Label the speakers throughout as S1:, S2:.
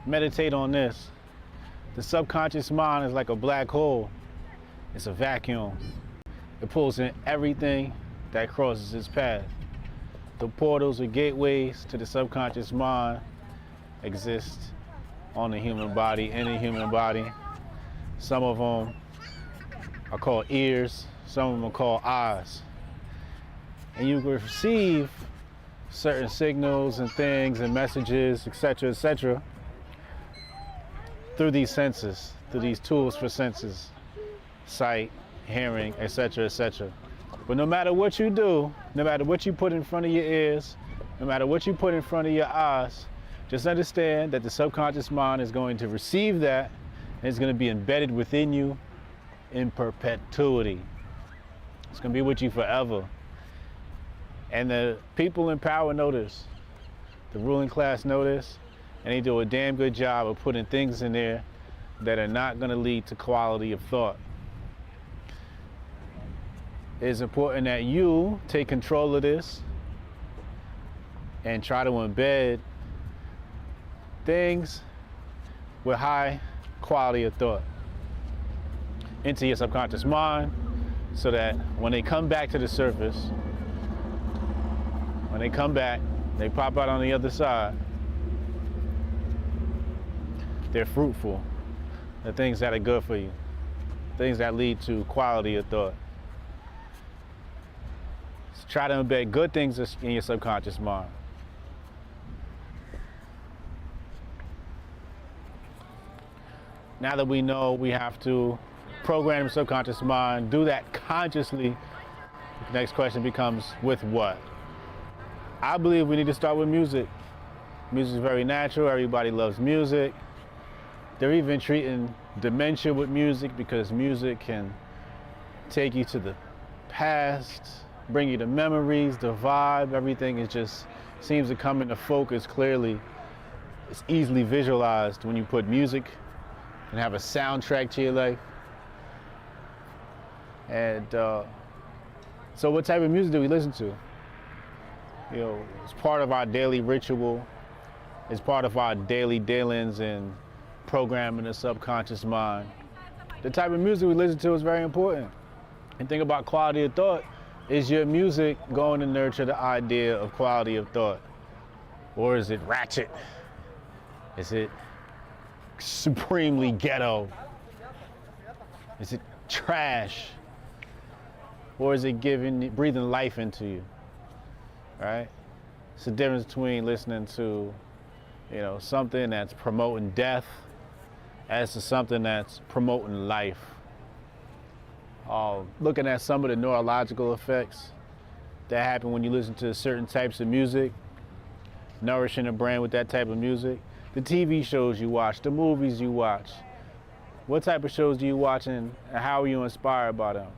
S1: meditate on this. The subconscious mind is like a black hole. It's a vacuum. It pulls in everything that crosses its path. The portals or gateways to the subconscious mind exist on the human body, in the human body. Some of them are called ears, some of them are called eyes. And you can receive certain signals and things and messages, etc., through these senses, through these tools for senses, sight, hearing, etc. But no matter what you do, no matter what you put in front of your ears, no matter what you put in front of your eyes, just understand that the subconscious mind is going to receive that, and it's going to be embedded within you in perpetuity. It's going to be with you forever. And the people in power know this. The ruling class know this, and they do a damn good job of putting things in there that are not going to lead to quality of thought. It's important that you take control of this and try to embed things with high quality of thought into your subconscious mind, so that when they come back to the surface, when they come back, they pop out on the other side, they're fruitful. The things that are good for you, things that lead to quality of thought. So try to embed good things in your subconscious mind. Now that we know we have to program the subconscious mind, do that consciously, the next question becomes, with what? I believe we need to start with music. Music is very natural. Everybody loves music. They're even treating dementia with music, because music can take you to the past, bring you to memories, the vibe. Everything is just seems to come into focus clearly. It's easily visualized when you put music and have a soundtrack to your life. And so what type of music do we listen to? You know, it's part of our daily ritual. It's part of our daily dealings in programming the subconscious mind. The type of music we listen to is very important. And think about quality of thought. Is your music going to nurture the idea of quality of thought? Or is it ratchet? Is it supremely ghetto? Is it trash? Or is it breathing life into you? Right? It's the difference between listening to, something that's promoting death as to something that's promoting life. Looking at some of the neurological effects that happen when you listen to certain types of music, nourishing the brain with that type of music. The TV shows you watch, the movies you watch. What type of shows do you watch, and how are you inspired by them?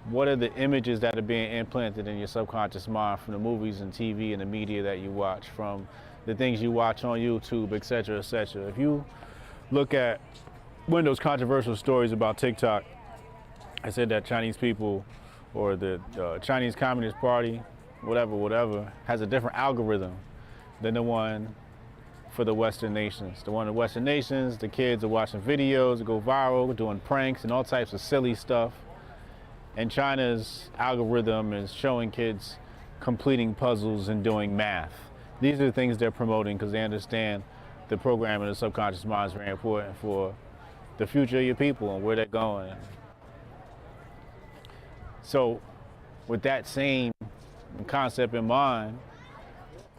S1: What are the images that are being implanted in your subconscious mind from the movies and TV and the media that you watch, from the things you watch on YouTube, etc., etc. If you look at one of those controversial stories about TikTok, I said that Chinese people, or the Chinese Communist Party, whatever, has a different algorithm than the one for the Western nations. The one in the Western nations, the kids are watching videos that go viral, doing pranks and all types of silly stuff. And China's algorithm is showing kids completing puzzles and doing math. These are the things they're promoting because they understand the programming of the subconscious mind is very important for the future of your people and where they're going. So with that same concept in mind,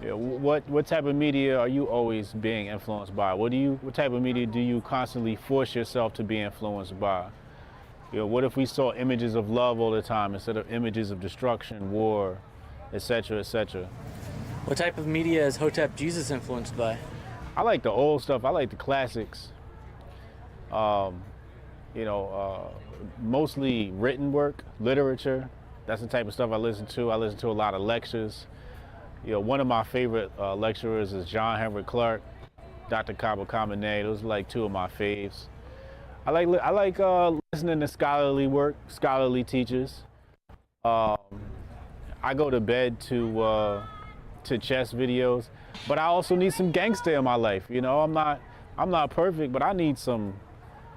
S1: what type of media are you always being influenced by? What type of media do you constantly force yourself to be influenced by? What if we saw images of love all the time instead of images of destruction, war, etc., etc.?
S2: What type of media is Hotep Jesus influenced by?
S1: I like the old stuff. I like the classics. Mostly written work, literature. That's the type of stuff I listen to. I listen to a lot of lectures. One of my favorite lecturers is John Henrik Clarke, Dr. Kaba Kamene. Those are like two of my faves. I like listening to scholarly work, scholarly teachers. I go to bed to chess videos. But I also need some gangster in my life. You know, I'm not perfect, but I need some,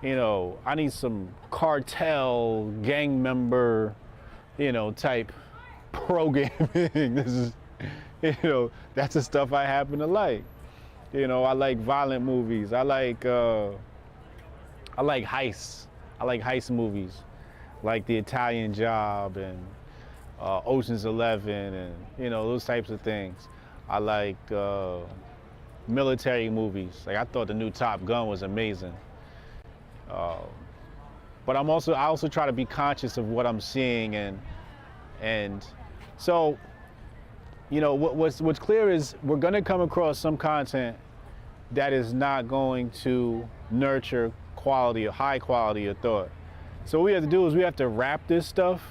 S1: I need some cartel gang member, type programming. This is, that's the stuff I happen to like. I like violent movies. I like heists. I like heist movies, like The Italian Job and Ocean's 11 and those types of things. I like military movies. Like I thought the new Top Gun was amazing. But I also try to be conscious of what I'm seeing and so what's clear is we're going to come across some content that is not going to nurture quality or high quality of thought. So what we have to do is we have to wrap this stuff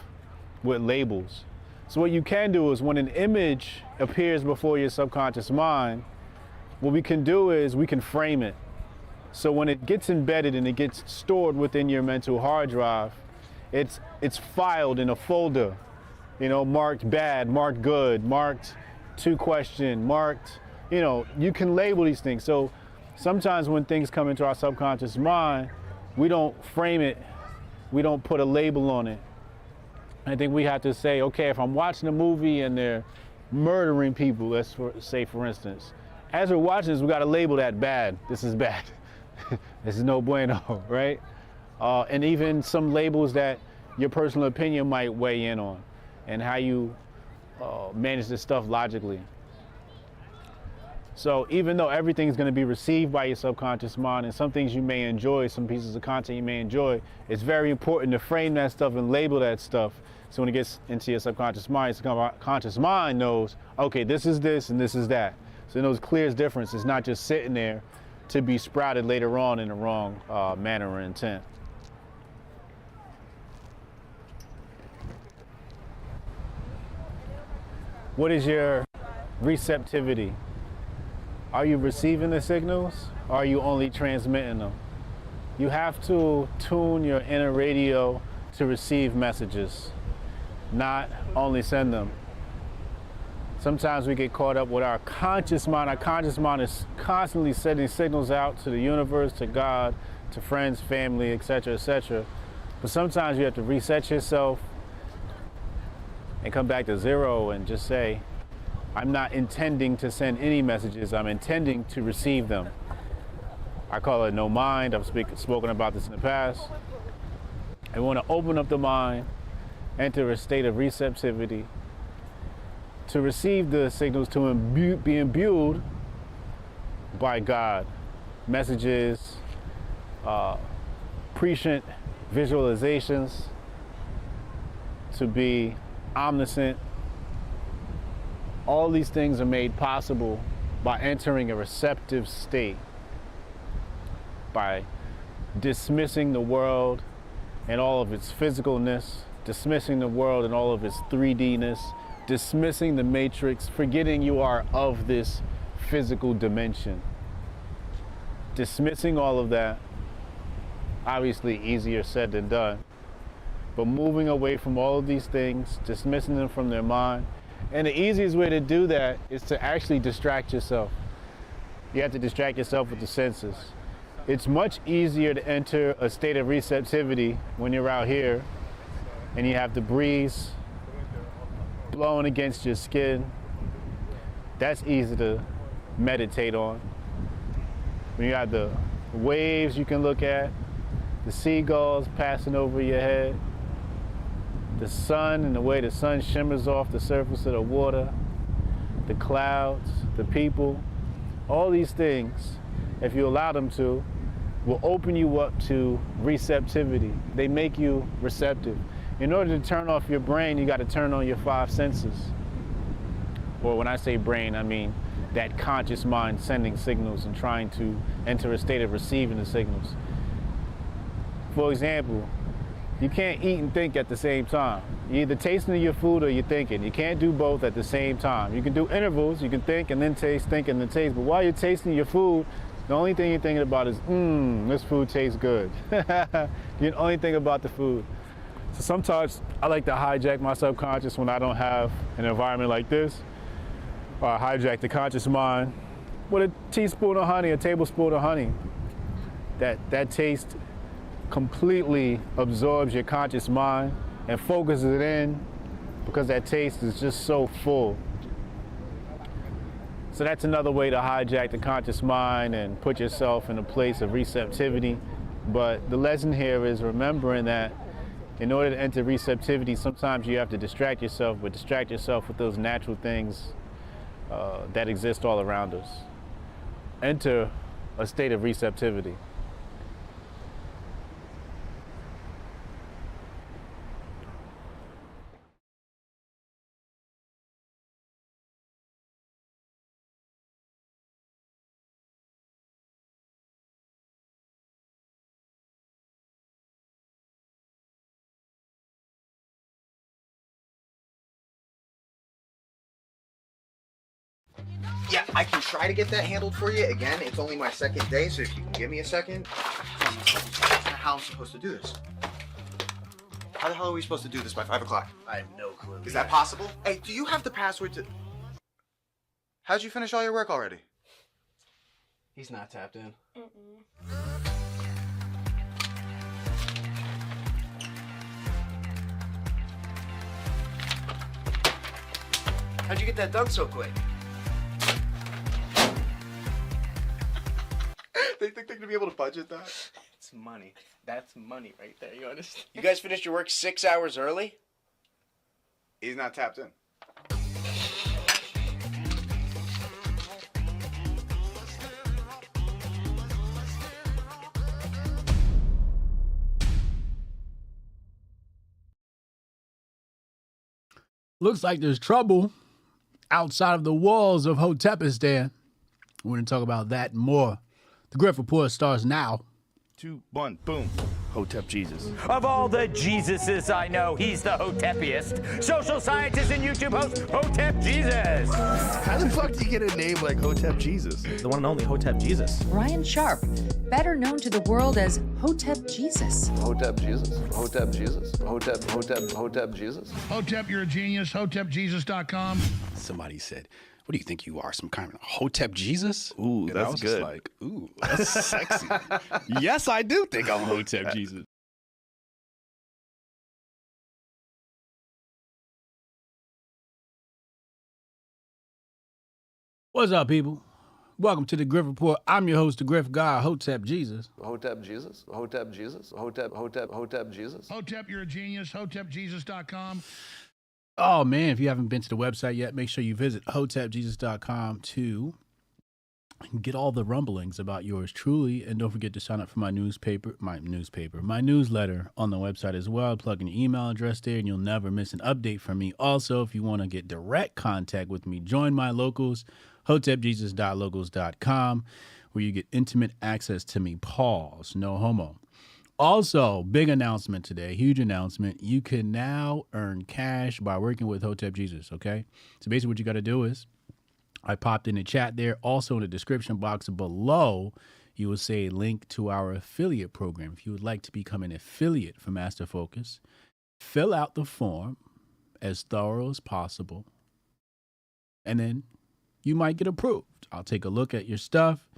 S1: with labels. So what you can do is when an image appears before your subconscious mind, what we can do is we can frame it. So when it gets embedded and it gets stored within your mental hard drive, it's filed in a folder, marked bad, marked good, marked to question, marked, you can label these things. So sometimes when things come into our subconscious mind, we don't frame it, we don't put a label on it. I think we have to say, okay, if I'm watching a movie and they're murdering people, let's say for instance, as we're watching this, we got to label that bad. This is bad. This is no bueno, right? And even some labels that your personal opinion might weigh in on and how you manage this stuff logically. So even though everything is going to be received by your subconscious mind and some things you may enjoy, some pieces of content you may enjoy, it's very important to frame that stuff and label that stuff. So when it gets into your subconscious mind, your conscious mind knows, okay, this is this and this is that. So it knows clear difference. It's not just sitting there to be sprouted later on in the wrong manner or intent. What is your receptivity? Are you receiving the signals or are you only transmitting them? You have to tune your inner radio to receive messages, not only send them. Sometimes we get caught up with our conscious mind. Our conscious mind is constantly sending signals out to the universe, to God, to friends, family, etc., etc. But sometimes you have to reset yourself and come back to zero and just say, I'm not intending to send any messages, I'm intending to receive them. I call it no mind. I've spoken about this in the past. I want to open up the mind, enter a state of receptivity, to receive the signals, to be imbued by God. Messages, prescient visualizations, to be omniscient. All these things are made possible by entering a receptive state, by dismissing the world and all of its physicalness, dismissing the world and all of its 3D-ness, dismissing the matrix, forgetting you are of this physical dimension. Dismissing all of that, obviously easier said than done, but moving away from all of these things, dismissing them from their mind. And the easiest way to do that is to actually distract yourself. You have to distract yourself with the senses. It's much easier to enter a state of receptivity when you're out here and you have the breeze blowing against your skin. That's easy to meditate on. When you have the waves you can look at, the seagulls passing over your head, the sun and the way the sun shimmers off the surface of the water, the clouds, the people, all these things, if you allow them to, will open you up to receptivity. They make you receptive. In order to turn off your brain, you got to turn on your 5 senses. Or when I say brain, I mean that conscious mind sending signals and trying to enter a state of receiving the signals. For example, you can't eat and think at the same time. You're either tasting your food or you're thinking. You can't do both at the same time. You can do intervals. You can think and then taste, think and then taste. But while you're tasting your food, the only thing you're thinking about is, this food tastes good. You only think about the food. So sometimes I like to hijack my subconscious when I don't have an environment like this. or hijack the conscious mind with a teaspoon of honey, a tablespoon of honey. That taste completely absorbs your conscious mind and focuses it in because that taste is just so full. So that's another way to hijack the conscious mind and put yourself in a place of receptivity. But the lesson here is remembering that in order to enter receptivity, sometimes you have to distract yourself, but distract yourself with those natural things that exist all around us. Enter a state of receptivity.
S3: Yeah, I can try to get that handled for you. Again, it's only my second day, so if you can give me a second. How I'm supposed to do this? How the hell are we supposed to do this by 5 o'clock?
S4: I have no clue.
S3: Is that possible? Hey, do you have the password to... How'd you finish all your work already?
S4: He's not tapped in. How'd you get that done so quick?
S3: They think they're gonna be able to budget that?
S4: It's money. That's money right there, you understand?
S5: You guys finished your work 6 hours early?
S3: He's not tapped in.
S6: Looks like there's trouble outside of the walls of Hotepistan. We're going to talk about that and more. The Grift Report starts now.
S7: 2, 1, boom. Hotep Jesus.
S8: Of all the Jesuses I know, he's the Hotepiest. Social scientist and YouTube host, Hotep Jesus.
S7: How the fuck do you get a name like Hotep Jesus?
S9: The one and only Hotep Jesus.
S10: Ryan Sharp, better known to the world as Hotep Jesus.
S11: Hotep Jesus. Hotep Jesus. Hotep Jesus.
S12: Hotep, you're a genius. HotepJesus.com.
S9: Somebody said, what do you think you are, some kind of Hotep Jesus?
S7: Ooh,
S9: And
S7: that's
S9: I was
S7: good.
S9: Just like, ooh, that's sexy. Yes, I do think I'm Hotep Jesus.
S6: What's up, people? Welcome to the Grift Report. I'm your host, the Grift God, Hotep Jesus.
S11: Hotep Jesus. Hotep Jesus. Hotep Jesus.
S12: Hotep, you're a genius. HotepJesus.com.
S6: Oh, man, if you haven't been to the website yet, make sure you visit HotepJesus.com to get all the rumblings about yours truly. And don't forget to sign up for my newsletter on the website as well. Plug in your email address there, and you'll never miss an update from me. Also, if you want to get direct contact with me, join my locals, HotepJesus.locals.com, where you get intimate access to me. Pause. No homo. Also, big announcement today, huge announcement. You can now earn cash by working with Hotep Jesus, okay? So basically what you got to do is, I popped in the chat there. Also in the description box below, you will see a link to our affiliate program. If you would like to become an affiliate for Master Focus, fill out the form as thorough as possible, and then you might get approved. I'll take a look at your stuff,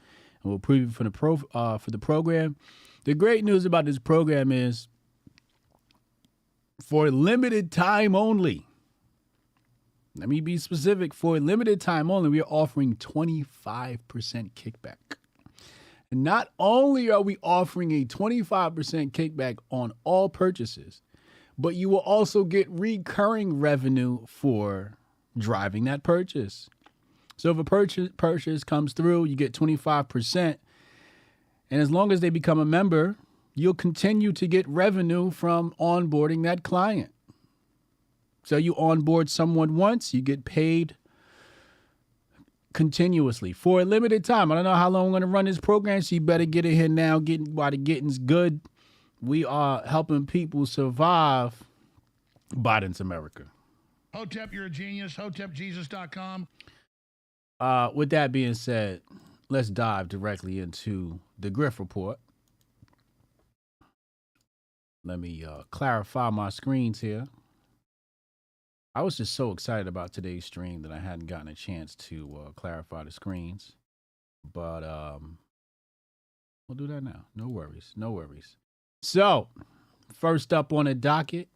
S6: and we'll approve you for the program. The great news about this program is for a limited time only. Let me be specific. For a limited time only, we are offering 25% kickback. And not only are we offering a 25% kickback on all purchases, but you will also get recurring revenue for driving that purchase. So if a purchase comes through, you get 25%. And as long as they become a member, you'll continue to get revenue from onboarding that client. So you onboard someone once, you get paid continuously for a limited time. I don't know how long I'm going to run this program, so you better get in here now while the getting's good. We are helping people survive Biden's America.
S12: Hotep, you're a genius. HotepJesus.com.
S6: With that being said, let's dive directly into the Grift Report. Let me clarify my screens here. I was just so excited about today's stream that I hadn't gotten a chance to clarify the screens. But we'll do that now. No worries. No worries. So, first up on the docket,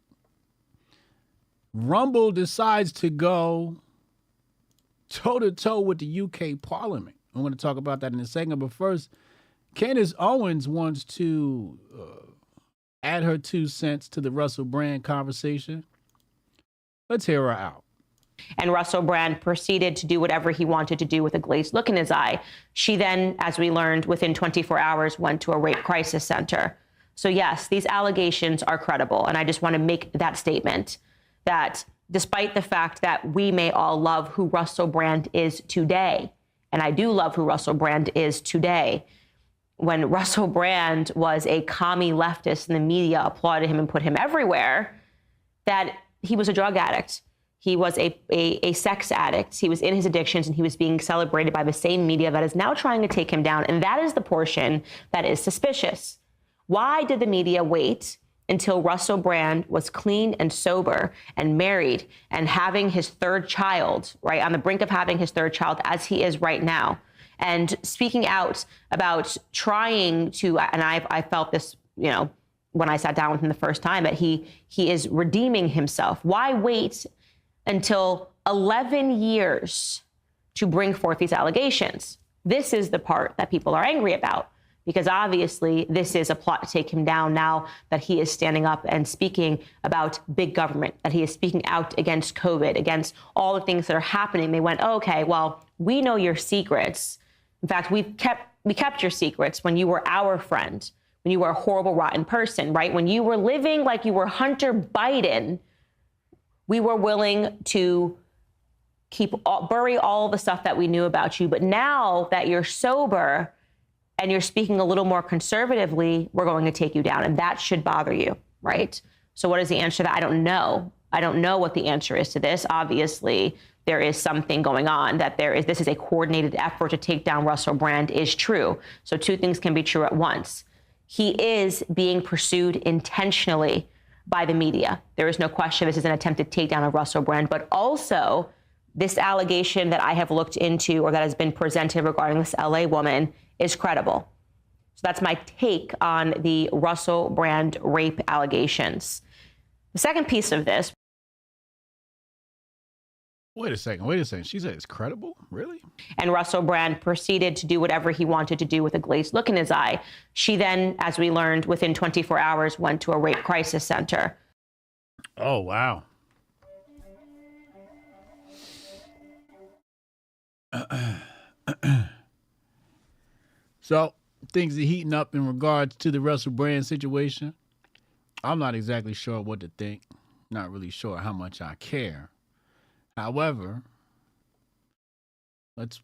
S6: Rumble decides to go toe-to-toe with the UK Parliament. I'm going to talk about that in a second. But first, Candace Owens wants to add her 2 cents to the Russell Brand conversation. Let's hear her out.
S13: And Russell Brand proceeded to do whatever he wanted to do with a glazed look in his eye. She then, as we learned, within 24 hours, went to a rape crisis center. So yes, these allegations are credible. And I just want to make that statement that despite the fact that we may all love who Russell Brand is today, and I do love who Russell Brand is today, when Russell Brand was a commie leftist and the media applauded him and put him everywhere, that he was a drug addict. He was a sex addict. He was in his addictions, and he was being celebrated by the same media that is now trying to take him down. And that is the portion that is suspicious. Why did the media wait until Russell Brand was clean and sober and married and having his 3rd child, right, on the brink of having his 3rd child, as he is right now, and speaking out about trying to, and I felt this, you know, when I sat down with him the first time, that he is redeeming himself. Why wait until 11 years to bring forth these allegations? This is the part that people are angry about, because obviously this is a plot to take him down now that he is standing up and speaking about big government, that he is speaking out against COVID, against all the things that are happening. They went, oh, okay, well, we know your secrets. In fact, we kept your secrets when you were our friend, when you were a horrible, rotten person, right? When you were living like you were Hunter Biden, we were willing to bury all the stuff that we knew about you. But now that you're sober and you're speaking a little more conservatively, we're going to take you down. And that should bother you, right? So what is the answer to that? I don't know. I don't know what the answer is to this. Obviously, there is something going on, that this is a coordinated effort to take down Russell Brand is true. So 2 things can be true at once. He is being pursued intentionally by the media. There is no question this is an attempted takedown of Russell Brand, but also this allegation that I have looked into, or that has been presented regarding this LA woman, is credible. So that's my take on the Russell Brand rape allegations. The second piece of this.
S6: Wait a second. She said it's credible? Really?
S13: And Russell Brand proceeded to do whatever he wanted to do with a glazed look in his eye. She then, as we learned, within 24 hours, went to a rape crisis center.
S6: Oh, wow. So things are heating up in regards to the Russell Brand situation. I'm not exactly sure what to think. Not really sure how much I care. However, let's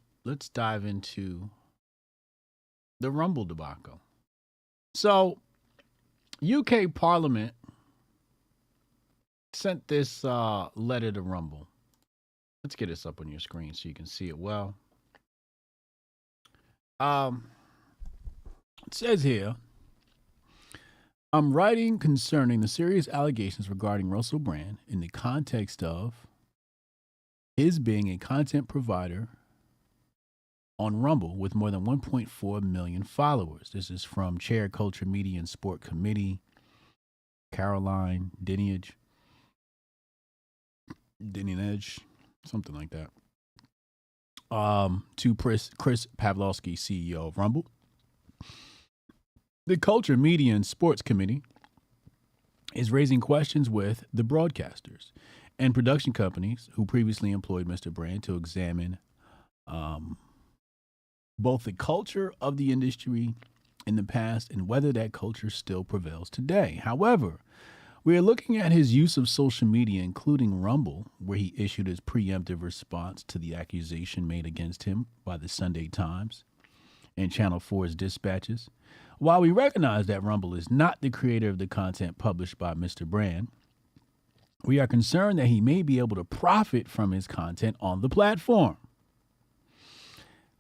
S6: dive into the Rumble debacle. So, UK Parliament sent this letter to Rumble. Let's get this up on your screen so you can see it well. It says here, I'm writing concerning the serious allegations regarding Russell Brand in the context of his being a content provider on Rumble with more than 1.4 million followers. This is from Chair Culture, Media, and Sport Committee, Caroline Dinenage, something like that. To Chris Pavlovsky, CEO of Rumble. The Culture, Media, and Sports Committee is raising questions with the broadcasters and production companies who previously employed Mr. Brand to examine both the culture of the industry in the past and whether that culture still prevails today. However, we are looking at his use of social media, including Rumble, where he issued his preemptive response to the accusation made against him by the Sunday Times and Channel 4's dispatches. While we recognize that Rumble is not the creator of the content published by Mr. Brand, we are concerned that he may be able to profit from his content on the platform.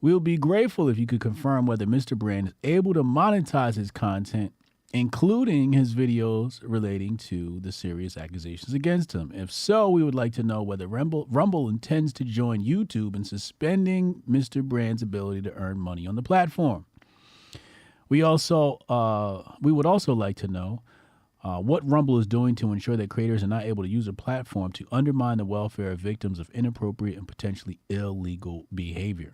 S6: We'll be grateful if you could confirm whether Mr. Brand is able to monetize his content including his videos relating to the serious accusations against him? If so, we would like to know whether Rumble intends to join YouTube in suspending Mr. Brand's ability to earn money on the platform. We would also like to know what Rumble is doing to ensure that creators are not able to use a platform to undermine the welfare of victims of inappropriate and potentially illegal behavior.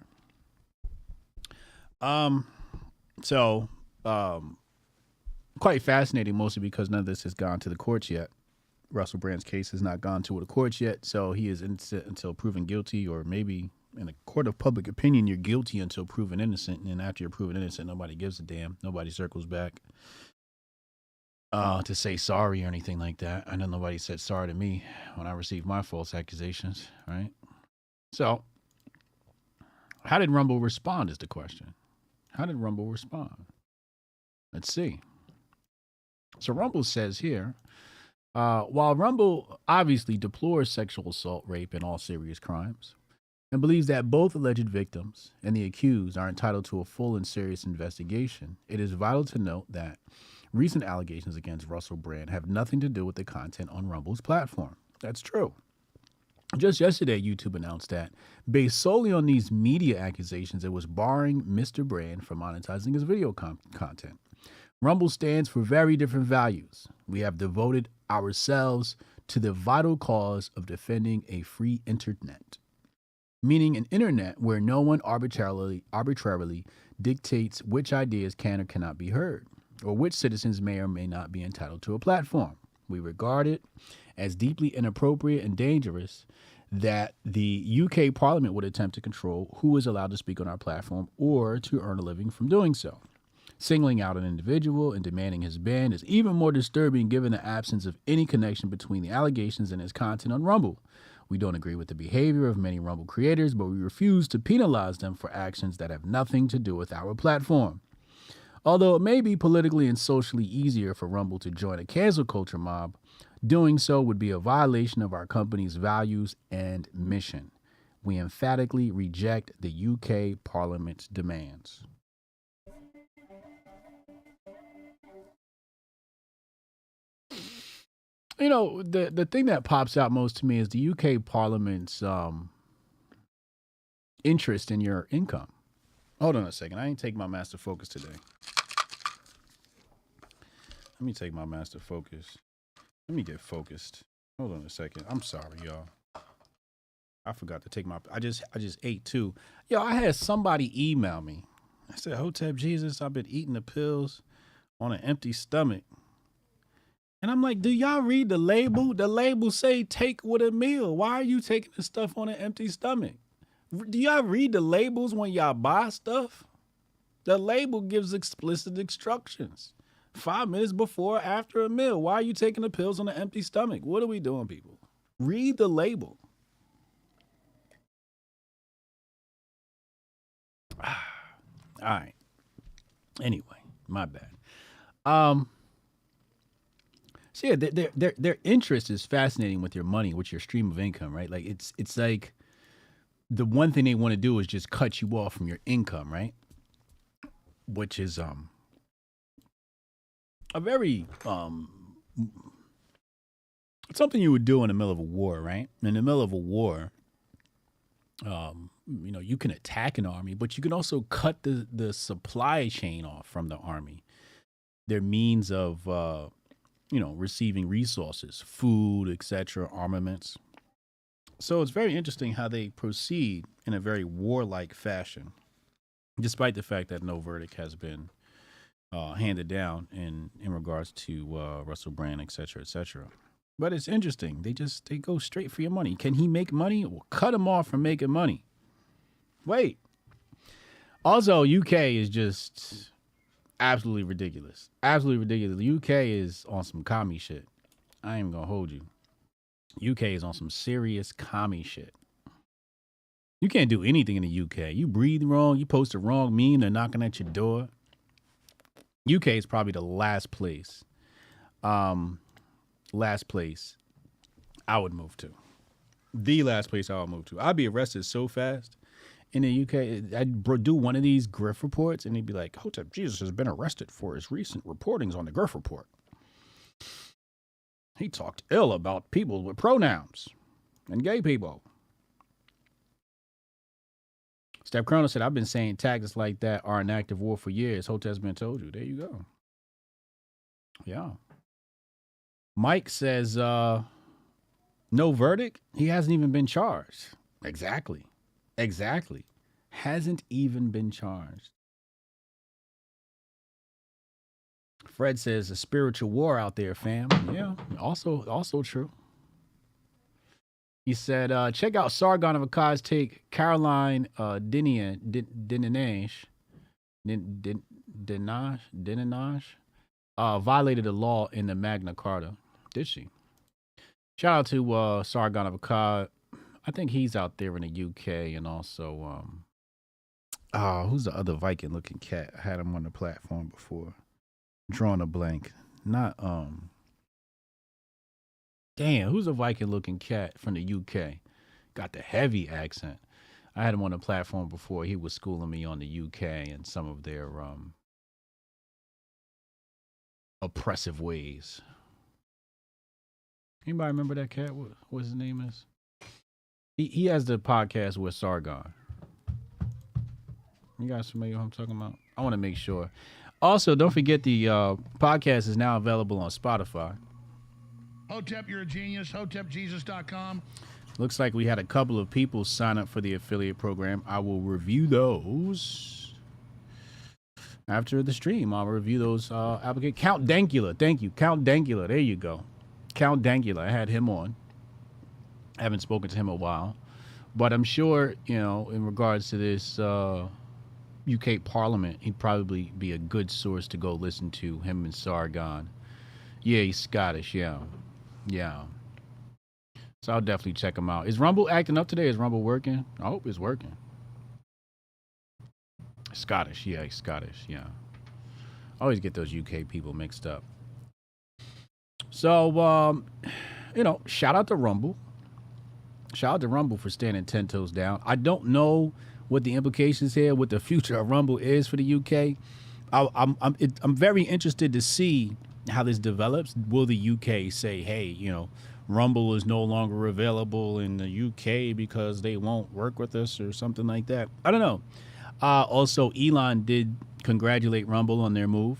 S6: Quite fascinating, mostly because none of this has gone to the courts yet. Russell Brand's case has not gone to the courts yet, so he is innocent until proven guilty, or maybe in a court of public opinion, you're guilty until proven innocent, and then after you're proven innocent, nobody gives a damn. Nobody circles back to say sorry or anything like that. I know nobody said sorry to me when I received my false accusations, right? So, how did Rumble respond is the question. How did Rumble respond? Let's see. So Rumble says here, while Rumble obviously deplores sexual assault, rape, and all serious crimes, and believes that both alleged victims and the accused are entitled to a full and serious investigation, it is vital to note that recent allegations against Russell Brand have nothing to do with the content on Rumble's platform. That's true. Just yesterday, YouTube announced that, based solely on these media accusations, it was barring Mr. Brand from monetizing his video content. Rumble stands for very different values. We have devoted ourselves to the vital cause of defending a free internet, meaning an internet where no one arbitrarily dictates which ideas can or cannot be heard, or which citizens may or may not be entitled to a platform. We regard it as deeply inappropriate and dangerous that the UK Parliament would attempt to control who is allowed to speak on our platform or to earn a living from doing so. Singling out an individual and demanding his ban is even more disturbing given the absence of any connection between the allegations and his content on Rumble. We don't agree with the behavior of many Rumble creators, but we refuse to penalize them for actions that have nothing to do with our platform. Although it may be politically and socially easier for Rumble to join a cancel culture mob, doing so would be a violation of our company's values and mission. We emphatically reject the UK Parliament's demands. You know, the thing that pops out most to me is the UK Parliament's interest in your income. Hold on a second. I ain't take my master focus today. Let me take my master focus. Let me get focused. Hold on a second. I'm sorry, y'all. I forgot to take my... I just ate too. Yo, I had somebody email me. I said, Hotep Jesus, I've been eating the pills on an empty stomach. And I'm like, do y'all read the label? The label say take with a meal. Why are you taking the stuff on an empty stomach? Do y'all read the labels when y'all buy stuff? The label gives explicit instructions. 5 minutes before or after a meal. Why are you taking the pills on an empty stomach? What are we doing, people? Read the label. All right. Anyway, my bad. So yeah, their interest is fascinating with your money, with your stream of income, right? Like it's like the one thing they want to do is just cut you off from your income, right? Which is a very something you would do in the middle of a war, right? In the middle of a war, you know, you can attack an army, but you can also cut the supply chain off from the army. Their means of you know, receiving resources, food, etc., armaments. So it's very interesting how they proceed in a very warlike fashion, despite the fact that no verdict has been handed down in regards to Russell Brand, etc., etc. But it's interesting. They go straight for your money. Can he make money? Well, cut him off from making money. Wait. Also, UK is just absolutely ridiculous. Absolutely ridiculous. The UK is on some commie shit. I ain't even gonna hold you. UK is on some serious commie shit. You can't do anything in the UK. You breathe wrong, you post a wrong meme, they're knocking at your door. UK is probably the last place I would move to. The last place I would move to. I'd be arrested so fast in the UK, I'd do one of these Grift reports, and he'd be like, Hotep Jesus has been arrested for his recent reportings on the Grift Report. He talked ill about people with pronouns and gay people. Step Colonel said, I've been saying tactics like that are an active war for years. Hotep's been told you. There you go. Yeah. Mike says, no verdict? He hasn't even been charged. Exactly. Hasn't even been charged. Fred says a spiritual war out there, fam. Yeah, also true. He said, check out Sargon of Akkad's take. Caroline Dinenage violated the law in the Magna Carta. Did she? Shout out to Sargon of Akkad. I think he's out there in the UK, and also, who's the other Viking-looking cat? I had him on the platform before. Drawing a blank. Not, damn, who's a Viking-looking cat from the UK? Got the heavy accent. I had him on the platform before. He was schooling me on the UK and some of their oppressive ways. Anybody remember that cat? What his name is? He has the podcast with Sargon. You guys familiar with what I'm talking about? I want to make sure. Also, don't forget the podcast is now available on Spotify.
S12: Hotep, you're a genius. HotepJesus.com.
S6: Looks like we had a couple of people sign up for the affiliate program. I will review those after the stream. I'll review those applications. Count Dankula. Thank you. Count Dankula. There you go. Count Dankula. I had him on. I haven't spoken to him in a while. But I'm sure, in regards to this UK Parliament, he'd probably be a good source to go listen to, him and Sargon. Yeah, he's Scottish. Yeah. So I'll definitely check him out. Is Rumble acting up today? Is Rumble working? I hope it's working. Scottish. Yeah, he's Scottish. Yeah. I always get those UK people mixed up. So, shout out to Rumble. Shout out to Rumble for standing 10 toes down. I don't know what the implications here, what the future of Rumble is for the UK. I'm very interested to see how this develops. Will the UK say, hey, Rumble is no longer available in the UK because they won't work with us or something like that? I don't know. Also, Elon did congratulate Rumble on their move.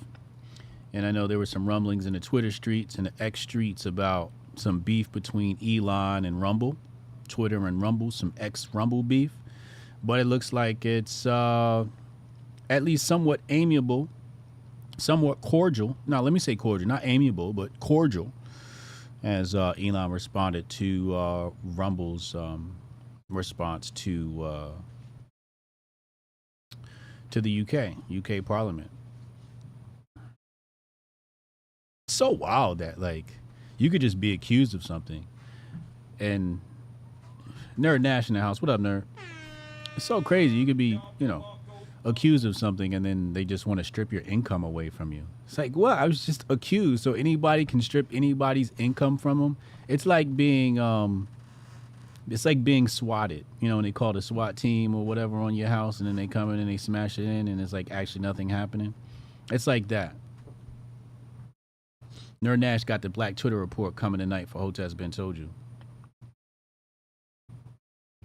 S6: And I know there were some rumblings in the Twitter streets and the X streets about some beef between Elon and Rumble. Twitter and Rumble, some ex-Rumble beef. But it looks like it's at least somewhat amiable, somewhat cordial. Now, let me say cordial, not amiable, but cordial, as Elon responded to Rumble's response to the UK Parliament. It's so wild that, you could just be accused of something. And Nerd Nash in the house. What up, Nerd? It's so crazy. You could be, accused of something, and then they just want to strip your income away from you. It's like, what? I was just accused, so anybody can strip anybody's income from them. It's like being swatted. And they call the SWAT team or whatever on your house, and then they come in and they smash it in, and it's like actually nothing happening. It's like that. Nerd Nash got the Black Twitter report coming tonight for Hotep's Been Told You.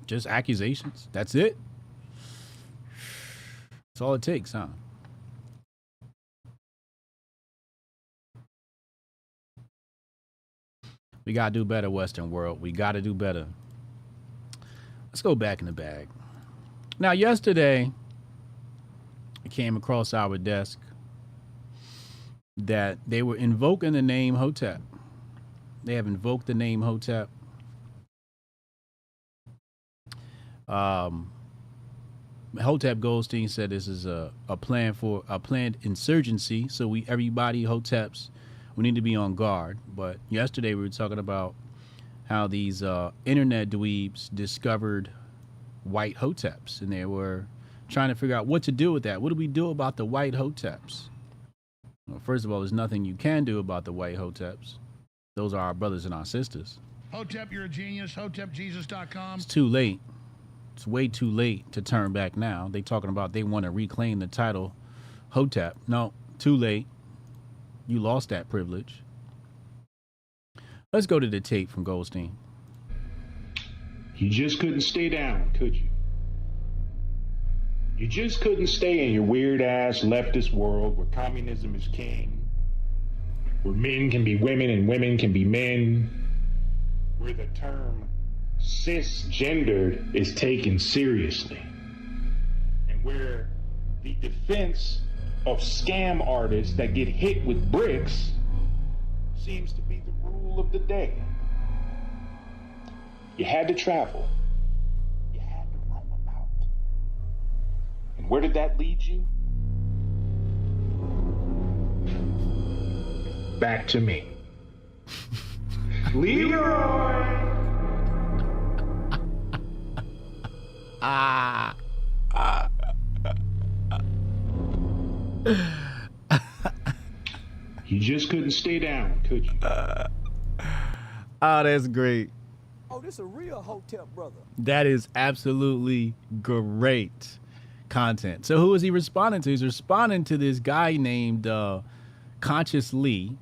S6: Just accusations. That's it. That's all it takes, huh? We got to do better, Western world. We got to do better. Let's go back in the bag. Now, yesterday, I came across our desk that they were invoking the name Hotep. They have invoked the name Hotep. Hotep Goldstein said this is a planned insurgency. So everybody Hoteps, we need to be on guard. But yesterday we were talking about how these internet dweebs discovered white Hoteps, and they were trying to figure out what to do with that. What do we do about the white Hoteps? Well, first of all, there's nothing you can do about the white Hoteps. Those are our brothers and our sisters.
S12: Hotep, you're a genius. HotepJesus.com.
S6: It's too late. It's way too late to turn back now. They talking about they want to reclaim the title Hotep. No, too late. You lost that privilege. Let's go to the tape from Goldstein.
S14: You just couldn't stay down, could you? You just couldn't stay in your weird-ass leftist world where communism is king, where men can be women and women can be men, where the term cisgendered is taken seriously, and where the defense of scam artists that get hit with bricks seems to be the rule of the day. You had to travel. You had to roam about. And where did that lead you? Back to me. Leroy! You just couldn't stay down, could you?
S6: Oh, that's great.
S15: Oh, this a real Hotep brother.
S6: That is absolutely great content. So who is he responding to? He's responding to this guy named Conscious Lee.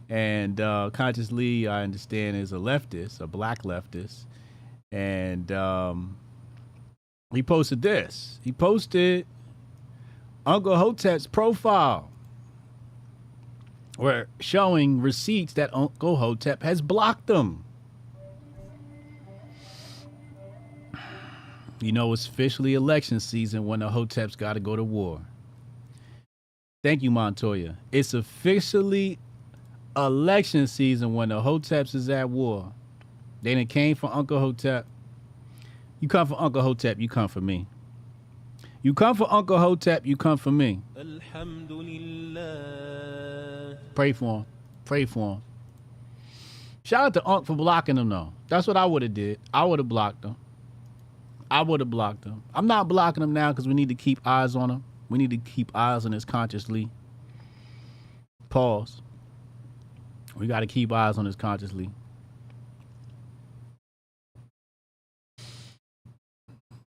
S6: And Conscious Lee, I understand, is a leftist, a black leftist. And he posted this. He posted Uncle Hotep's profile, where showing receipts that Uncle Hotep has blocked them. You know, it's officially election season when the Hoteps got to go to war. Thank you, Montoya. It's officially election season when the Hoteps is at war. They done came for Uncle Hotep. You come for Uncle Hotep, you come for me. You come for Uncle Hotep, you come for me.
S15: Alhamdulillah.
S6: Pray for him. Pray for him. Shout out to Unc for blocking him, though. That's what I would have did. I would have blocked him. I would have blocked him. I'm not blocking him now because we need to keep eyes on him. We need to keep eyes on his consciously. Pause. We got to keep eyes on his consciously.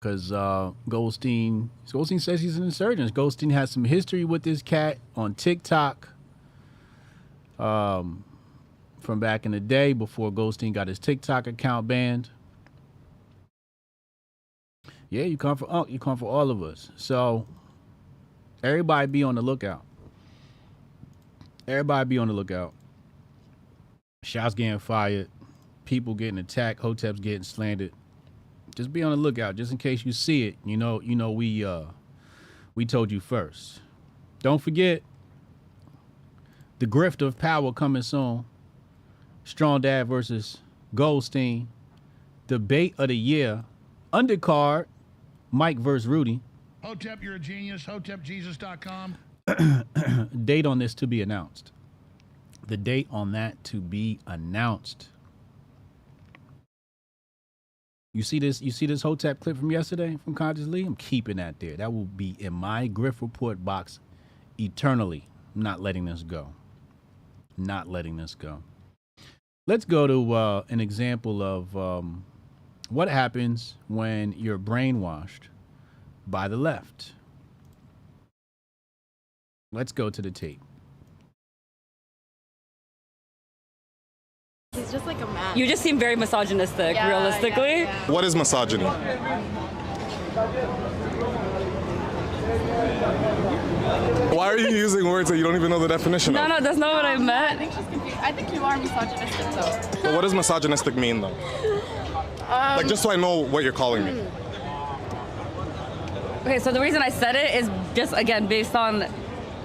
S6: Because Goldstein says he's an insurgent. Goldstein has some history with this cat on TikTok from back in the day before Goldstein got his TikTok account banned. Yeah, you come for Unc, you come for all of us. So everybody be on the lookout. Everybody be on the lookout. Shots getting fired, people getting attacked, Hoteps getting slandered. Just be on the lookout, just in case you see it. You know, we told you first. Don't forget the Grift of Power coming soon. Strong Dad versus Goldstein. Debate of the year. Undercard. Mike versus Rudy.
S12: Hotep, you're a genius. HotepJesus.com.
S6: Date on this to be announced. The date on that to be announced. You see this Hotep clip from yesterday from Conscious Lee? I'm keeping that there. That will be in my Grift Report box eternally. I'm not letting this go. Not letting this go. Let's go to an example of what happens when you're brainwashed by the left. Let's go to the tape.
S16: He's just like a man.
S17: You just seem very misogynistic, realistically.
S16: Yeah.
S18: What is misogyny? Why are you using words that you don't even know the definition of?
S17: No, that's not what I meant.
S16: I think she's confused. I think you are misogynistic, though.
S18: But what does misogynistic mean, though? Like, just so I know what you're calling me.
S17: Okay, so the reason I said it is just, again, based on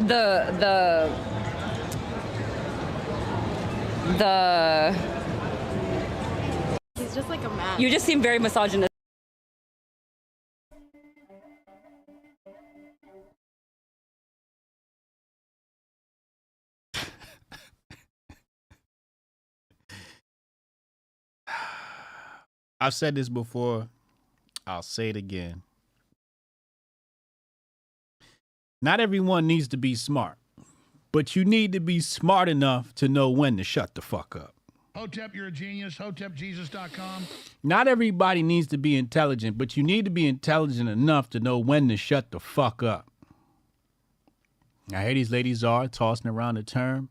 S17: the
S16: He's just like a man.
S17: You just seem very misogynistic.
S6: I've said this before. I'll say it again. Not everyone needs to be smart, but you need to be smart enough to know when to shut the fuck up.
S12: Hotep, you're a genius. HotepJesus.com.
S6: Not everybody needs to be intelligent, but you need to be intelligent enough to know when to shut the fuck up. Now, here these ladies are tossing around the term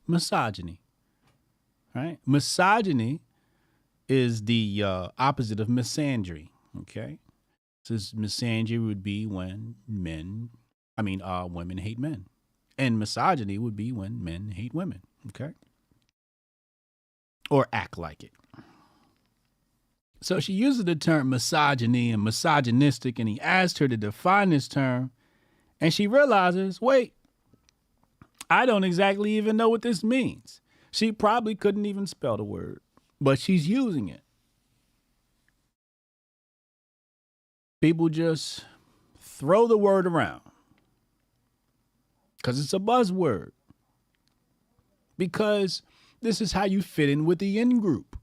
S6: misogyny. Right? Misogyny is the opposite of misandry. Okay? So misandry would be when women hate men. And misogyny would be when men hate women. Okay? Or act like it. So she uses the term misogyny and misogynistic, and he asked her to define this term, and she realizes, wait, I don't exactly even know what this means. She probably couldn't even spell the word, but she's using it. People just throw the word around because it's a buzzword. Because this is how you fit in with the in-group.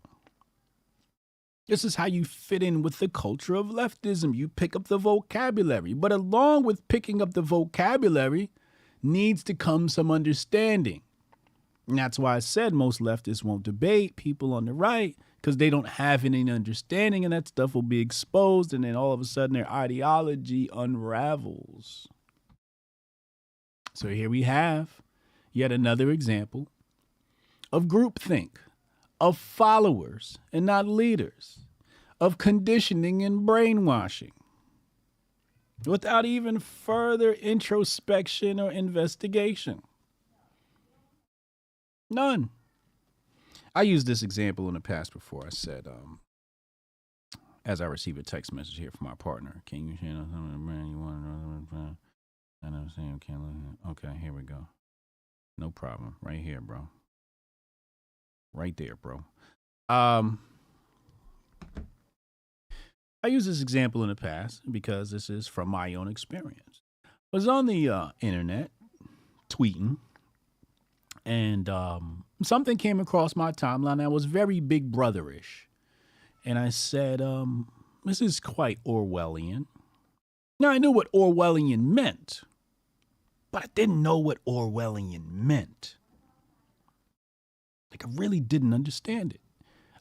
S6: This is how you fit in with the culture of leftism. You pick up the vocabulary. But along with picking up the vocabulary needs to come some understanding. And that's why I said most leftists won't debate people on the right because they don't have any understanding, and that stuff will be exposed, and then all of a sudden their ideology unravels. So here we have yet another example of groupthink, of followers and not leaders, of conditioning and brainwashing, without even further introspection or investigation. None. I used this example in the past before. I said, as I receive a text message here from my partner, can you share something of the brand you want to know? I know, saying, okay, here we go. No problem. Right here, bro. Right there, bro. I used this example in the past because this is from my own experience. I was on the internet tweeting, and something came across my timeline that was very Big Brother-ish. And I said, this is quite Orwellian. Now, I knew what Orwellian meant, but I didn't know what Orwellian meant. Like, I really didn't understand it.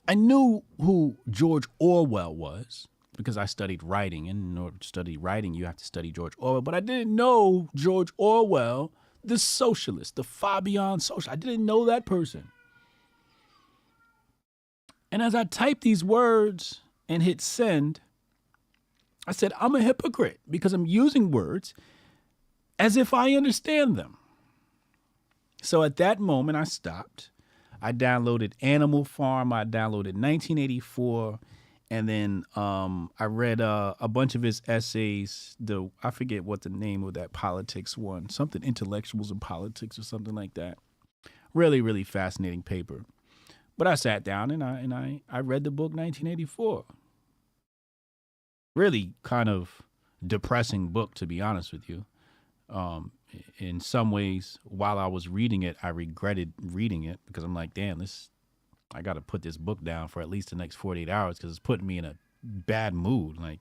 S6: I knew who George Orwell was because I studied writing, and in order to study writing, you have to study George Orwell. But I didn't know George Orwell, the socialist, the Fabian socialist. I didn't know that person. And as I typed these words and hit send, I said, I'm a hypocrite because I'm using words as if I understand them. So at that moment, I stopped. I downloaded Animal Farm. I downloaded 1984. And then I read a bunch of his essays. I forget what the name of that politics one. Something Intellectuals in Politics or something like that. Really, really fascinating paper. But I sat down and I read the book 1984. Really kind of depressing book, to be honest with you. In some ways, while I was reading it, I regretted reading it because I'm like, damn, I got to put this book down for at least the next 48 hours because it's putting me in a bad mood. Like,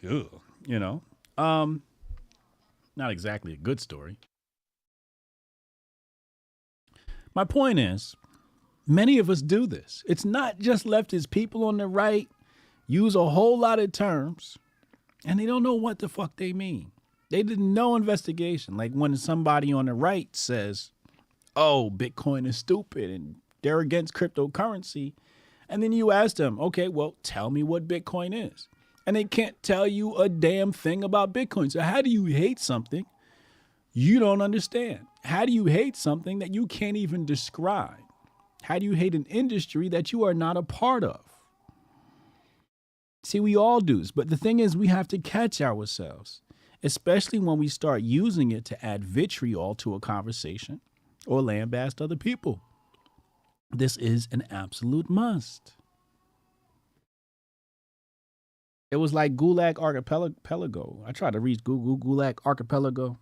S6: ugh, you know, not exactly a good story. My point is, many of us do this. It's not just leftist. People on the right use a whole lot of terms and they don't know what the fuck they mean. They did no investigation. Like when somebody on the right says, oh, Bitcoin is stupid and they're against cryptocurrency. And then you ask them, okay, well, tell me what Bitcoin is. And they can't tell you a damn thing about Bitcoin. So how do you hate something you don't understand? How do you hate something that you can't even describe? How do you hate an industry that you are not a part of? See, we all do this. But the thing is, we have to catch ourselves, especially when we start using it to add vitriol to a conversation or lambaste other people. This is an absolute must. It was like Gulag Archipelago. I tried to read Gulag Archipelago.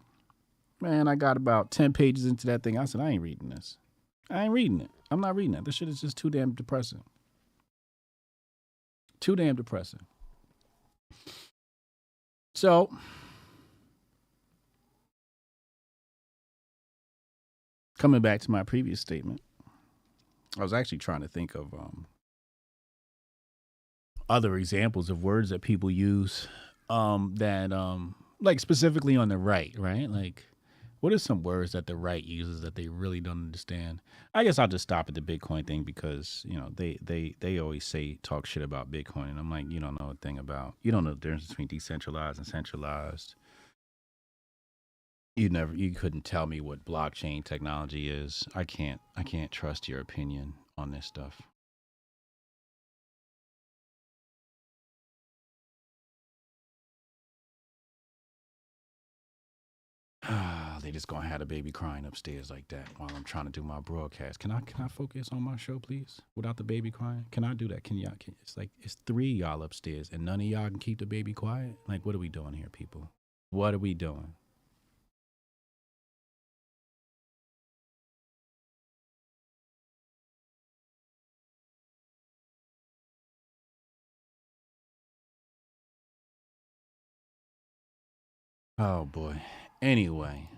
S6: Man, I got about 10 pages into that thing. I said, I ain't reading this. I ain't reading it. I'm not reading it. This shit is just too damn depressing. Too damn depressing. So, coming back to my previous statement, I was actually trying to think of other examples of words that people use that like specifically on the right, right? Like, what are some words that the right uses that they really don't understand? I guess I'll just stop at the Bitcoin thing because, you know, they always talk shit about Bitcoin. And I'm like, you don't know a thing about, you don't know the difference between decentralized and centralized. You couldn't tell me what blockchain technology is. I can't trust your opinion on this stuff. They just gonna have a baby crying upstairs like that while I'm trying to do my broadcast. Can I focus on my show, please, without the baby crying? Can I do that? It's like it's 3 y'all upstairs and none of y'all can keep the baby quiet. Like, what are we doing here, people? What are we doing? Oh boy. Anyway,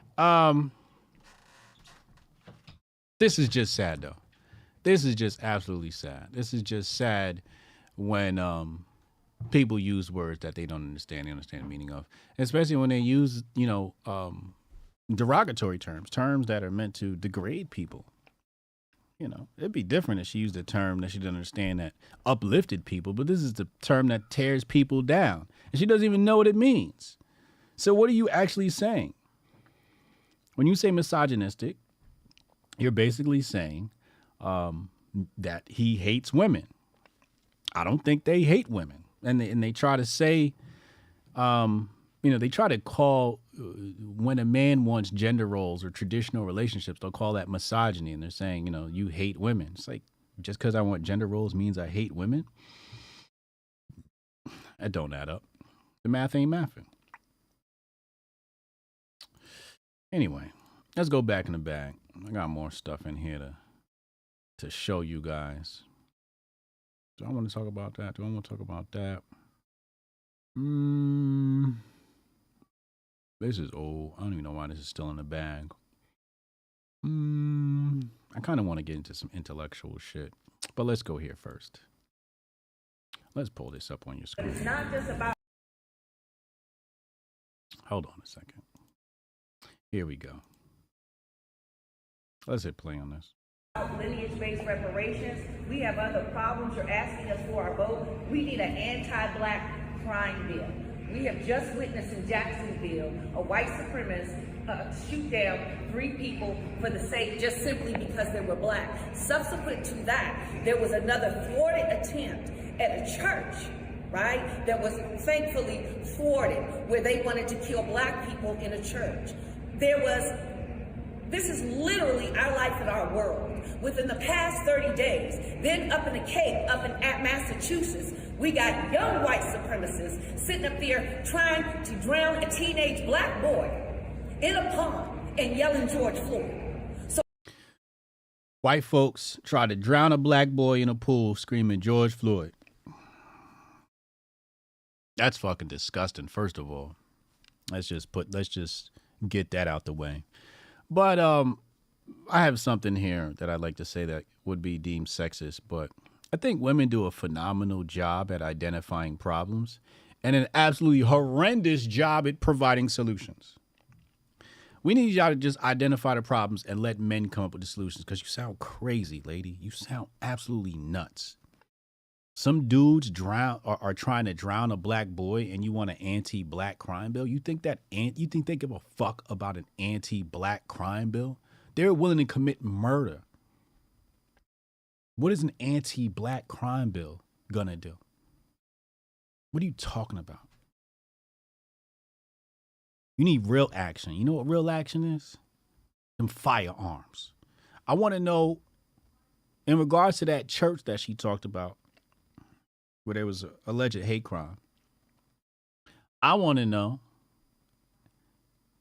S6: this is just sad though. This is just absolutely sad. This is just sad when people use words that they don't understand the meaning of, especially when they use, you know, derogatory terms that are meant to degrade people. You know, it'd be different if she used a term that she didn't understand that uplifted people, but this is the term that tears people down, and she doesn't even know what it means. So what are you actually saying? When you say misogynistic, you're basically saying that he hates women. I don't think they hate women. And they try to say, you know, they try to call, when a man wants gender roles or traditional relationships, they'll call that misogyny. And they're saying, you know, you hate women. It's like, just because I want gender roles means I hate women? That don't add up. The math ain't mathing. Anyway, let's go back in the bag. I got more stuff in here to show you guys. Do I want to talk about that? Do I want to talk about that? This is old. I don't even know why this is still in the bag. I kind of want to get into some intellectual shit, but let's go here first. Let's pull this up on your screen.
S19: It's not just about.
S6: Hold on a second. Here we go. Let's hit play on this.
S19: Lineage-based reparations. We have other problems. You're asking us for our vote. We need an anti-black crime bill. We have just witnessed in Jacksonville a white supremacist shoot down 3 people for the sake, just simply because they were black. Subsequent to that, there was another thwarted attempt at a church, right, that was thankfully thwarted, where they wanted to kill black people in a church. This is literally our life and our world. Within the past 30 days, then up in the Cape, up in Massachusetts, we got young white supremacists sitting up there trying to drown a teenage black boy in a pond and yelling George Floyd. So
S6: white folks try to drown a black boy in a pool screaming George Floyd. That's fucking disgusting, first of all. Let's just get that out the way. But I have something here that I'd like to say that would be deemed sexist, but I think women do a phenomenal job at identifying problems and an absolutely horrendous job at providing solutions. We need y'all to just identify the problems and let men come up with the solutions, because you sound crazy, lady. You sound absolutely nuts. Some dudes are trying to drown a black boy, and you want an anti-black crime bill? You think they give a fuck about an anti-black crime bill? They're willing to commit murder. What is an anti-black crime bill gonna do? What are you talking about? You need real action. You know what real action is? Them firearms. I want to know, in regards to that church that she talked about, where there was an alleged hate crime, I want to know,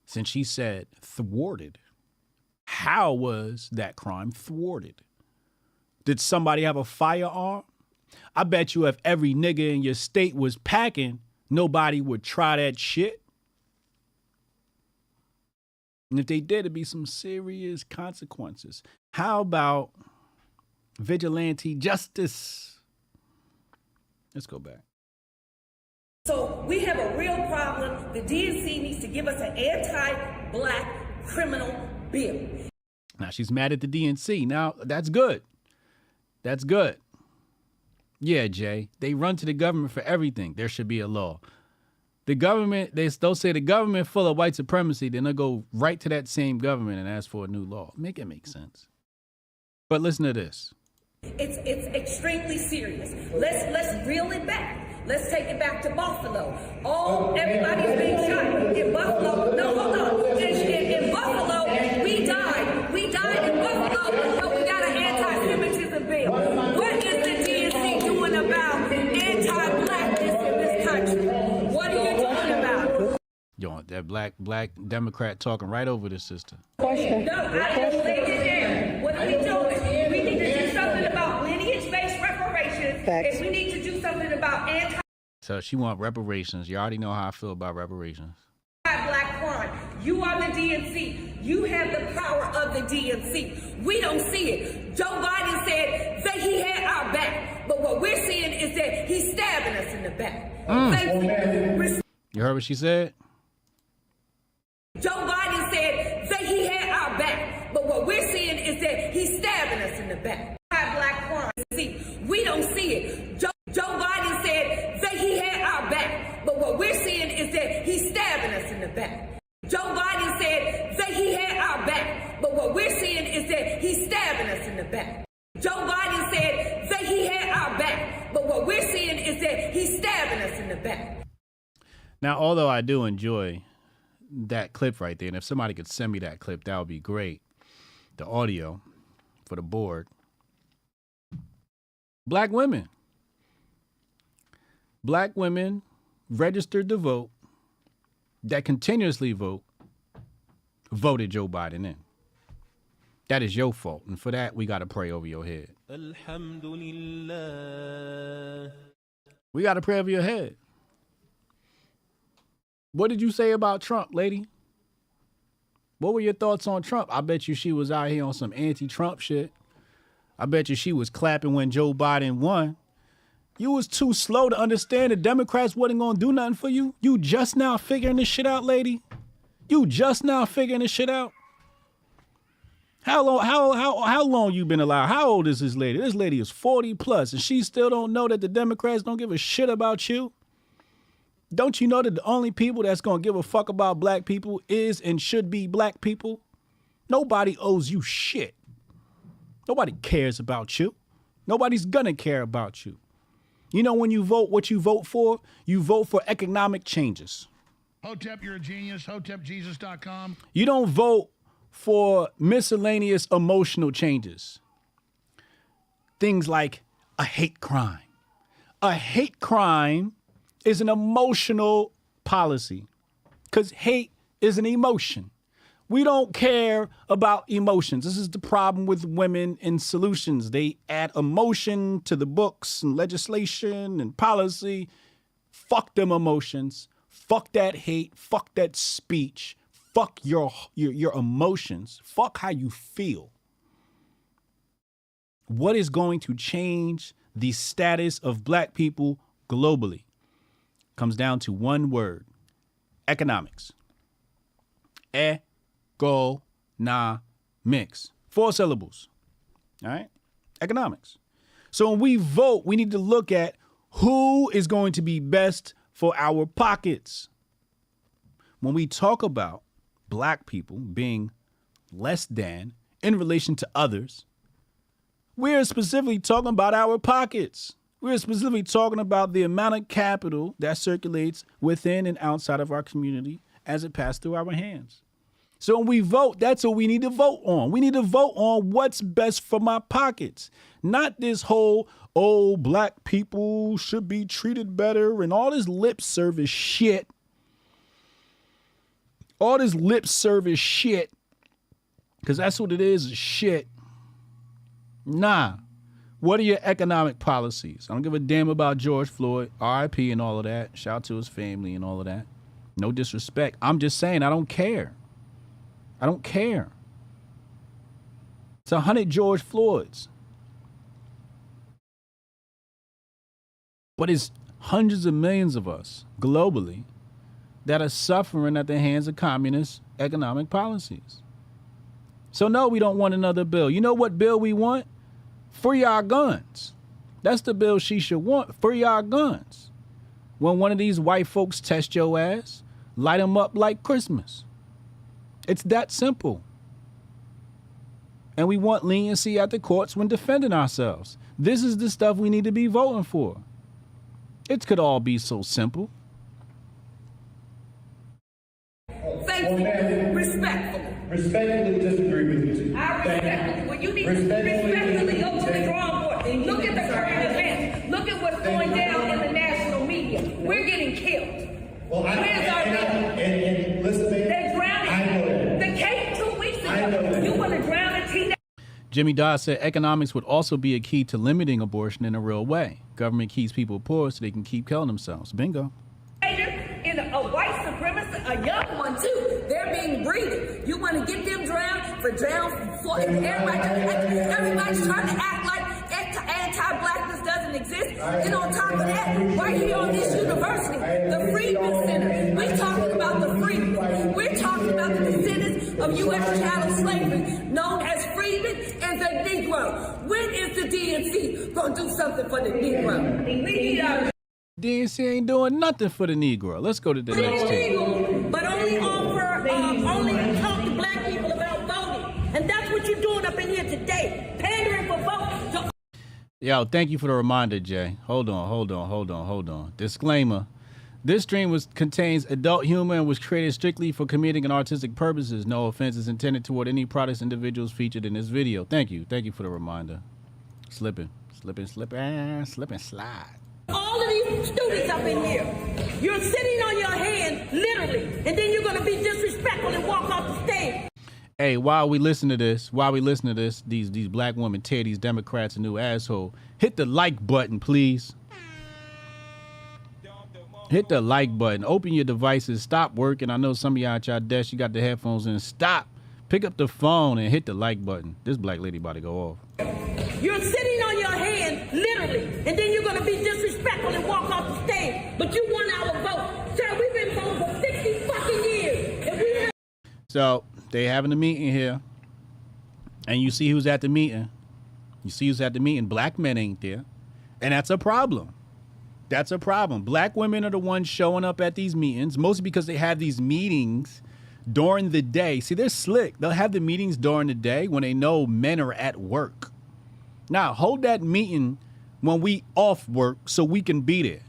S6: since she said thwarted, how was that crime thwarted? Did somebody have a firearm? I bet you if every nigga in your state was packing, nobody would try that shit. And if they did, it'd be some serious consequences. How about Vigilante justice. Let's go back.
S19: So we have a real problem. The DNC needs to give us an anti-black criminal bill.
S6: Now she's mad at the DNC. Now that's good. That's good. Yeah, Jay. They run to the government for everything. There should be a law. The government, they'll say the government full of white supremacy, then they'll go right to that same government and ask for a new law. Make it make sense. But listen to this.
S19: It's extremely serious. Let's reel it back. Let's take it back to Buffalo. Everybody's being shot in Buffalo. No, hold on. In Buffalo, we died. We died in Buffalo, but we got an anti-Semitism bill. What is the DNC doing about anti-blackness in this country? What are you doing about it?
S6: Yo, that black Democrat talking right over this sister.
S19: No, I don't lay it down. What are we doing? We need to do something about lineage-based reparations, and we need to do something about
S6: So she want reparations. You already know how I feel about reparations.
S19: Black crime. You are the DNC. You have the power of the DNC. We don't see it. Joe Biden said that he had our back, but what we're seeing is that he's stabbing us in the back.
S6: You heard what she said?
S19: Joe Biden said that he had our back, but what we're seeing is that he's stabbing us in the back. Black crime. We don't see it. Joe Biden said that he had our back, but what we're seeing is that he's stabbing us in the back. Joe Biden said that he had our back, but what we're seeing is that he's stabbing us in the back. Joe Biden said that he had our back, but what we're seeing is that he's stabbing us in the back.
S6: Now, although I do enjoy that clip right there, and if somebody could send me that clip, that would be great. The audio for the board. Black women registered to vote, that continuously voted Joe Biden in. That is your fault. And for that, we got to pray over your head.
S15: Alhamdulillah.
S6: We got to pray over your head. What did you say about Trump, lady? What were your thoughts on Trump? I bet you she was out here on some anti-Trump shit. I bet you she was clapping when Joe Biden won. You was too slow to understand the Democrats wasn't going to do nothing for you. You just now figuring this shit out, lady. You just now figuring this shit out. How long you been alive? How old is this lady? This lady is 40 plus, and she still don't know that the Democrats don't give a shit about you. Don't you know that the only people that's going to give a fuck about black people is and should be black people? Nobody owes you shit. Nobody cares about you. Nobody's going to care about you. You know when you vote, what you vote for? You vote for economic changes.
S12: Hotep, you're a genius. HotepJesus.com.
S6: You don't vote for miscellaneous emotional changes. Things like a hate crime. A hate crime is an emotional policy because hate is an emotion. We don't care about emotions. This is the problem with women in solutions. They add emotion to the books and legislation and policy. Fuck them emotions. Fuck that hate. Fuck that speech. Fuck your emotions. Fuck how you feel. What is going to change the status of black people globally comes down to one word: economics. Mix. 4 syllables. All right? Economics. So when we vote, we need to look at who is going to be best for our pockets. When we talk about black people being less than in relation to others, we're specifically talking about our pockets. We're specifically talking about the amount of capital that circulates within and outside of our community as it passes through our hands. So when we vote, that's what we need to vote on. We need to vote on what's best for my pockets. Not this whole, oh, black people should be treated better and all this lip service shit. All this lip service shit. Because that's what it is shit. Nah. What are your economic policies? I don't give a damn about George Floyd, RIP and all of that. Shout out to his family and all of that. No disrespect. I'm just saying I don't care. I don't care. It's 100 George Floyds. But it's hundreds of millions of us globally that are suffering at the hands of communist economic policies. So no, we don't want another bill. You know what bill we want? Free our guns. That's the bill she should want. Free our guns. When one of these white folks test your ass, light them up like Christmas. It's that simple. And we want leniency at the courts when defending ourselves. This is the stuff we need to be voting for. It could all be so simple.
S19: Faithfully, respectfully.
S14: Respectfully disagree with you.
S19: I respect you. Well, you need to respectfully go to the drawing board. Look at the current events. Look at what's going down in the national media. We're getting killed.
S14: Well,
S19: Where's our
S14: and listen, man,
S19: they're drowning.
S14: I know that.
S19: The case 2 weeks ago.
S14: I know that.
S19: You want to drown a teenager?
S6: Jimmy Dodd said economics would also be a key to limiting abortion in a real way. Government keeps people poor so they can keep killing themselves. Bingo.
S19: In a white supremacist, a young one too. They're being breeded. You want to get them drowned for everybody's trying to act like anti-blackness doesn't exist. And on top of that, right here on this university, the Freedmen Center, we're talking about the Freedmen. We're talking about the descendants of U.S. chattel slavery, known as freedmen and the Negro. When is the DNC going to do something for the Negro? We need our
S6: DNC ain't doing nothing for the Negro. Let's go to the next tape.
S19: but only only talk to black people about voting. And that's what you're doing up in here today, pandering for votes.
S6: Yo, thank you for the reminder, Jay. Hold on. Disclaimer. This stream contains adult humor and was created strictly for comedic and artistic purposes. No offense is intended toward any products individuals featured in this video. Thank you for the reminder. Slipping, slide.
S19: All of these students up in here, you're sitting on your hand, literally, and then you're going to be disrespectful and walk off the stage.
S6: Hey, while we listen to this, these black women tear these Democrats a new asshole. Hit the like button, please. Hit the like button. Open your devices. Stop working. I know some of y'all at y'all desk, you got the headphones in. Stop. Pick up the phone and hit the like button. This black lady about to go off.
S19: You're sitting on your hand, literally, and then you're going to be disrespectful and walk off the stage. But you won our vote. Sir, we've been voting for 60 fucking years. And we
S6: So they having a meeting here, and you see who's at the meeting. Black men ain't there, and that's a problem. Black women are the ones showing up at these meetings, mostly because they have these meetings during the day. See, they're slick. They'll have the meetings during the day when they know men are at work. Now, hold that meeting when we off work so we can be there.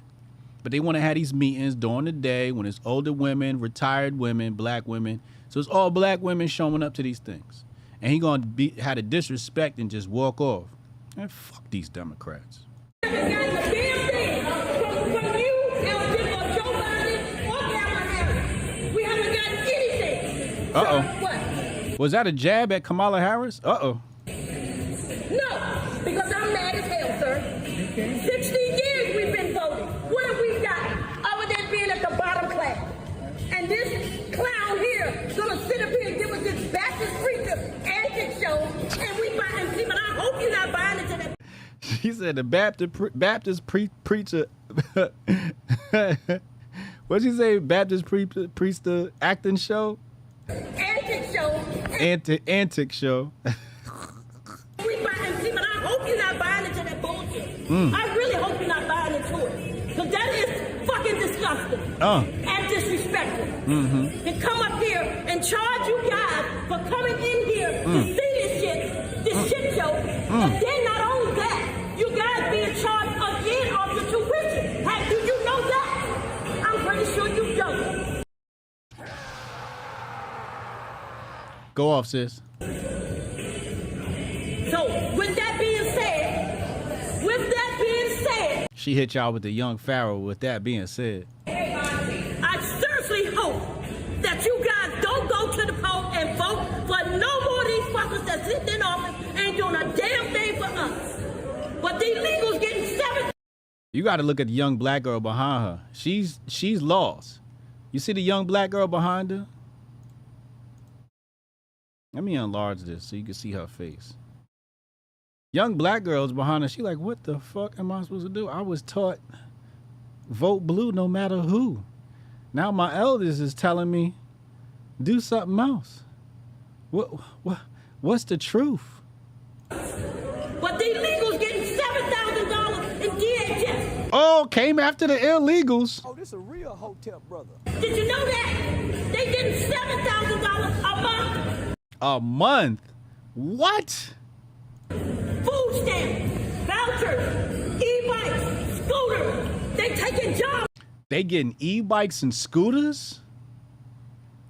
S6: But they want to have these meetings during the day when it's older women, retired women, black women. So it's all black women showing up to these things. And he going to have to disrespect and just walk off. Man, fuck these Democrats. Uh-oh.
S19: What?
S6: Was that a jab at Kamala Harris? Uh-oh.
S19: No, because I'm mad as hell, sir. 60 years we've been voting. What have we got other than being at the bottom class? And this clown here is going to sit up here and give us this Baptist preacher antic show, and we buy and see, but I hope you're not buying into that.
S6: She said the Baptist preacher. What'd she say? Baptist priest acting show?
S19: Antic show.
S6: Antic show.
S19: We buy and see, but I hope you're not buying into that bullshit. I really hope you're not buying into it. Because that is fucking disgusting. And disrespectful. And come up here and charge you guys for coming in here to see this shit show. And then not only that, you guys being charged again off your tuition. Hey, do you know that? I'm pretty sure you don't.
S6: Go off, sis.
S19: So, with that being said,
S6: She hit y'all with the young Pharaoh. With that being said,
S19: I seriously hope that you guys don't go to the poll and vote for no more of these fuckers that sit in office ain't doing a damn thing for us. But these illegals getting 7.
S6: you got to look at the young black girl behind her. She's lost. You see the young black girl behind her? Let me enlarge this so you can see her face. Young black girl's behind her. She like, what the fuck am I supposed to do? I was taught vote blue no matter who. Now my elders is telling me do something else. What's the truth?
S19: But the illegals getting $7,000 in DHS.
S6: Oh, came after the illegals.
S15: Oh, this a real Hotep brother.
S19: Did you know that? They getting $7,000 a month.
S6: A month? What?
S19: Food stamps, vouchers, e-bikes, scooters. They taking jobs.
S6: They getting e-bikes and scooters?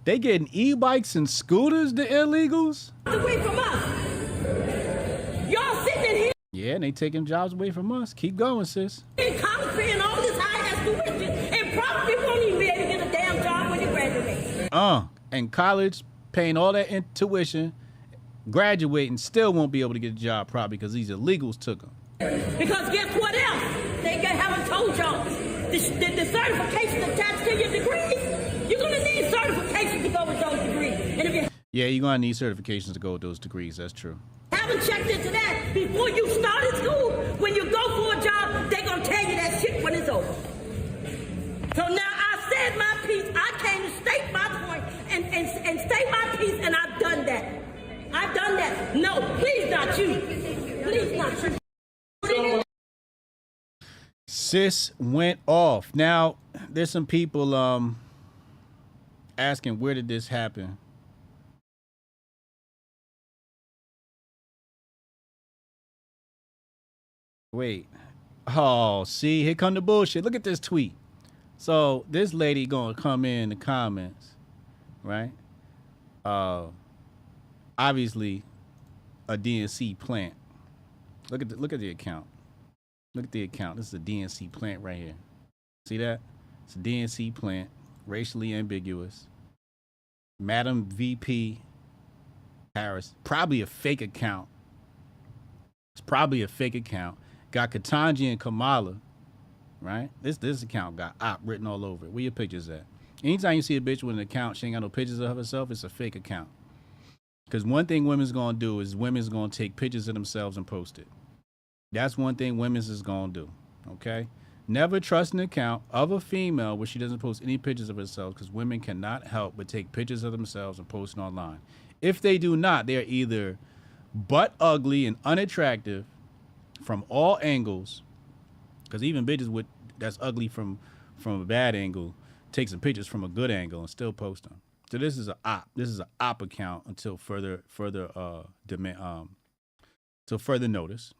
S6: They getting e-bikes and scooters, the illegals?
S19: Away from us. Y'all sitting in here.
S6: Yeah, and they taking jobs away from us. Keep going, sis.
S19: In college paying all this high-ass tuition and probably won't even be able to get a damn job when you graduate.
S6: And college paying all that tuition, graduating, still won't be able to get a job probably because these illegals took them.
S19: Because guess what else? They haven't told y'all. The certification attached to your degrees, you're going to need certification to go with those degrees. And if you
S6: Yeah, you're going to need certifications to go with those degrees. That's true.
S19: haven't checked into that before you started school, when you go for a job, they're going to tell you that shit when it's over. So now I said my piece. I came to state my point and state my piece, and I've done that. I've done that. No, please not you. Please not you.
S6: Sis went off. Now, there's some people asking, where did this happen? Wait. Oh, see, here come the bullshit. Look at this tweet. So this lady gonna come in the comments, right? Obviously, a DNC plant. Look at the account. Look at the account. This is a DNC plant right here. See that? It's a DNC plant, racially ambiguous. Madam VP Harris, probably a fake account. It's probably a fake account. Got Katanji and Kamala, right? This account got op written all over it. Where your pictures at? Anytime you see a bitch with an account, she ain't got no pictures of herself, it's a fake account. Because one thing women's gonna do is women's gonna take pictures of themselves and post it. That's one thing women's is gonna do, okay? Never trust an account of a female where she doesn't post any pictures of herself, because women cannot help but take pictures of themselves and post it online. If they do not, they're either butt ugly and unattractive from all angles, because even bitches that's ugly from a bad angle take some pictures from a good angle and still post them. So this is an op. This is an op account until further notice.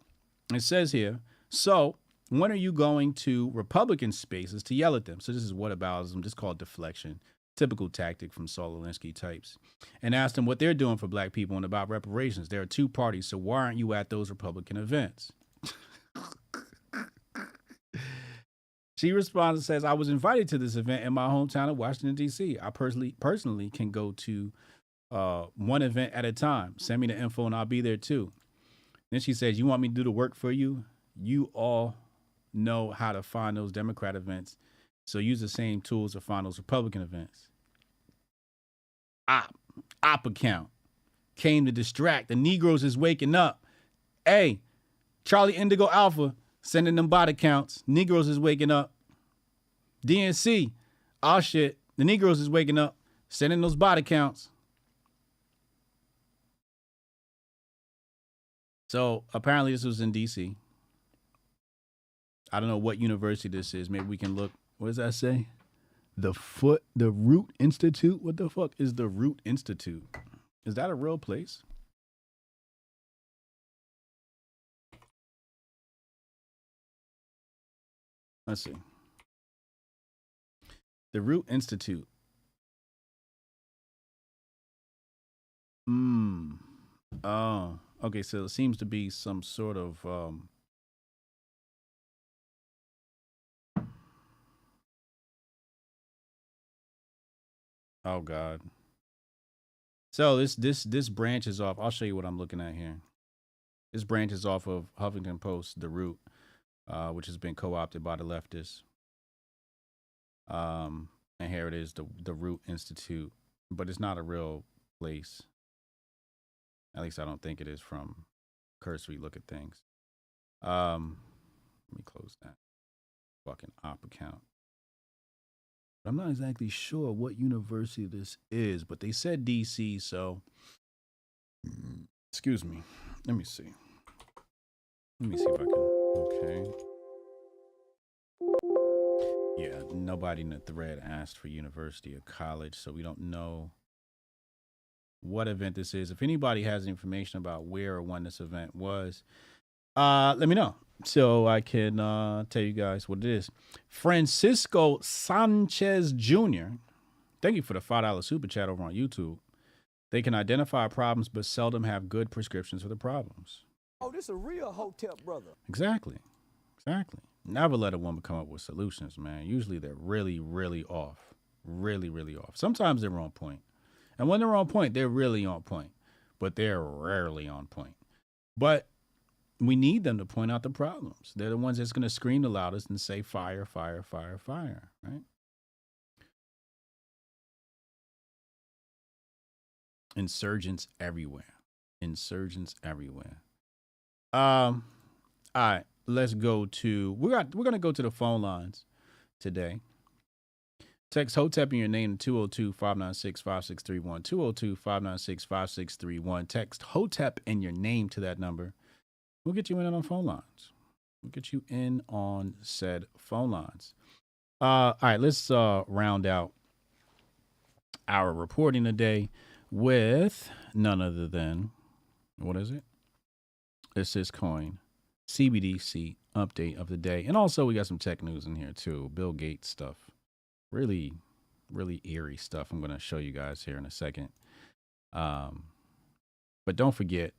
S6: It says here, so when are you going to Republican spaces to yell at them? So this is whataboutism. This is called deflection. Typical tactic from Saul Alinsky types. And ask them what they're doing for black people and about reparations. There are two parties, so why aren't you at those Republican events? She responds and says, I was invited to this event in my hometown of Washington, D.C. I personally can go to one event at a time. Send me the info and I'll be there too. Then she says, you want me to do the work for you? You all know how to find those Democrat events, so use the same tools to find those Republican events. Op account. Came to distract. The Negroes is waking up. Hey, Charlie Indigo Alpha sending them bot accounts. Negroes is waking up. DNC, oh shit. The Negroes is waking up, sending those bot accounts. So apparently this was in DC. I don't know what university this is. Maybe we can look. What does that say? The Root Institute? What the fuck is the Root Institute? Is that a real place? Let's see. The Root Institute. Oh, okay. So it seems to be some sort of oh God. So this branches off. I'll show you what I'm looking at here. This branches off of Huffington Post, The Root, which has been co-opted by the leftists. And here it is, the Root Institute, but it's not a real place. At least I don't think it is from cursory look at things. Let me close that. fucking op account. I'm not exactly sure what university this is, but they said DC, so excuse me. Let me see. Let me see if I can. Okay. Yeah, nobody in the thread asked for university or college, so we don't know what event this is. If anybody has information about where or when this event was, let me know so I can tell you guys what it is. Francisco Sanchez Jr., thank you for the $5 super chat over on YouTube. They can identify problems but seldom have good prescriptions for the problems.
S15: Oh, this a real Hotep brother.
S6: Exactly. Never let a woman come up with solutions, man. Usually they're really, really off. Really, really off. Sometimes they're on point. And when they're on point, they're really on point. But they're rarely on point. But we need them to point out the problems. They're the ones that's going to scream the loudest and say fire, fire, fire, fire, right? Insurgents everywhere. All right, let's go to we're gonna go to the phone lines today. Text Hotep in your name to 202-596-5631. 202-596-5631. Text Hotep in your name to that number. We'll get you in on phone lines. We'll get you in on said phone lines. All right, let's round out our reporting today with none other than, what is it? This is Coin CBDC update of the day. And also we got some tech news in here too. Bill Gates stuff. Really, really eerie stuff I'm going to show you guys here in a second. But don't forget,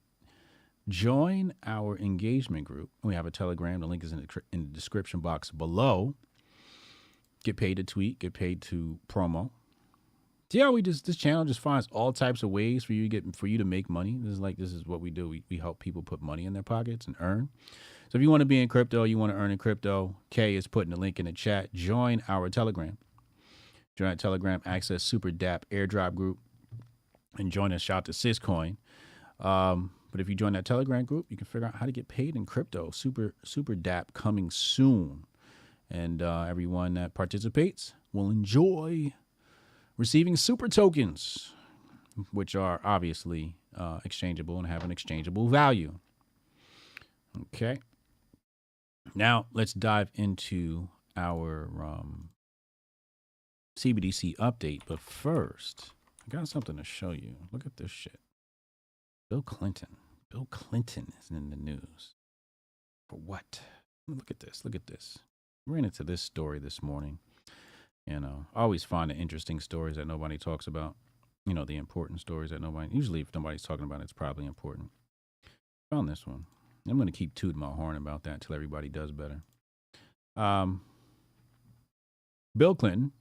S6: join our engagement group. We have a Telegram. The link is in the description box below. Get paid to tweet, get paid to promo. See how this channel just finds all types of ways for you to make money. This is what we do. We help people put money in their pockets and earn. So if you want to be in crypto, you want to earn in crypto, Kay is putting the link in the chat. Join our Telegram. Join our Telegram, access SuperDAPP AirDrop group, and join us. Shout out to Syscoin. But if you join that Telegram group, you can figure out how to get paid in crypto. SuperDAPP coming soon. And everyone that participates will enjoy receiving super tokens, which are obviously exchangeable and have an exchangeable value. Okay. Now let's dive into our CBDC update. But first, I got something to show you. Look at this shit. Bill Clinton. Bill Clinton is in the news. For what? Look at this. Look at this. Ran into this story this morning. You know, I always find the interesting stories that nobody talks about. You know, the important stories that usually if nobody's talking about it, it's probably important. Found this one. I'm going to keep tooting my horn about that until everybody does better. Bill Clinton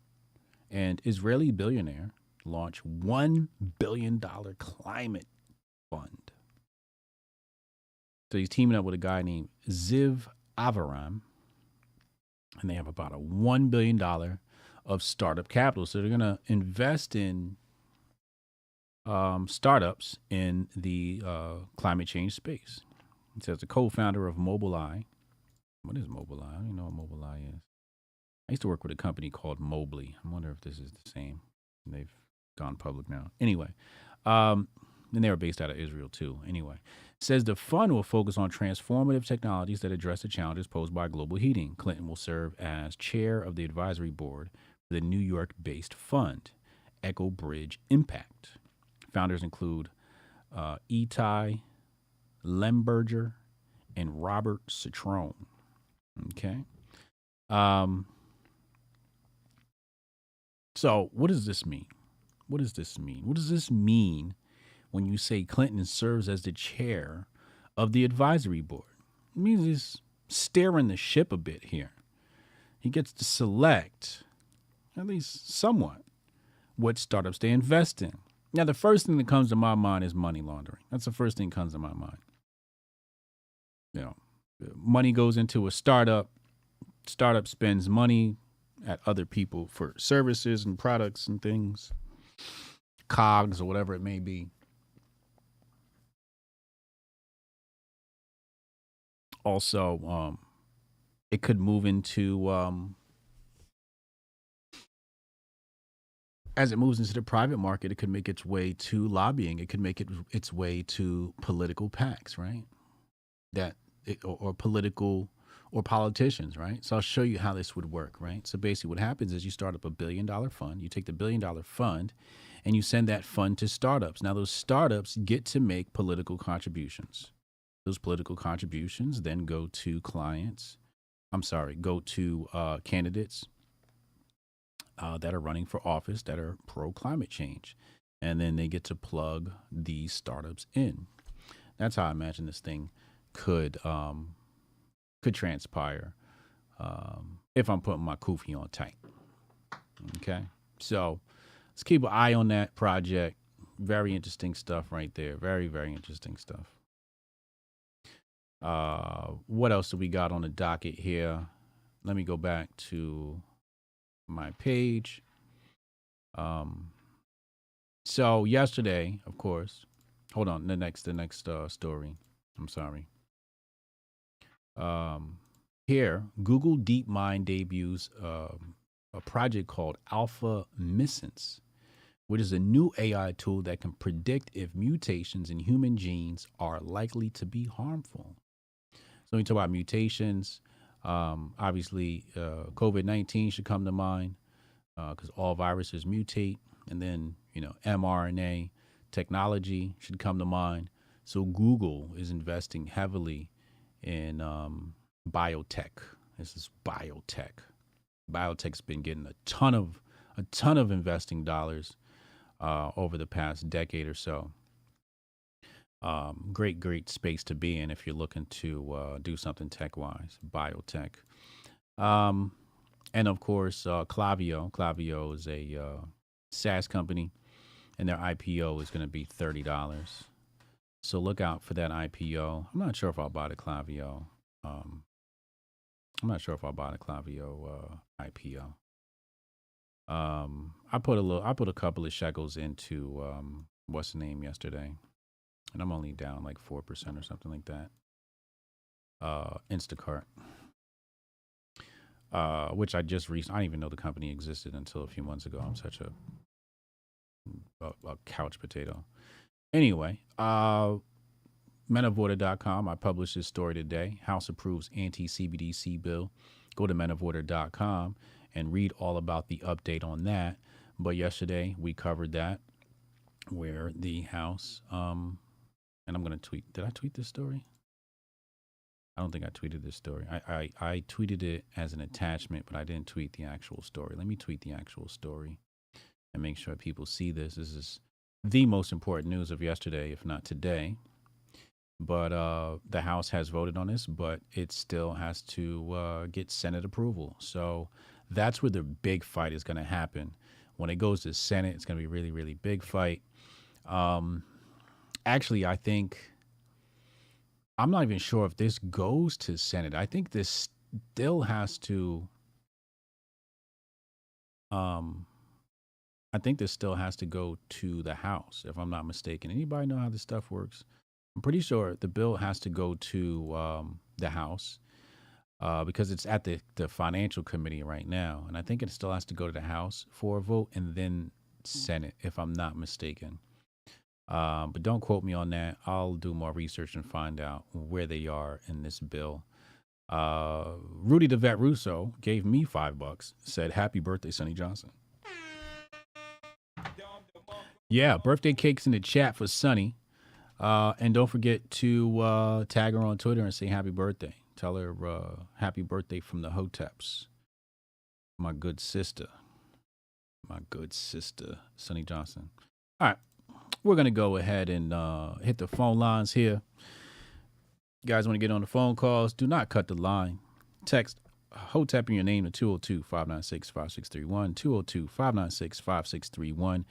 S6: and Israeli billionaire launch $1 billion climate fund. So he's teaming up with a guy named Ziv Aviram, and they have about a $1 billion of startup capital. So they're going to invest in startups in the climate change space. It says the co-founder of Mobileye. What is Mobileye? I don't even know what Mobileye is. I used to work with a company called Mobley. I wonder if this is the same. They've gone public now. Anyway, and they were based out of Israel too. Anyway, it says the fund will focus on transformative technologies that address the challenges posed by global heating. Clinton will serve as chair of the advisory board for the New York-based fund, Echo Bridge Impact. Founders include Itai Lemberger and Robert Citrone. Okay. So what does this mean? What does this mean? What does this mean when you say Clinton serves as the chair of the advisory board? It means he's steering the ship a bit here. He gets to select, at least somewhat, what startups they invest in. Now, the first thing that comes to my mind is money laundering. That's the first thing that comes to my mind. You know, money goes into a startup. Startup spends money at other people for services and products and things, cogs or whatever it may be. Also, it could move into as it moves into the private market, it could make its way to lobbying. It could make its way to political PACs, right? Or political or politicians, right? So I'll show you how this would work, right? So basically what happens is you start up a $1 billion fund. You take the $1 billion fund and you send that fund to startups. Now those startups get to make political contributions. Those political contributions then go to candidates that are running for office that are pro climate change. And then they get to plug these startups in. That's how I imagine this thing could transpire if I'm putting my kufi on tight. Okay, so let's keep an eye on that project. Very interesting stuff right there. Very, very interesting stuff. What else do we got on the docket here? Let me go back to my page. So yesterday, of course, hold on, the next story. I'm sorry. Here, Google DeepMind debuts a project called Alpha Missense, which is a new AI tool that can predict if mutations in human genes are likely to be harmful. So when we talk about mutations, obviously COVID-19 should come to mind because all viruses mutate, and then mRNA technology should come to mind. So Google is investing heavily in biotech. This is biotech. Biotech's been getting a ton of investing dollars over the past decade or so. Great space to be in if you're looking to do something tech-wise, biotech. And of course, Klaviyo. Klaviyo is a SaaS company, and their IPO is going to be $30. So look out for that IPO. I'm not sure if I'll buy the Klaviyo. IPO. I put a couple of shekels into what's the name yesterday, and I'm only down like 4% or something like that. Instacart, which I didn't even know the company existed until a few months ago. I'm such a couch potato. Anyway, menoforder.com. I published this story today. House approves anti-CBDC bill. Go to menoforder.com and read all about the update on that. But yesterday we covered that, where the House, and I'm going to tweet. Did I tweet this story? I don't think I tweeted this story. I tweeted it as an attachment, but I didn't tweet the actual story. Let me tweet the actual story and make sure people see this. This is the most important news of yesterday, if not today. But the House has voted on this, but it still has to get Senate approval. So that's where the big fight is going to happen. When it goes to Senate, it's going to be a really, really big fight. Actually, I think, I'm not even sure if this goes to Senate. I think this still has to, go to the House, if I'm not mistaken. Anybody know how this stuff works? I'm pretty sure the bill has to go to the House because it's at the Financial Committee right now. And I think it still has to go to the House for a vote and then Senate, if I'm not mistaken. But don't quote me on that. I'll do more research and find out where they are in this bill. Rudy the Vet Russo gave me $5, said, "Happy birthday, Sonny Johnson." Yeah, birthday cakes in the chat for Sonny. And don't forget to tag her on Twitter and say happy birthday. Tell her happy birthday from the Hoteps. My good sister, Sonny Johnson. All right, we're going to go ahead and hit the phone lines here. You guys want to get on the phone calls? Do not cut the line. Text Hotep in your name to 202-596-5631, 202-596-5631.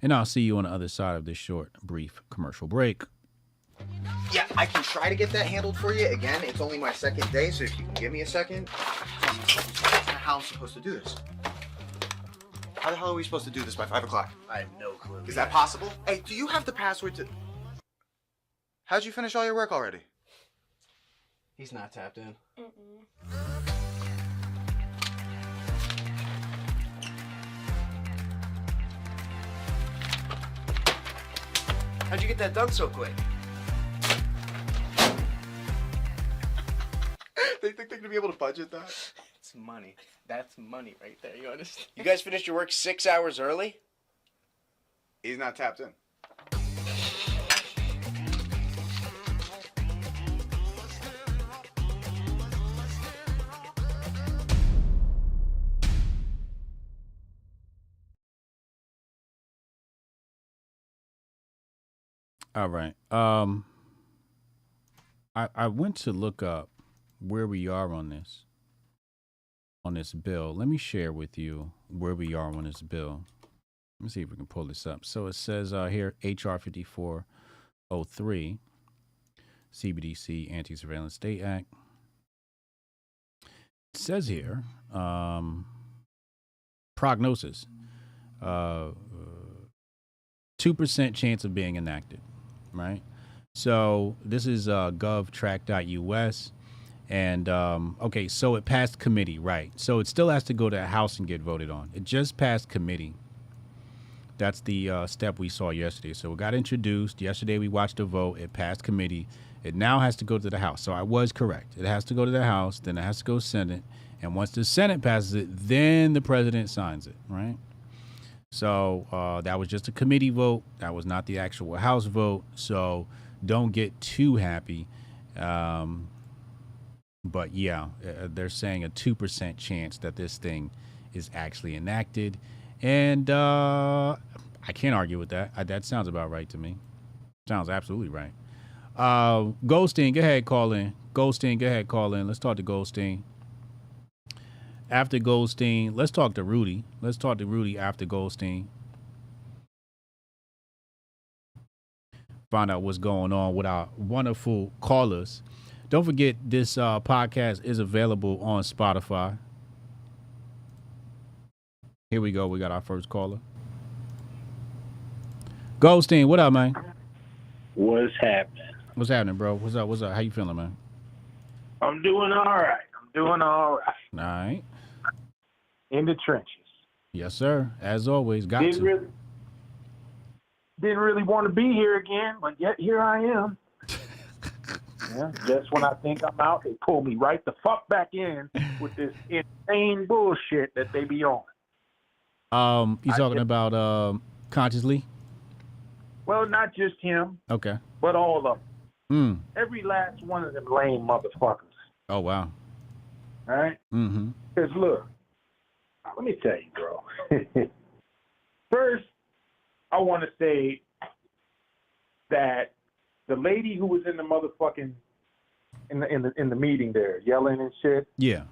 S6: And I'll see you on the other side of this short, brief commercial break.
S3: Yeah, I can try to get that handled for you. Again, it's only my second day, so if you can give me a second. How am I supposed to do this? How the hell are we supposed to do this by 5 o'clock?
S4: I have no clue.
S3: Is that possible? Hey, do you have the password to... How'd you finish all your work already?
S4: He's not tapped in. How'd you get that done so quick?
S3: They think they're gonna be able to budget that?
S4: It's money. That's money right there. You understand?
S5: You guys finished your work 6 hours early?
S3: He's not tapped in.
S6: All right. I went to look up where we are on this bill. Let me share with you where we are on this bill. Let me see if we can pull this up. So it says here, HR 5403, CBDC, Anti-Surveillance State Act. It says here, prognosis, 2% chance of being enacted, right? So this is govtrack.us. And, okay, so it passed committee, right? So it still has to go to the House and get voted on. It just passed committee. That's the step we saw yesterday. So it got introduced. Yesterday we watched the vote. It passed committee. It now has to go to the House. So I was correct. It has to go to the House. Then it has to go Senate. And once the Senate passes it, then the president signs it, right? So that was just a committee vote. That was not the actual House vote. So don't get too happy. But yeah, they're saying a 2% chance that this thing is actually enacted. And I can't argue with that. That sounds about right to me. Sounds absolutely right. Goldstein, go ahead, call in. Goldstein, go ahead, call in. Let's talk to Goldstein. After Goldstein, let's talk to Rudy. Let's talk to Rudy after Goldstein. Find out what's going on with our wonderful callers. Don't forget, this podcast is available on Spotify. Here we go. We got our first caller. Goldstein, what up, man?
S20: What's happening?
S6: What's happening, bro? What's up? What's up? How you feeling, man?
S20: I'm doing all right.
S6: All right.
S20: In the trenches.
S6: Yes, sir. As always,
S20: Didn't really want to be here again, but yet here I am. Yeah, just when I think I'm out, they pull me right the fuck back in with this insane bullshit that they be on.
S6: You talking about Consciously?
S20: Well, not just him.
S6: Okay.
S20: But all of
S6: them.
S20: Every last one of them lame motherfuckers.
S6: Oh, wow.
S20: All right?
S6: Mm-hmm.
S20: Because look, let me tell you, bro. First, I want to say that the lady who was in the motherfucking in the meeting there yelling and shit.
S6: Yeah.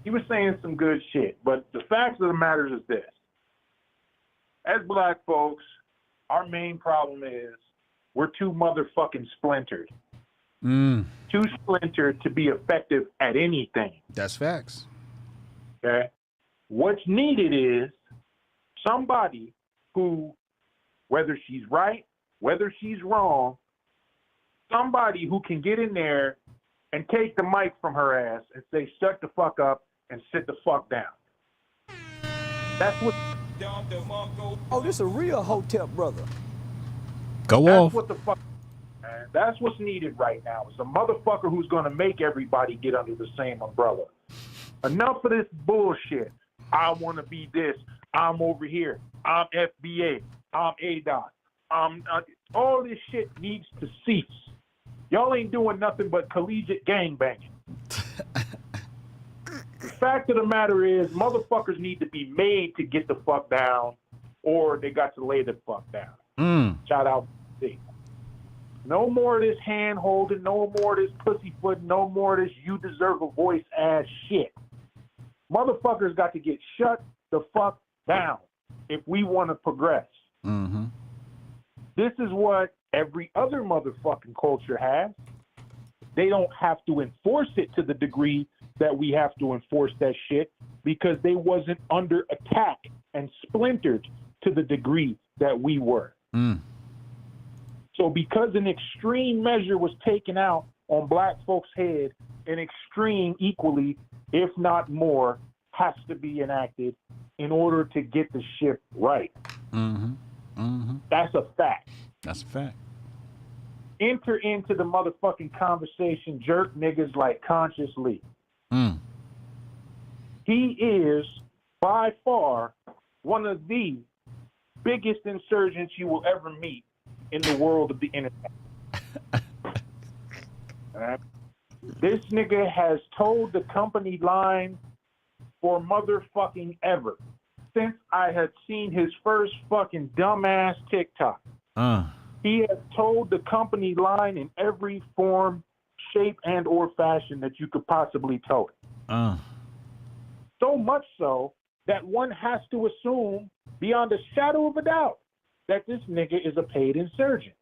S20: He was saying some good shit, but the fact of the matter is this: as black folks, our main problem is we're too motherfucking splintered. Too splintered to be effective at anything.
S6: That's facts.
S20: Okay. What's needed is somebody who, whether she's right, whether she's wrong, somebody who can get in there and take the mic from her ass and say, shut the fuck up and sit the fuck down. That's what.
S15: Oh, this a real Hotep brother.
S6: Go
S20: That's
S6: off.
S20: what the fuck. Man. That's what's needed right now. It's a motherfucker who's going to make everybody get under the same umbrella. Enough of this bullshit. I want to be this. I'm over here. I'm FBA. I'm ADOT. All this shit needs to cease. Y'all ain't doing nothing but collegiate gangbanging. The fact of the matter is, motherfuckers need to be made to get the fuck down, or they got to lay the fuck down. Shout out to C. No more of this hand holding, no more of this pussyfoot, no more of this you deserve a voice ass shit. Motherfuckers got to get shut the fuck down if we want to progress.
S6: Mm-hmm.
S20: This is what every other motherfucking culture has. They don't have to enforce it to the degree that we have to enforce that shit because they wasn't under attack and splintered to the degree that we were. So because an extreme measure was taken out on black folks' head, an extreme equally, if not more, has to be enacted in order to get the shit right.
S6: Mm-hmm. Mm-hmm.
S20: That's a fact.
S6: That's a fact.
S20: Enter into the motherfucking conversation, jerk niggas like consciously. He is by far one of the biggest insurgents you will ever meet in the world of the internet. Alright? This nigga has told the company line for motherfucking ever. Since I had seen his first fucking dumbass TikTok. He has told the company line in every form, shape, and or fashion that you could possibly tell it. So much so that one has to assume, beyond a shadow of a doubt, that this nigga is a paid insurgent.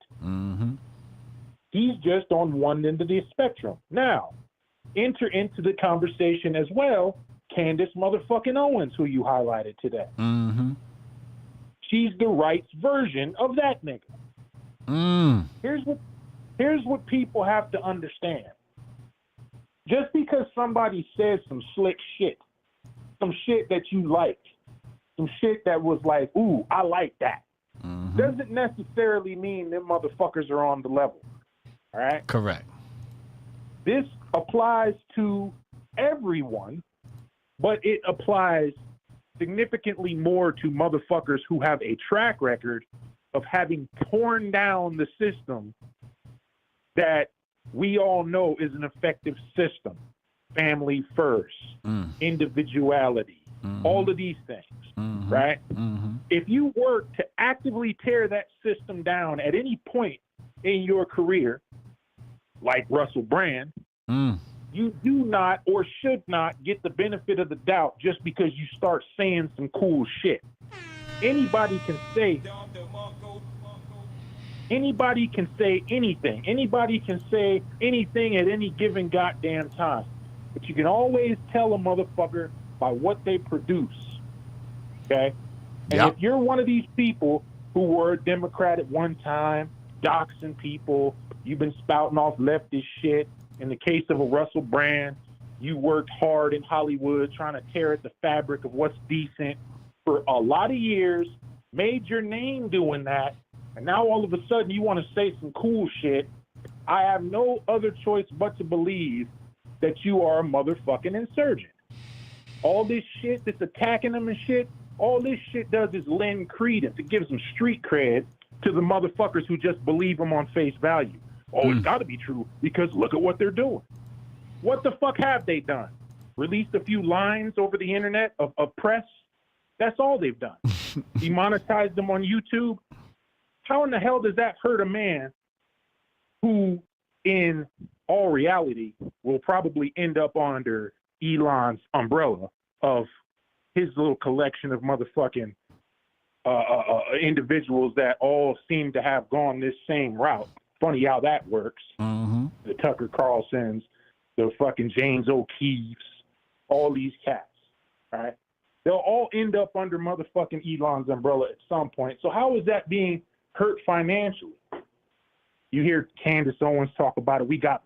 S20: He's just on one end of the spectrum. Now, enter into the conversation as well, Candace motherfucking Owens, who you highlighted today. She's the rights version of that nigga. Here's what people have to understand. Just because somebody says some slick shit, some shit that you liked, some shit that was like, ooh, I like that, doesn't necessarily mean them motherfuckers are on the level. All right?
S6: Correct.
S20: This applies to everyone, but it applies significantly more to motherfuckers who have a track record of having torn down the system that we all know is an effective system. Family first, individuality, all of these things, right? If you work to actively tear that system down at any point in your career, like Russell Brand, you do not or should not get the benefit of the doubt just because you start saying some cool shit. Anybody can say anything. Anybody can say anything at any given goddamn time. But you can always tell a motherfucker by what they produce. Okay? And if you're one of these people who were a Democrat at one time, doxing people, you've been spouting off leftist shit. In the case of a Russell Brand, you worked hard in Hollywood trying to tear at the fabric of what's decent for a lot of years, made your name doing that, and now all of a sudden you want to say some cool shit. I have no other choice but to believe that you are a motherfucking insurgent. All this shit that's attacking them and shit, all this shit does is lend credence. It gives them street cred to the motherfuckers who just believe them on face value. Oh, it's got to be true because look at what they're doing. What the fuck have they done? Released a few lines over the internet of press? That's all they've done. Demonetized them on YouTube? How in the hell does that hurt a man who, in all reality, will probably end up under Elon's umbrella of his little collection of motherfucking individuals that all seem to have gone this same route? Funny how that works. The Tucker Carlsons, the fucking James O'Keefe's, all these cats, right? They'll all end up under motherfucking Elon's umbrella at some point. So how is that being hurt financially? You hear Candace Owens talk about it. We got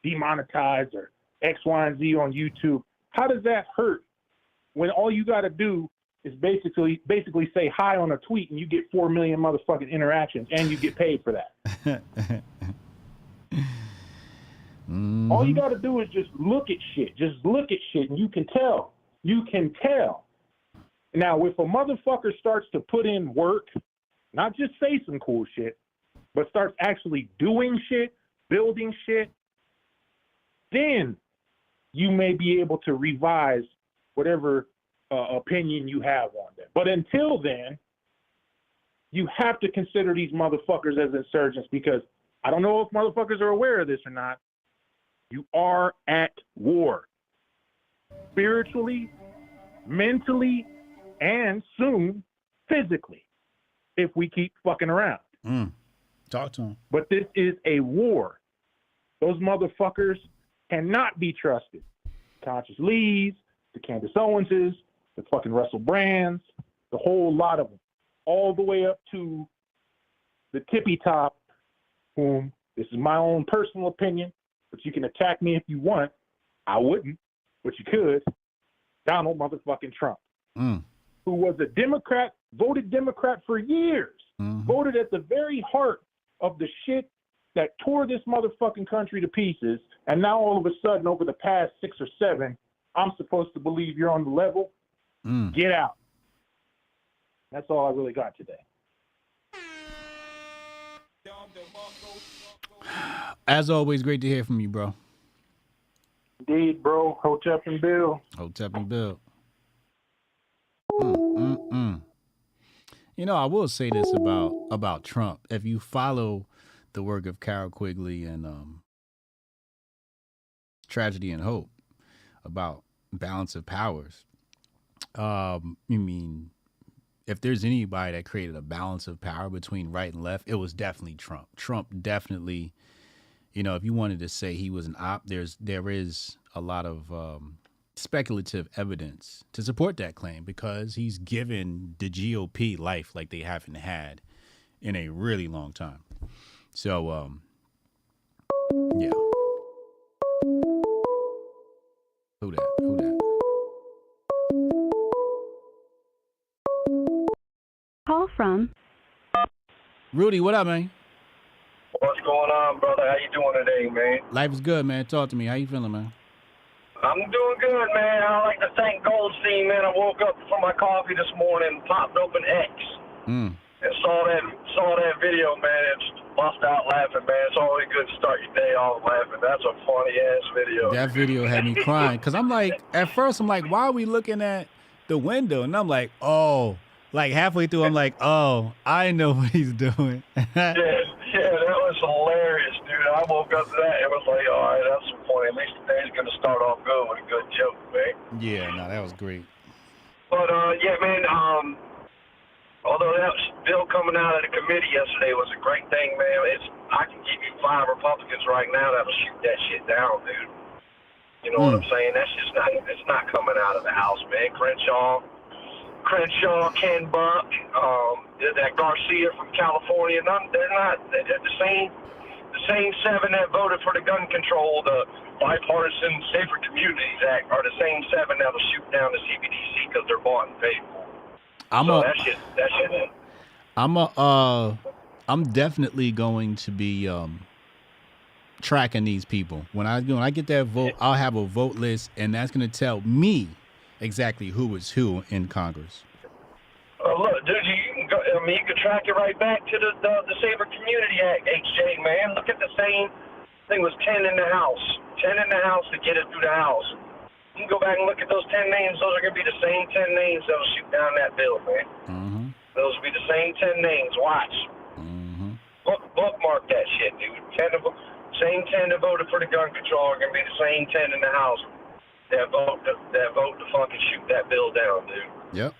S20: demonetized or X, Y, and Z on YouTube. How does that hurt when all you got to do is basically say hi on a tweet and you get 4 million motherfucking interactions and you get paid for that? All you got to do is just look at shit. Just look at shit and you can tell. You can tell. Now, if a motherfucker starts to put in work, not just say some cool shit, but starts actually doing shit, building shit, then you may be able to revise whatever opinion you have on them. But until then, you have to consider these motherfuckers as insurgents because I don't know if motherfuckers are aware of this or not. You are at war. Spiritually, mentally, and soon physically if we keep fucking around.
S6: Talk to him.
S20: But this is a war. Those motherfuckers cannot be trusted. Conscious Lees, the Candace Owenses, the fucking Russell Brands, the whole lot of them, all the way up to the tippy top, whom, this is my own personal opinion, but you can attack me if you want. I wouldn't, but you could. Donald motherfucking Trump, who was a Democrat, voted Democrat for years, voted at the very heart of the shit that tore this motherfucking country to pieces, and now all of a sudden, over the past 6 or 7, I'm supposed to believe you're on the level? Get out. That's all I really got today.
S6: As always, great to hear from you, bro.
S20: Indeed, bro. Hotep and Bill.
S6: Hotep and Bill. You know, I will say this about Trump. If you follow the work of Carol Quigley and Tragedy and Hope about balance of powers, if there's anybody that created a balance of power between right and left, it was definitely Trump. Trump definitely, you know, if you wanted to say he was an op, there is a lot of speculative evidence to support that claim because he's given the GOP life like they haven't had in a really long time. So, yeah. Who that?
S21: Call from
S6: Rudy. What up, man?
S22: What's going on, brother? How you doing today, man?
S6: Life is good, man. Talk to me. How you feeling, man?
S22: I'm doing good, man. I'd like to thank Goldstein, man. I woke up from my coffee this morning, popped open X, and saw that video, man, and just bust out laughing, man. It's always good to start your day off laughing. That's a funny-ass video.
S6: That video had me crying because I'm like, at first, I'm like, why are we looking at the window? And I'm like, oh. Like halfway through, I'm like, oh, I know what he's doing.
S22: yeah, that was hilarious, dude. I woke up to that and was like, all right, that's funny. At least the day's going to start off good with a good joke, man.
S6: Yeah, no, that was great.
S22: But, yeah, man, although that bill coming out of the committee yesterday was a great thing, man, I can give you 5 Republicans right now that'll shoot that shit down, dude. You know what I'm saying? That's just it's not coming out of the House, man. Crenshaw, Ken Buck, that Garcia from California. They're the same 7 that voted for the gun control, the Bipartisan Safer Communities Act, are the same 7 that'll shoot down the CBDC because they're bought and paid for.
S6: I'm definitely going to be tracking these people. When I get that vote, I'll have a vote list, and that's going to tell me exactly who is who in Congress.
S22: Look, dude, you can track it right back to the Safer Community Act, HJ, man. Look at the same thing was 10 in the House. 10 in the House to get it through the House. You can go back and look at those 10 names. Those are going to be the same 10 names that'll shoot down that bill, man. Those will be the same 10 names. Watch. Bookmark that shit, dude. Same 10 that voted for the gun control are going to be the same 10 in the House that vote to fucking shoot that bill down, dude.
S6: Yep.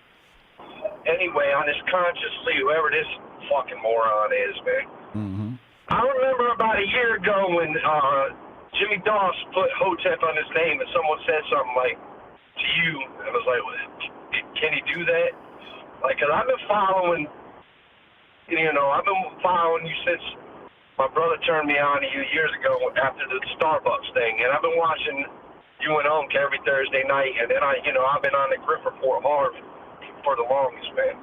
S22: Anyway, on this consciously, whoever this fucking moron is, man. I remember about a year ago when Jimmy Doss put Hotep on his name and someone said something like, to you, and I was like, well, can he do that? Like, cause I've been following you since my brother turned me on to you years ago after the Starbucks thing, and I've been watching you and Unc every Thursday night, and then I've been on the Grift Report hard for the longest, man.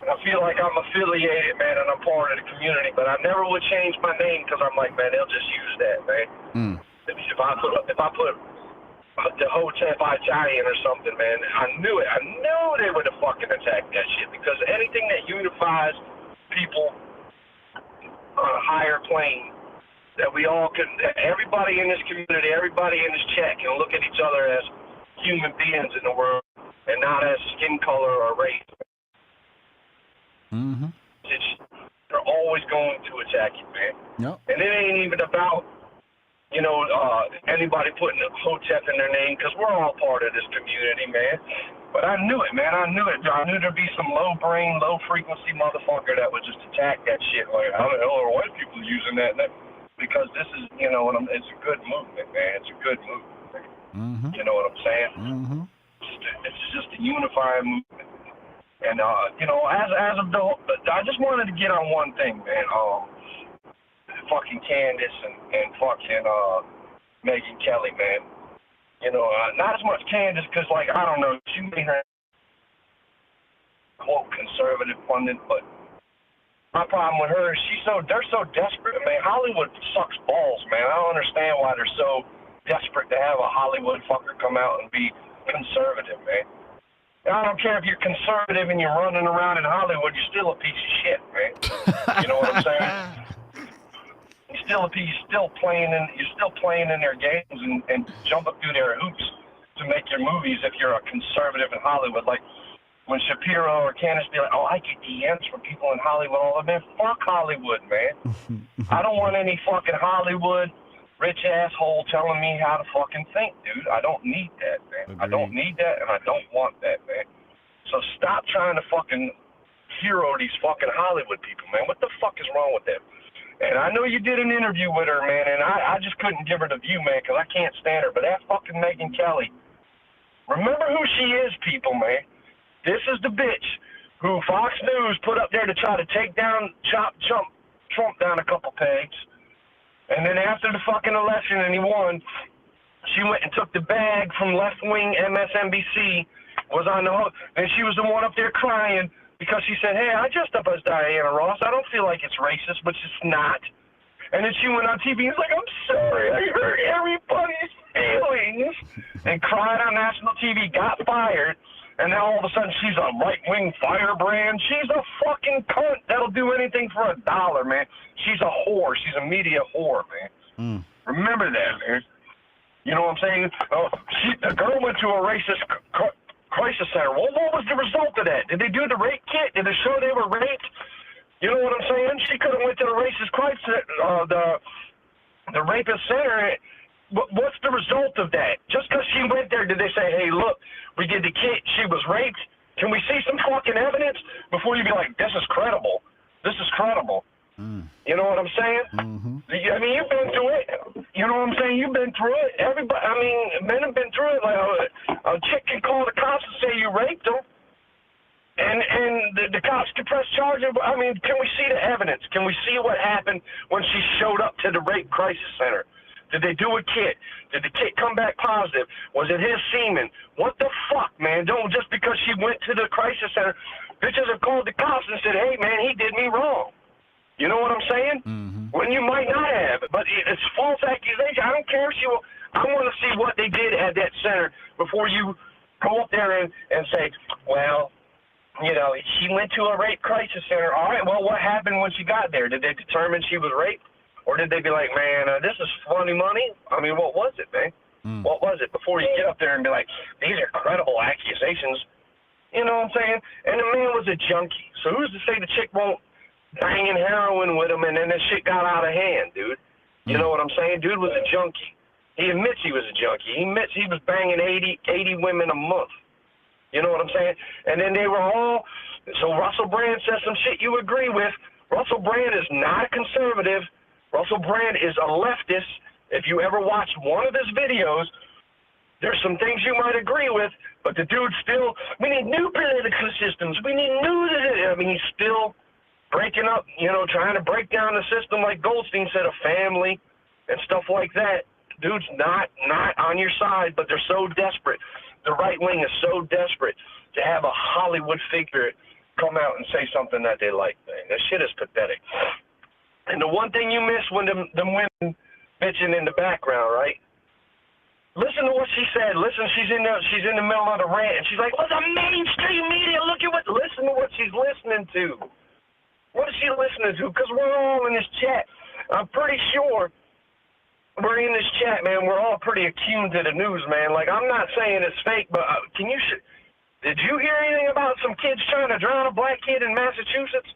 S22: And I feel like I'm affiliated, man, and I'm part of the community, but I never would change my name because I'm like, man, they'll just use that, man. If I put the Hotep Italian or something, man, I knew they would have fucking attacked that shit because anything that unifies people on a higher plane, that we all can, everybody in this community, everybody in this chat can look at each other as human beings in the world and not as skin color or race. They're always going to attack you, man.
S6: Yep.
S22: And it ain't even about, anybody putting a Hotep in their name because we're all part of this community, man. But I knew it, man. I knew there'd be some low brain, low frequency motherfucker that would just attack that shit. Like, how the hell are white people using that? Because this is, it's a good movement, man. It's a good movement. You know what I'm saying? It's just a unifying movement. And, as of I just wanted to get on one thing, man. Fucking Candace and fucking Megyn Kelly, man. Not as much Candace because, like, I don't know, she made her quote conservative pundit, but my problem with her is they're so desperate, man. Hollywood sucks balls, man. I don't understand why they're so desperate to have a Hollywood fucker come out and be conservative, man. I don't care if you're conservative and you're running around in Hollywood, you're still a piece of shit, man. You know what I'm saying? You're still playing in their games and jumping through their hoops to make your movies if you're a conservative in Hollywood. Like when Shapiro or Candace be like, oh, I get DMs from people in Hollywood all the time. Fuck Hollywood, man. I don't want any fucking Hollywood rich asshole telling me how to fucking think, dude. I don't need that, man. I don't need that, and I don't want that, man. So stop trying to fucking hero these fucking Hollywood people, man. What the fuck is wrong with them? And I know you did an interview with her, man, and I just couldn't give her the view, man, because I can't stand her. But that fucking Megyn Kelly, remember who she is, people, man. This is the bitch who Fox News put up there to try to take down, chop Trump down a couple pegs. And then after the fucking election and he won, she went and took the bag from left-wing MSNBC, was on the hook, and she was the one up there crying because she said, hey, I dressed up as Diana Ross. I don't feel like it's racist, which it's not. And then she went on TV and was like, I'm sorry, I hurt everybody's feelings, and cried on national TV, got fired, and now all of a sudden she's a right-wing firebrand. She's a fucking cunt that'll do anything for $1, man. She's a whore. She's a media whore, man. Remember that, man. You know what I'm saying? The girl went to a racist crisis center. Well, what was the result of that? Did they do the rape kit? Did it show they were raped? You know what I'm saying? She could have went to the racist crisis, the rapist center. What's the result of that? Just because she went there, did they say, hey, look, we did the kit, she was raped? Can we see some fucking evidence before you be like, this is credible? This is credible. You know what I'm saying? I mean, you've been through it. You know what I'm saying? You've been through it. Everybody, I mean, men have been through it. Like a chick can call the cops and say you raped them. And the cops can press charges. I mean, can we see the evidence? Can we see what happened when she showed up to the rape crisis center? Did they do a kit? Did the kit come back positive? Was it his semen? What the fuck, man? Don't just because she went to the crisis center, bitches have called the cops and said, hey, man, he did me wrong. You know what I'm saying? When you might not have. But it's false accusation. I don't care if she will. I want to see what they did at that center before you go up there and say, well, you know, she went to a rape crisis center. All right, well, what happened when she got there? Did they determine she was raped? Or did they be like, man, this is funny money? I mean, what was it, man? What was it? Before you get up there and be like, these are credible accusations. You know what I'm saying? And the man was a junkie. So who's to say the chick won't banging heroin with him and then that shit got out of hand, dude? You know what I'm saying? Dude was a junkie. He admits he was a junkie. He admits he was banging 80 women a month. You know what I'm saying? And then they were all, so Russell Brand says some shit you agree with. Russell Brand is not a conservative. Russell Brand is a leftist. If you ever watched one of his videos, there's some things you might agree with, but the dude still, we need new political systems. We need new, I mean, he's still breaking up, you know, trying to break down the system like Goldstein said, a family and stuff like that. Dude's not on your side, but they're so desperate. The right wing is so desperate to have a Hollywood figure come out and say something that they like, man. That shit is pathetic. And the one thing you miss when them women bitching in the background, right? Listen to what she said. Listen, she's in the middle of the rant, and she's like, "What's the mainstream media? Look at what." Listen to what she's listening to. What is she listening to? Because we're all in this chat. I'm pretty sure we're in this chat, man. We're all pretty attuned to the news, man. Like, I'm not saying it's fake, but did you hear anything about some kids trying to drown a black kid in Massachusetts?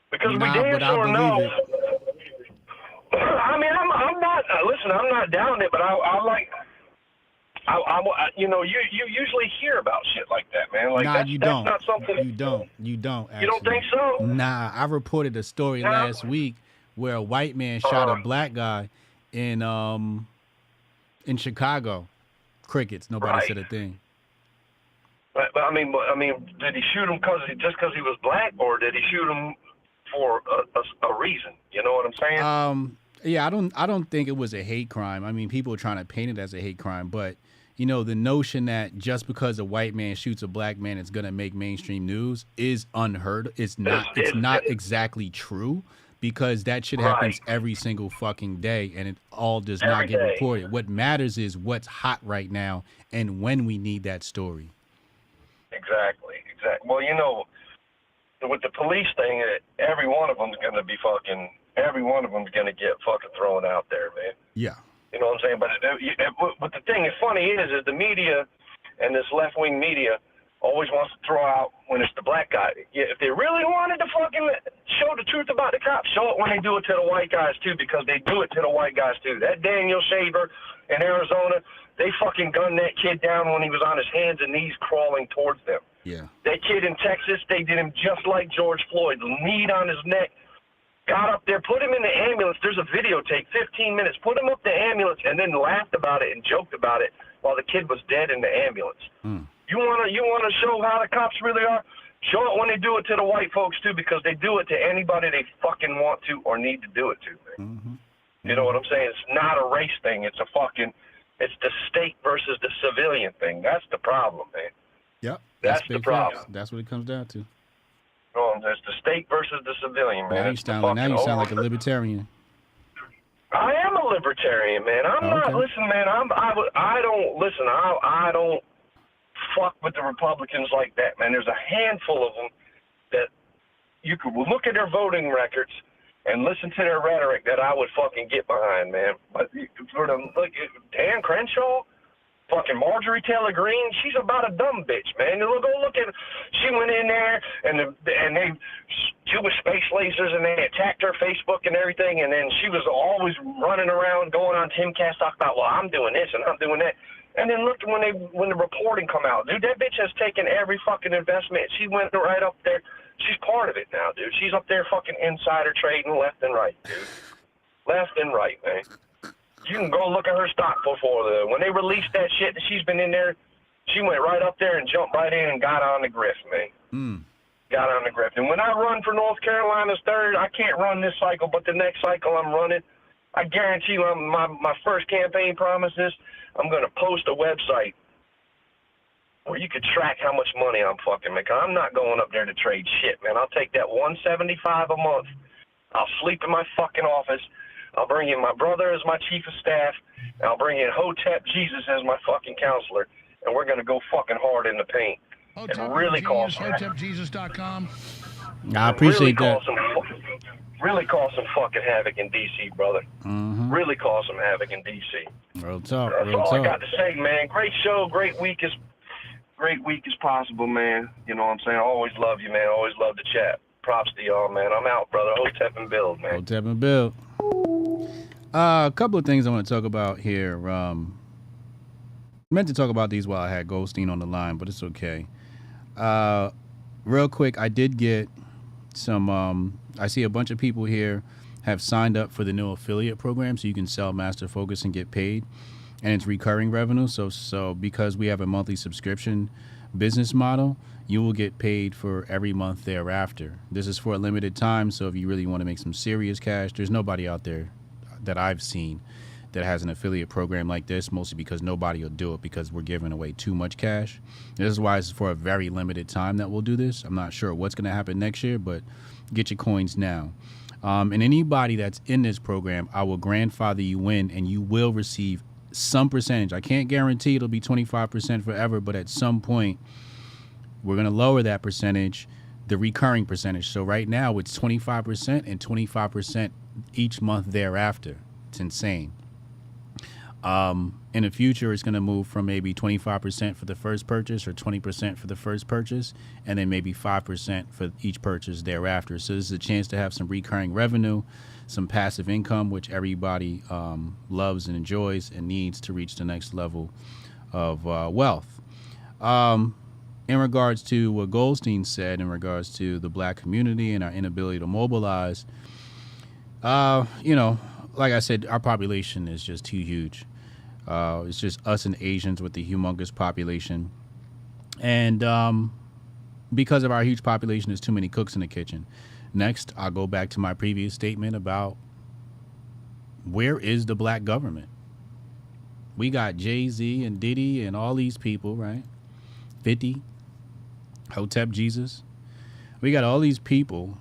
S22: Because we damn sure know. I mean, I'm not. Listen, I'm not down it, but I like. You know, you usually hear about shit like that, man. Like that's not something.
S6: You don't. Actually.
S22: You don't think so?
S6: Nah, I reported a story last week where a white man shot a black guy in Chicago. Crickets. Nobody said a thing.
S22: But I mean, did he shoot him just because he was black, or did he shoot him for a reason? You know what I'm saying?
S6: Yeah, I don't think it was a hate crime. I mean, people are trying to paint it as a hate crime, but the notion that just because a white man shoots a black man, it's going to make mainstream news is unheard. It's not exactly true, because that shit happens every single fucking day, and it all does not get reported. What matters is what's hot right now and when we need that story.
S22: Exactly. Well, with the police thing, every one of them's going to get fucking thrown out there, man.
S6: Yeah.
S22: You know what I'm saying? But the thing is funny is the media and this left-wing media always wants to throw out when it's the black guy. Yeah, if they really wanted to fucking show the truth about the cops, show it when they do it to the white guys too, because they do it to the white guys too. That Daniel Shaver in Arizona, they fucking gunned that kid down when he was on his hands and knees crawling towards them.
S6: Yeah.
S22: That kid in Texas, they did him just like George Floyd, kneed on his neck, got up there, put him in the ambulance. There's a videotape, 15 minutes, put him up the ambulance, and then laughed about it and joked about it while the kid was dead in the ambulance. You wanna show how the cops really are? Show it when they do it to the white folks too, because they do it to anybody they fucking want to or need to do it to. Man. You know what I'm saying? It's not a race thing. It's it's the state versus the civilian thing. That's the problem, man.
S6: Yep.
S22: That's the problem.
S6: That's what it comes down to.
S22: It's the state versus the civilian, man.
S6: Now you sound like a libertarian.
S22: I am a libertarian, man. I'm not. Listen, man. I don't fuck with the Republicans like that, man. There's a handful of them that you could look at their voting records and listen to their rhetoric that I would fucking get behind, man. But for them, like Dan Crenshaw, fucking Marjorie Taylor Greene, she's about a dumb bitch, man. Go look at. She went in there and they Jewish space lasers and they attacked her Facebook and everything, and then she was always running around going on Timcast talking about, well, I'm doing this and I'm doing that. And then look when the reporting come out, dude, that bitch has taken every fucking investment. She went right up there. She's part of it now, dude. She's up there fucking insider trading left and right, dude. Left and right, man. You can go look at her stock when they released that shit that she's been in there. She went right up there and jumped right in and got on the grift, man. Got on the grift. And when I run for North Carolina's 3rd, I can't run this cycle, but the next cycle I'm running, I guarantee you my first campaign promise is I'm going to post a website where you could track how much money I'm fucking making. I'm not going up there to trade shit, man. I'll take that $175 a month. I'll sleep in my fucking office. I'll bring in my brother as my chief of staff. And I'll bring in Hotep Jesus as my fucking counselor. And we're going to go fucking hard in the paint. And really cause
S12: HotepJesus.com.
S6: I appreciate that.
S22: Really cause some fucking havoc in D.C., brother. Really cause some havoc in D.C.
S6: Real talk.
S22: That's all I got to say, man. Great show. Great week as possible, man. You know what I'm saying? I always love you, man. Always love to chat. Props to y'all, man. I'm out, brother. Hotep and build, man.
S6: Hotep and build. A couple of things I want to talk about here. Meant to talk about these while I had Goldstein on the line, but it's okay. Real quick, I did get some. I see a bunch of people here have signed up for the new affiliate program, so you can sell Master Focus and get paid, and it's recurring revenue. So because we have a monthly subscription business model, you will get paid for every month thereafter. This is for a limited time, so if you really want to make some serious cash, there's nobody out there that I've seen that has an affiliate program like this, mostly because nobody will do it because we're giving away too much cash. This is why it's for a very limited time that we'll do this. I'm not sure what's going to happen next year, but get your coins now. And anybody that's in this program, I will grandfather you in, and you will receive some percentage. I can't guarantee it'll be 25% forever, but at some point, we're going to lower that percentage, the recurring percentage. So right now, it's 25% and 25% each month thereafter. It's insane. In the future, it's going to move from maybe 25% for the first purchase or 20% for the first purchase, and then maybe 5% for each purchase thereafter. So this is a chance to have some recurring revenue, some passive income, which everybody loves and enjoys and needs to reach the next level of wealth. In regards to what Goldstein said in regards to the black community and our inability to mobilize, like I said, our population is just too huge. It's just us and Asians with the humongous population. And because of our huge population, there's too many cooks in the kitchen. Next, I'll go back to my previous statement about where is the black government? We got Jay-Z and Diddy and all these people, right? 50, Hotep Jesus. We got all these people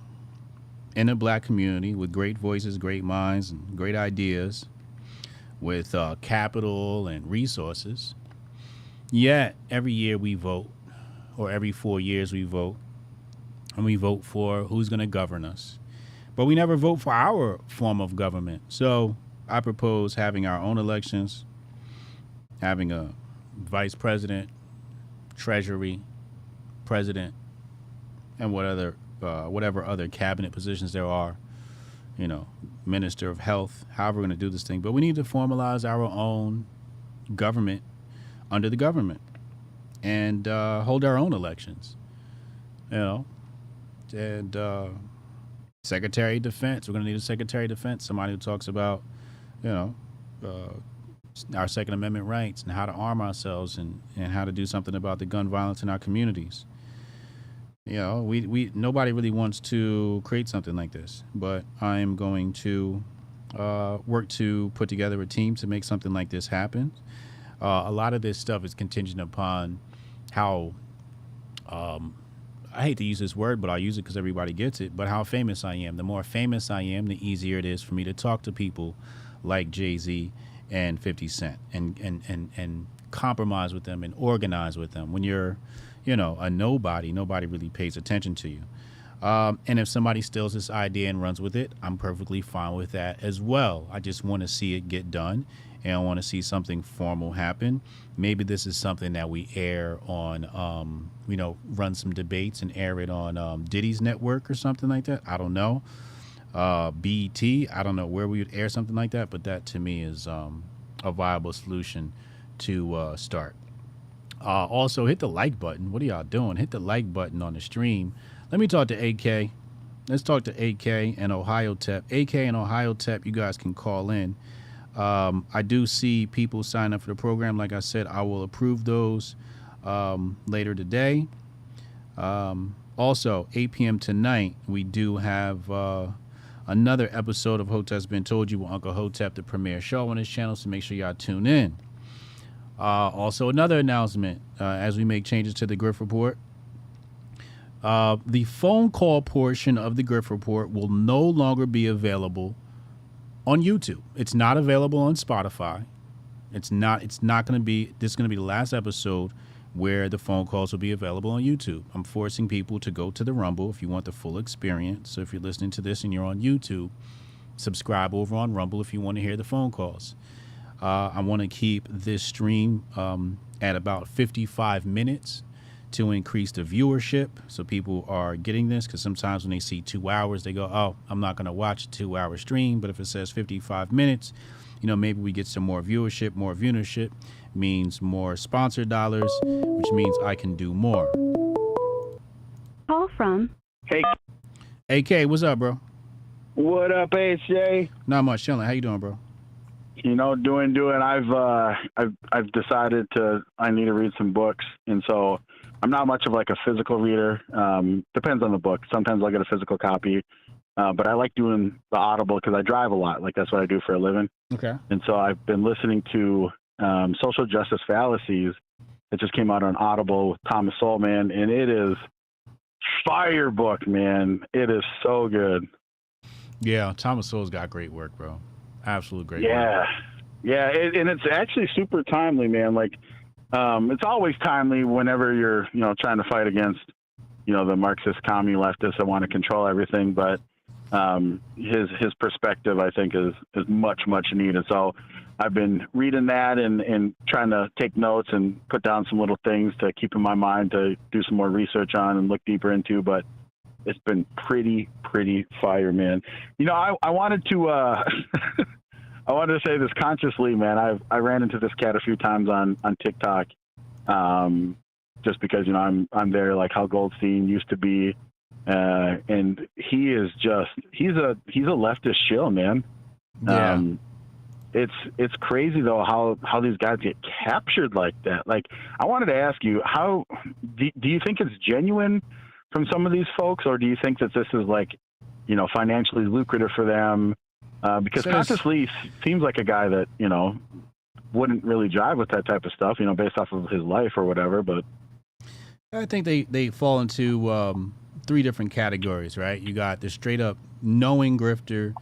S6: in the black community with great voices, great minds, and great ideas, with capital and resources. Yet every year we vote, or every 4 years we vote, and we vote for who's going to govern us. But we never vote for our form of government. So I propose having our own elections, having a vice president, treasury, president, and whatever other cabinet positions there are, minister of health, however we're going to do this thing. But we need to formalize our own government under the government and hold our own elections, and Secretary of Defense. We're going to need a Secretary of Defense, somebody who talks about, our Second Amendment rights and how to arm ourselves and how to do something about the gun violence in our communities. Nobody really wants to create something like this, but I am going to work to put together a team to make something like this happen. A lot of this stuff is contingent upon how, I hate to use this word, but I'll use it because everybody gets it, but how famous I am. The more famous I am, the easier it is for me to talk to people like Jay-Z and 50 Cent and compromise with them and organize with them. When you're, a nobody really pays attention to you. And if somebody steals this idea and runs with it, I'm perfectly fine with that as well. I just want to see it get done, and I want to see something formal happen. Maybe this is something that we air on, run some debates and air it on Diddy's network or something like that. I don't know. BET, I don't know where we would air something like that, but that to me is a viable solution to start. Also, hit the like button. What are y'all doing? Hit the like button on the stream. Let me talk to AK. Let's talk to AK and Ohio Tep. AK and Ohio Tep, you guys can call in. I do see people sign up for the program. Like I said, I will approve those later today. Also, 8 p.m. tonight, we do have another episode of Hotep's Been Told You with Uncle Hotep, the premiere show on his channel, so make sure y'all tune in. Also, another announcement as we make changes to the Grift Report. The phone call portion of the Grift Report will no longer be available on YouTube. It's not available on Spotify. It's not going to be, this is going to be the last episode where the phone calls will be available on YouTube. I'm forcing people to go to the Rumble if you want the full experience. So if you're listening to this and you're on YouTube, subscribe over on Rumble if you want to hear the phone calls. I want to keep this stream at about 55 minutes to increase the viewership, so people are getting this, because sometimes when they see 2 hours, they go, oh, I'm not going to watch a 2-hour stream. But if it says 55 minutes, maybe we get some more viewership. More viewership means more sponsor dollars, which means I can do more.
S21: Call from.
S20: Hey.
S6: AK, what's up, bro?
S20: What up, AJ?
S6: Not much, chilling. How you doing, bro?
S20: Doing. I've decided I need to read some books, and so I'm not much of like a physical reader. Depends on the book. Sometimes I'll get a physical copy, but I like doing the Audible because I drive a lot. Like that's what I do for a living.
S6: Okay.
S20: And so I've been listening to Social Justice Fallacies. It just came out on Audible with Thomas Sowell, man, and it is fire book, man. It is so good.
S6: Yeah, Thomas Sowell's got great work, bro. Absolute great work.
S20: Yeah, and it's actually super timely, man. Like, it's always timely whenever you're, trying to fight against, the Marxist commie leftists that want to control everything. But his perspective, I think, is much needed. So I've been reading that and trying to take notes and put down some little things to keep in my mind to do some more research on and look deeper into. But it's been pretty fire, man. I wanted to I wanted to say this consciously, man. I ran into this cat a few times on TikTok, just because I'm there, like Hal Goldstein used to be, and he's a leftist shill, man.
S6: Yeah.
S20: It's crazy though how these guys get captured like that. Like, I wanted to ask you, how do you think it's genuine from some of these folks, or do you think that this is like, financially lucrative for them? Because consciously seems like a guy that,
S1: wouldn't really jive with that type of stuff, based off of his life or whatever. But
S6: I think they fall into 3 different categories, right? You got the straight up knowing grifter,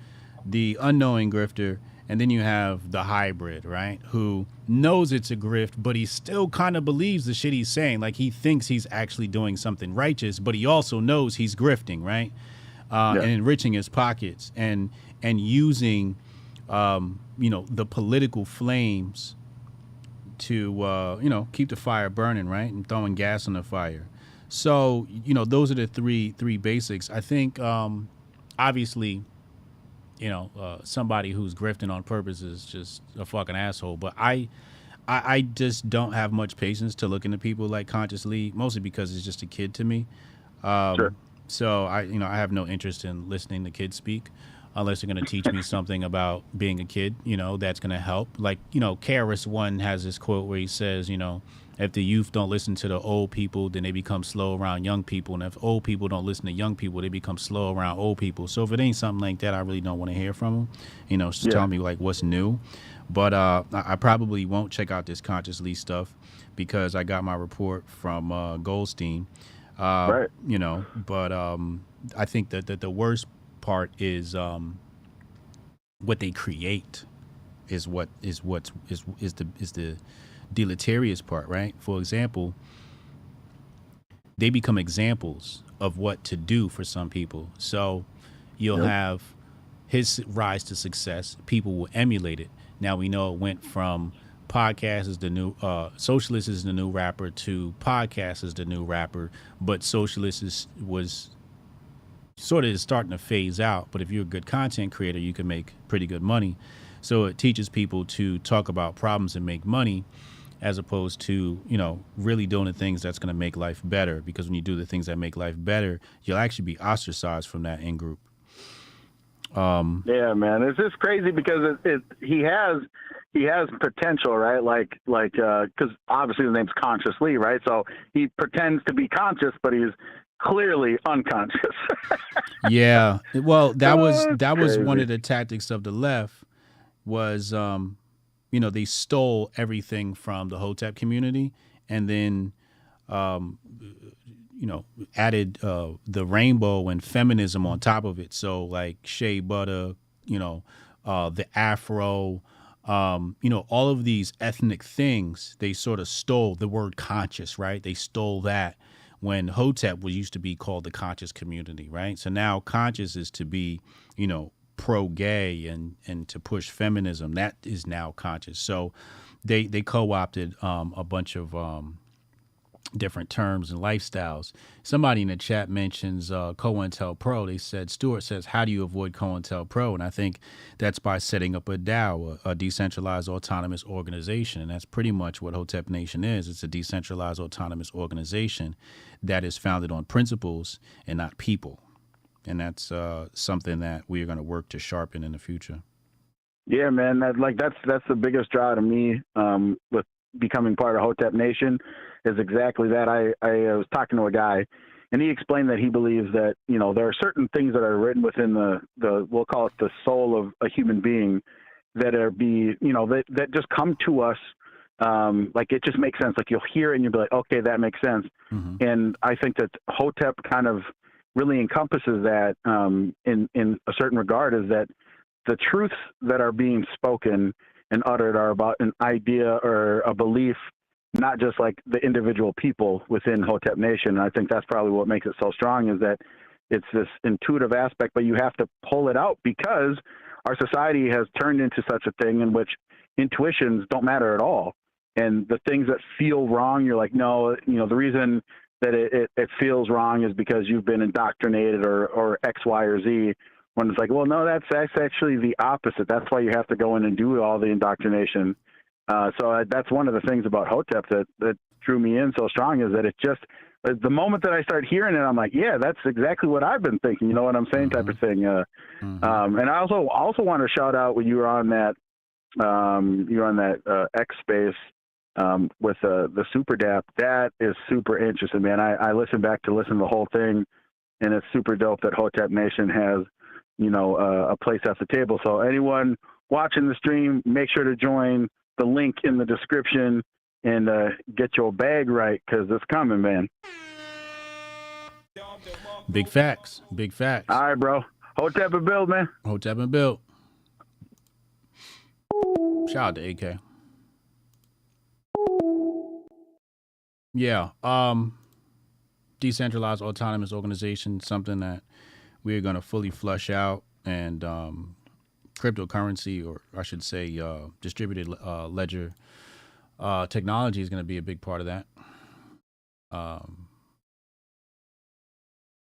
S6: the unknowing grifter, and then you have the hybrid, right? Who knows it's a grift, but he still kind of believes the shit he's saying. Like, he thinks he's actually doing something righteous, but he also knows he's grifting, right? And enriching his pockets and using, the political flames to, keep the fire burning, right? And throwing gas on the fire. So, those are the three basics. I think, obviously, somebody who's grifting on purpose is just a fucking asshole. But I just don't have much patience to look into people like Consciously, mostly because it's just a kid to me.
S1: Sure.
S6: So I have no interest in listening to kids speak unless they're going to teach me something about being a kid, that's going to help. Like, KRS-One has this quote where he says, if the youth don't listen to the old people, then they become slow around young people. And if old people don't listen to young people, they become slow around old people. So if it ain't something like that, I really don't want to hear from them. Just tell me like what's new. But I probably won't check out this Consciously stuff because I got my report from Goldstein.
S1: Right.
S6: But I think that the worst part is what they create is the deleterious part, right? For example, they become examples of what to do for some people. So you'll have his rise to success. People will emulate it. Now we know it went from podcast is the new socialist is the new rapper to podcast is the new rapper, but socialist was sort of starting to phase out. But if you're a good content creator, you can make pretty good money. So it teaches people to talk about problems and make money, as opposed to, really doing the things that's going to make life better. Because when you do the things that make life better, you'll actually be ostracized from that in group.
S1: Yeah, man, it's just crazy because he has potential, right? Like, because obviously his name's Consciously, right? So he pretends to be conscious, but he's clearly unconscious.
S6: Yeah, well, that was
S1: crazy.
S6: one of the tactics of the left was, they stole everything from the Hotep community and then, added the rainbow and feminism on top of it. So like shea butter, the afro, all of these ethnic things, they sort of stole the word conscious, right? They stole that when Hotep used to be called the conscious community, right? So now conscious is to be, pro-gay and to push feminism. That is now conscious. So they co-opted a bunch of different terms and lifestyles. Somebody in the chat mentions COINTELPRO. They said, Stuart says, how do you avoid COINTELPRO? And I think that's by setting up a DAO, a decentralized autonomous organization. And that's pretty much what Hotep Nation is. It's a decentralized autonomous organization that is founded on principles and not people. And that's something that we are going to work to sharpen in the future.
S1: Yeah, man, that's the biggest draw to me with becoming part of Hotep Nation is exactly that. I was talking to a guy, and he explained that he believes that there are certain things that are written within the we'll call it the soul of a human being that that just come to us like it just makes sense. Like you'll hear it and you'll be like, okay, that makes sense. Mm-hmm. And I think that Hotep kind of really encompasses that in a certain regard, is that the truths that are being spoken and uttered are about an idea or a belief, not just like the individual people within Hotep Nation. And I think that's probably what makes it so strong, is that it's this intuitive aspect, but you have to pull it out because our society has turned into such a thing in which intuitions don't matter at all. And the things that feel wrong, you're like, no, the reason that it feels wrong is because you've been indoctrinated or X, Y, or Z. When it's like, well, no, that's actually the opposite. That's why you have to go in and do all the indoctrination. So that's one of the things about Hotep that drew me in so strong, is that it just, the moment that I start hearing it, I'm like, yeah, that's exactly what I've been thinking. You know what I'm saying? Type of thing. And I also want to shout out when you were on that, X space with the SuperDAPP. That is super interesting, man. I listened back to listen to the whole thing, and it's super dope that Hotep Nation has, a place at the table. So anyone watching the stream, make sure to join the link in the description and get your bag right, because it's coming, man.
S6: Big facts. Big facts.
S1: All right, bro. Hotep and build, man.
S6: Hotep and build. Shout out to AK. Yeah. Decentralized autonomous organization, something that we're going to fully flush out, and cryptocurrency, or I should say distributed ledger technology, is going to be a big part of that.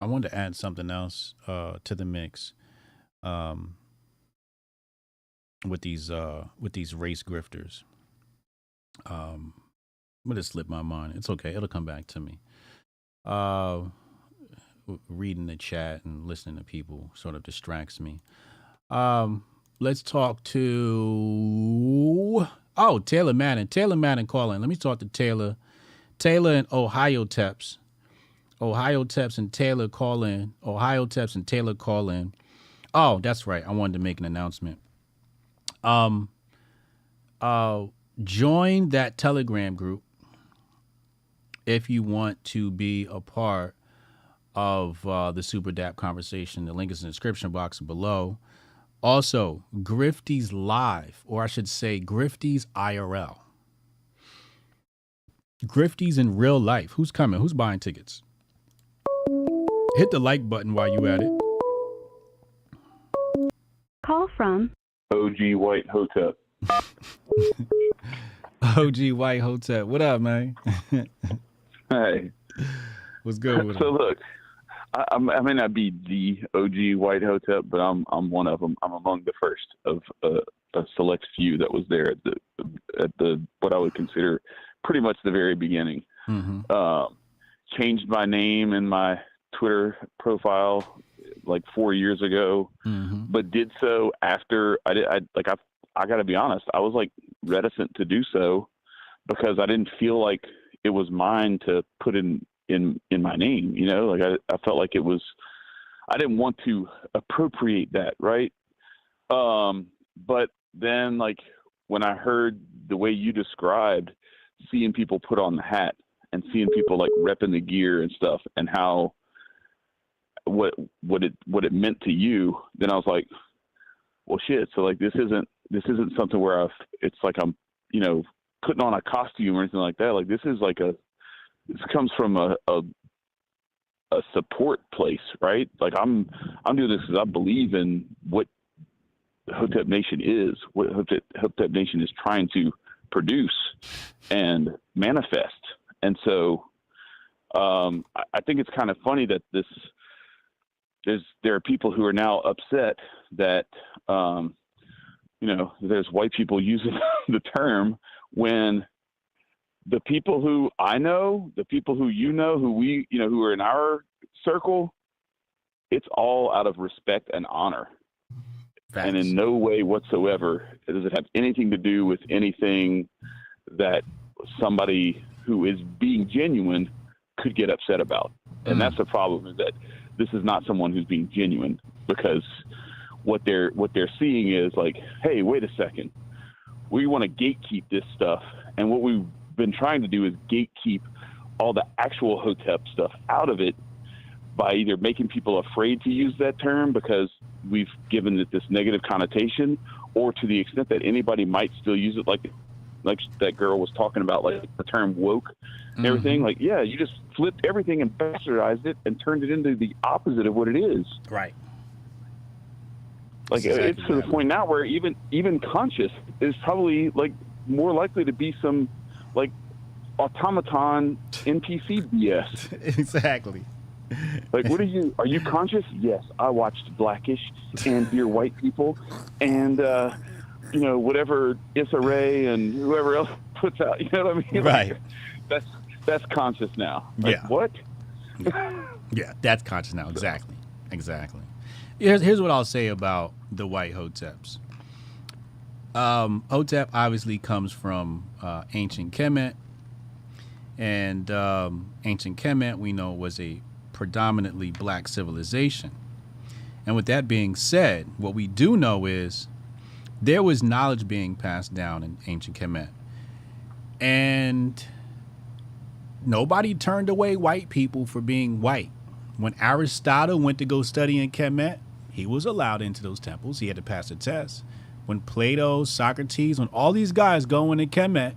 S6: I wanted to add something else to the mix with these race grifters. But it slipped my mind. It's okay. It'll come back to me. Reading the chat and listening to people sort of distracts me. Let's talk to Taylor Madden. Taylor Madden calling. Let me talk to Taylor. Taylor and Ohio Teps. Ohio Teps and Taylor call in. Ohio Teps and Taylor call in. Oh, that's right. I wanted to make an announcement. Join that Telegram group if you want to be a part of the SuperDAPP conversation. The link is in the description box below. Also, Grifties Live, or I should say Grifties IRL. Grifties in real life. Who's coming? Who's buying tickets? Hit the like button while you at it.
S21: Call from
S2: OG White Hotep.
S6: OG White Hotep. What up, man?
S2: Hey.
S6: What's good with
S2: So
S6: him?
S2: look, I may not be the OG White Hotep, but I'm one of them. I'm among the first of a select few that was there at the what I would consider pretty much the very beginning.
S6: Mm-hmm.
S2: Changed my name in my Twitter profile like 4 years ago, but did so after I got to be honest, I was like reticent to do so because I didn't feel like it was mine to put in my name, you know, like I felt like it was, I didn't want to appropriate that. Right. But then like when I heard the way you described seeing people put on the hat and seeing people like repping the gear and stuff and how, what it meant to you, then I was like, well, shit. So like, this isn't something where it's like I'm, you know, putting on a costume or anything like that. Like this is like this comes from a support place, right? Like I'm doing this because I believe in what Hotep Nation is, what Hotep Nation is trying to produce and manifest. And so I think it's kind of funny that there are people who are now upset that you know, there's white people using the term when the people who I know, the people who you know, who we, you know, who are in our circle, it's all out of respect and honor. Facts. And in no way whatsoever does it have anything to do with anything that somebody who is being genuine could get upset about. And that's the problem, is that this is not someone who's being genuine, because what they're seeing is like, hey, wait a second, we want to gatekeep this stuff, and what we've been trying to do is gatekeep all the actual Hotep stuff out of it by either making people afraid to use that term because we've given it this negative connotation, or to the extent that anybody might still use it, like that girl was talking about, like the term woke and everything. Like, yeah, you just flipped everything and bastardized it and turned it into the opposite of what it is.
S6: Right.
S2: Like it's to the point now where even conscious is probably like more likely to be some like automaton NPC BS.
S6: Exactly.
S2: Like, are you conscious? Yes, I watched Blackish and Dear White People and you know, whatever Issa Rae and whoever else puts out, you know what I mean?
S6: Right.
S2: Like, that's conscious now. Like,
S6: yeah.
S2: What?
S6: Yeah, that's conscious now. Exactly. Here's what I'll say about the white Hoteps. Hotep obviously comes from ancient Kemet, and ancient Kemet, we know, was a predominantly black civilization. And with that being said, what we do know is there was knowledge being passed down in ancient Kemet. And nobody turned away white people for being white. When Aristotle went to go study in Kemet, he was allowed into those temples. He had to pass a test. When Plato, Socrates, when all these guys go into Kemet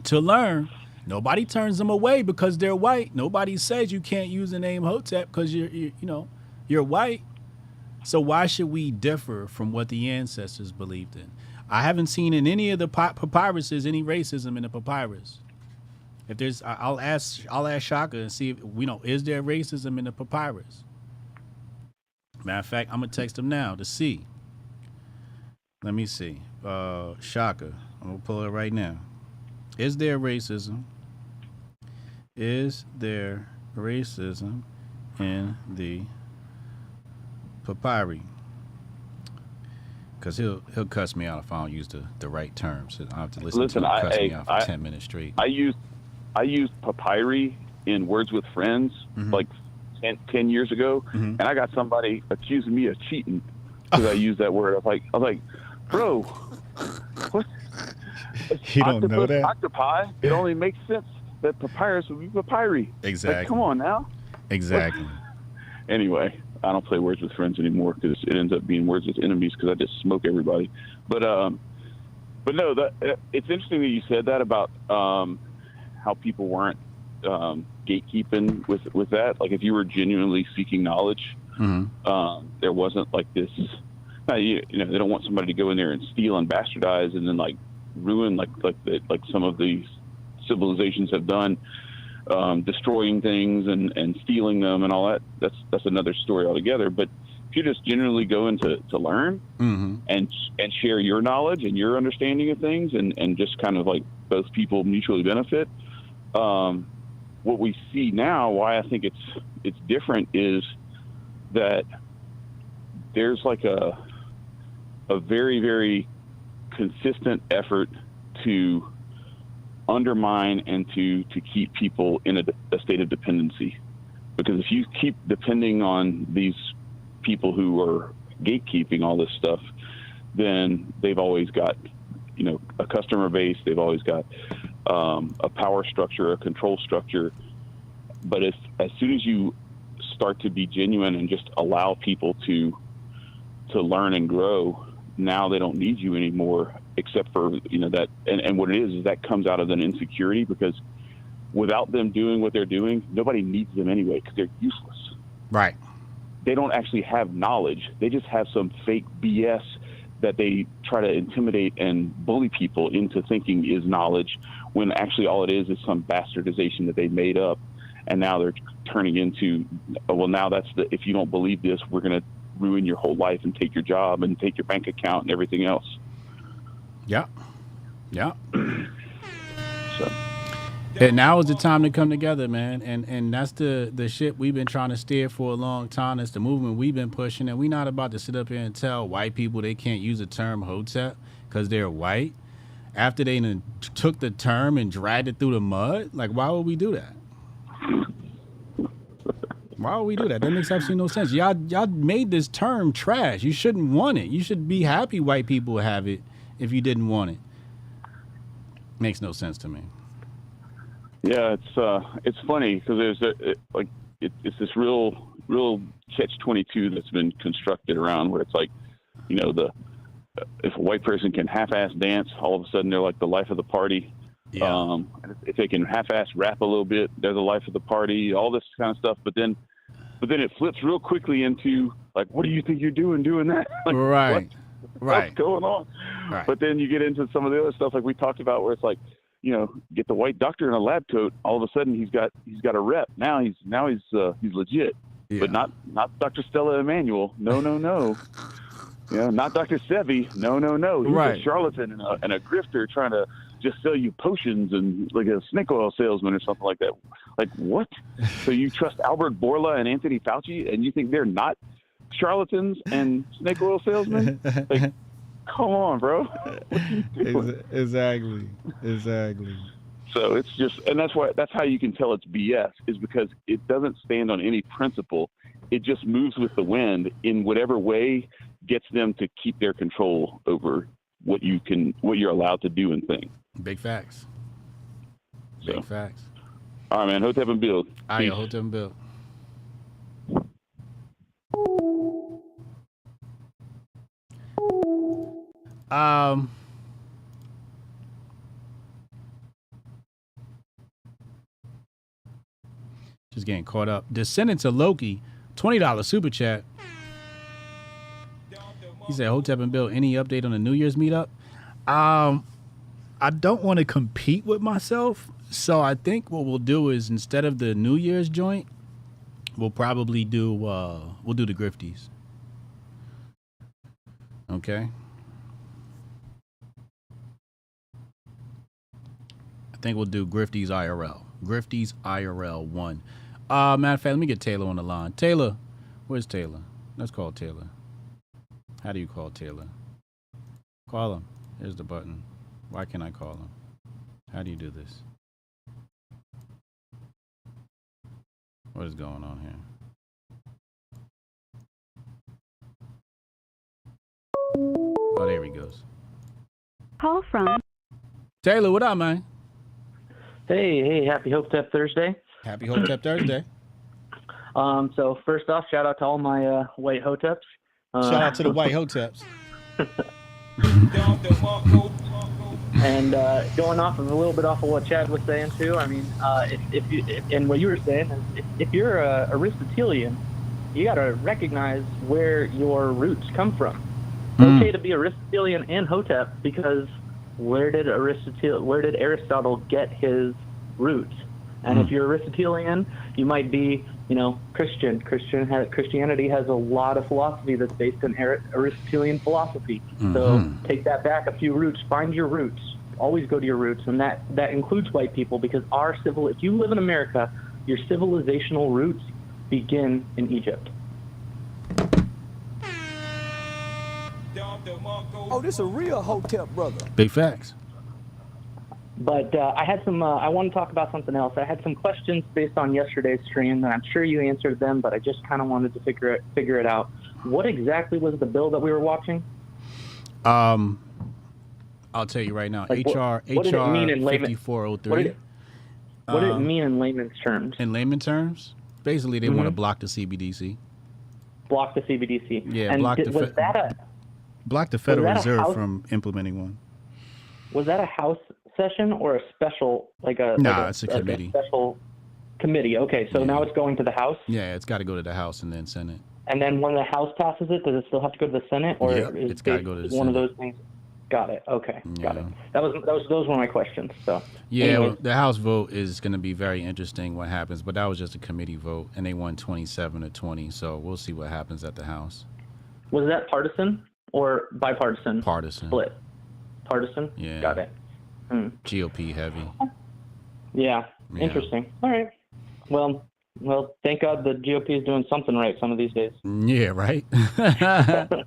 S6: to learn, nobody turns them away because they're white. Nobody says you can't use the name Hotep because you're white. So why should we differ from what the ancestors believed in? I haven't seen in any of the papyruses any racism in the papyrus. If there's, I'll ask Shaka and see if is there racism in the papyrus. Matter of fact, I'm gonna text him now to see. Let me see. Shaka, I'm gonna pull it right now. Is there racism? Is there racism in the papyri? Because he'll cuss me out if I don't use the right terms. I have to listen to him cuss me out for 10 minutes straight.
S2: I used papyri in Words with Friends like 10 years ago, and I got somebody accusing me of cheating because I used that word. I was like, bro, what?
S6: You don't know that?
S2: Octopi. It only makes sense that papyrus would be papyri.
S6: Exactly.
S2: Like, come on now.
S6: Exactly.
S2: Anyway, I don't play Words with Friends anymore because it ends up being Words with Enemies because I just smoke everybody. But no, it's interesting that you said that about how people weren't gatekeeping with that. Like if you were genuinely seeking knowledge, there wasn't like this. They don't want somebody to go in there and steal and bastardize and then like ruin like some of these civilizations have done, destroying things and stealing them and all that. That's another story altogether. But if you just generally go in to learn and share your knowledge and your understanding of things and just kind of like both people mutually benefit. What we see now, why I think it's different, is that there's like a very, very consistent effort to undermine and to keep people in a state of dependency. Because if you keep depending on these people who are gatekeeping all this stuff, then they've always got, a customer base. They've always got a power structure, a control structure. But as soon as you start to be genuine and just allow people to learn and grow, now they don't need you anymore, except for that. And what it is that comes out of an insecurity, because without them doing what they're doing, nobody needs them anyway because they're useless.
S6: Right.
S2: They don't actually have knowledge. They just have some fake BS that they try to intimidate and bully people into thinking is knowledge, when actually all it is some bastardization that they made up. And now they're turning into, now if you don't believe this, we're going to ruin your whole life and take your job and take your bank account and everything else.
S6: Yeah. Yeah.
S2: So.
S6: And now is the time to come together, man. And that's the shit we've been trying to steer for a long time. That's the movement we've been pushing. And we're not about to sit up here and tell white people they can't use the term Hotep because they're white after they took the term and dragged it through the mud. Like, why would we do that? Why would we do that? That makes absolutely no sense. Y'all made this term trash. You shouldn't want it. You should be happy white people have it if you didn't want it. Makes no sense to me.
S2: Yeah, it's funny because it's this real catch-22 that's been constructed around where it's like, if a white person can half-ass dance, all of a sudden they're like the life of the party. Yeah. If they can half-ass rap a little bit, they're the life of the party. All this kind of stuff, but then it flips real quickly into like, what do you think you're doing that? Like,
S6: right.
S2: What's going on?
S6: Right.
S2: But then you get into some of the other stuff like we talked about, where it's like, get the white doctor in a lab coat. All of a sudden, he's got a rep. Now he's legit, yeah. But not Dr. Stella Emanuel. No. Not Dr. Sevi. No. He's a charlatan and a grifter trying to just sell you potions and like a snake oil salesman or something like that. Like what? So you trust Albert Bourla and Anthony Fauci, and you think they're not charlatans and snake oil salesmen? Like, come on, bro.
S6: Exactly.
S2: So it's just, and that's how you can tell it's BS, is because it doesn't stand on any principle. It just moves with the wind in whatever way gets them to keep their control over what you're allowed to do and think.
S6: Big facts. Big facts.
S2: All right, man. Hotep and build.
S6: All right, Hotep and build. Just getting caught up. Descendants of Loki, $20 super chat. He said, Hotep and Bill, any update on the New Year's meetup? I don't want to compete with myself, so I think what we'll do is instead of the New Year's joint, we'll probably do the Grifties. Okay. I think we'll do Grifties IRL. Grifties IRL 1. Matter of fact, let me get Taylor on the line. Taylor, where's Taylor? Let's call Taylor. How do you call Taylor? Call him. Here's the button. Why can't I call him? How do you do this? What is going on here? Oh, there he goes.
S21: Call from
S6: Taylor. What up, man?
S8: Hey, happy Hotep Thursday.
S6: Happy Hotep Thursday.
S8: So first off, shout out to all my white Hoteps.
S6: Shout out to the white Hoteps.
S8: And going off of a little bit off of what Chad was saying too, I mean, if you and what you were saying, if you're a Aristotelian, you got to recognize where your roots come from. It's okay to be Aristotelian and Hotep because where did Aristotle get his roots? And if you're Aristotelian, you might be, Christian. Christianity has a lot of philosophy that's based in Aristotelian philosophy. So take that back a few roots. Find your roots. Always go to your roots, and that includes white people because if you live in America, your civilizational roots begin in Egypt.
S15: Oh, this a real Hotep brother.
S6: Big facts.
S8: But I had some. I want to talk about something else. I had some questions based on yesterday's stream, and I'm sure you answered them. But I just kind of wanted to figure it out. What exactly was the bill that we were watching?
S6: I'll tell you right now. HR 5403.
S8: What did it mean in layman's terms?
S6: In layman terms, basically they want to block the CBDC.
S8: Block the CBDC.
S6: Yeah,
S8: and
S6: block the Federal Reserve from implementing one.
S8: Was that a House session or a special,
S6: it's a committee.
S8: A special committee. Okay, so now it's going to the House?
S6: Yeah, it's got to go to the House and then Senate.
S8: And then when the House passes it, does it still have to go to the Senate? Or
S6: it's got to go to the Senate.
S8: One of those things? Got it. Okay, got it. Those were my questions. So
S6: well, the House vote is going to be very interesting what happens, but that was just a committee vote, and they won 27-20, so we'll see what happens at the House.
S8: Was that partisan or bipartisan?
S6: Partisan.
S8: Split. Partisan?
S6: Yeah.
S8: Got it.
S6: GOP heavy.
S8: Yeah. Interesting. All right. Well, thank God the GOP is doing something right some of these days.
S6: Yeah, right?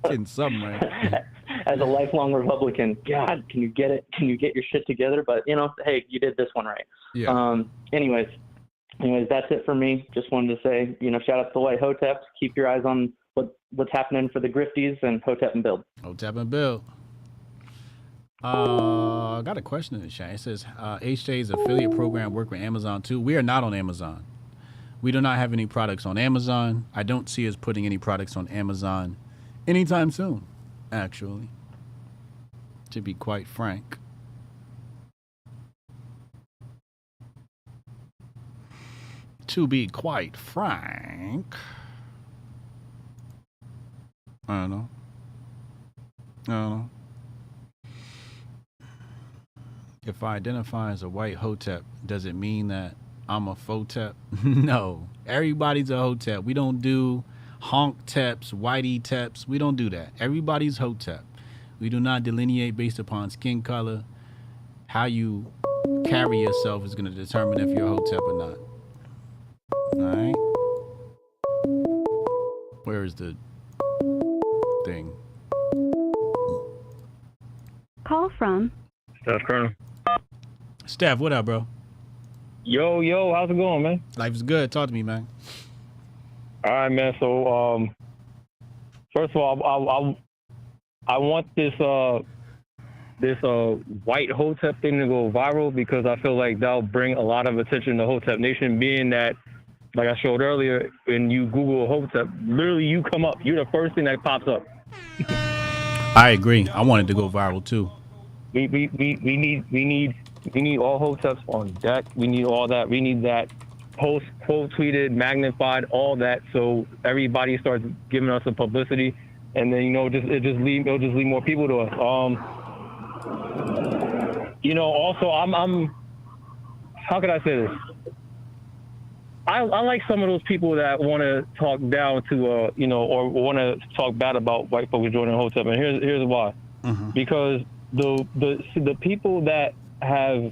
S6: Getting something right.
S8: As a lifelong Republican, God, can you get it? Can you get your shit together? But, hey, you did this one right.
S6: Yeah.
S8: Anyways, that's it for me. Just wanted to say, shout out to the white Hoteps. Keep your eyes on what's happening for the Grifties and Hotep and Build.
S6: Hotep and Build. I got a question in the chat. It says, HJ's affiliate program work with Amazon too. We are not on Amazon. We do not have any products on Amazon. I don't see us putting any products on Amazon anytime soon, actually, to be quite frank. I don't know. If I identify as a white Hotep, does it mean that I'm a Fotep? No. Everybody's a Hotep. We don't do honk teps, whitey teps. We don't do that. Everybody's Hotep. We do not delineate based upon skin color. How you carry yourself is going to determine if you're a Hotep or not. All right? Where is the thing?
S21: Call from
S10: Steph Colonel.
S6: Steph, what up, bro?
S10: Yo, how's it going, man?
S6: Life is good. Talk to me, man.
S10: All right, man. So, first of all, I want this white Hotep thing to go viral because I feel like that'll bring a lot of attention to Hotep Nation, being that, like I showed earlier, when you Google Hotep, literally you come up. You're the first thing that pops up.
S6: I agree. I want it to go viral too.
S10: We need all Hoteps on deck. We need all that. We need that post, quote tweeted, magnified, all that, so everybody starts giving us some publicity, and then it'll just lead more people to us. Also I'm how could I say this? I like some of those people that want to talk down to or want to talk bad about white folks joining Hotep, and here's why. Mm-hmm. Because the people that have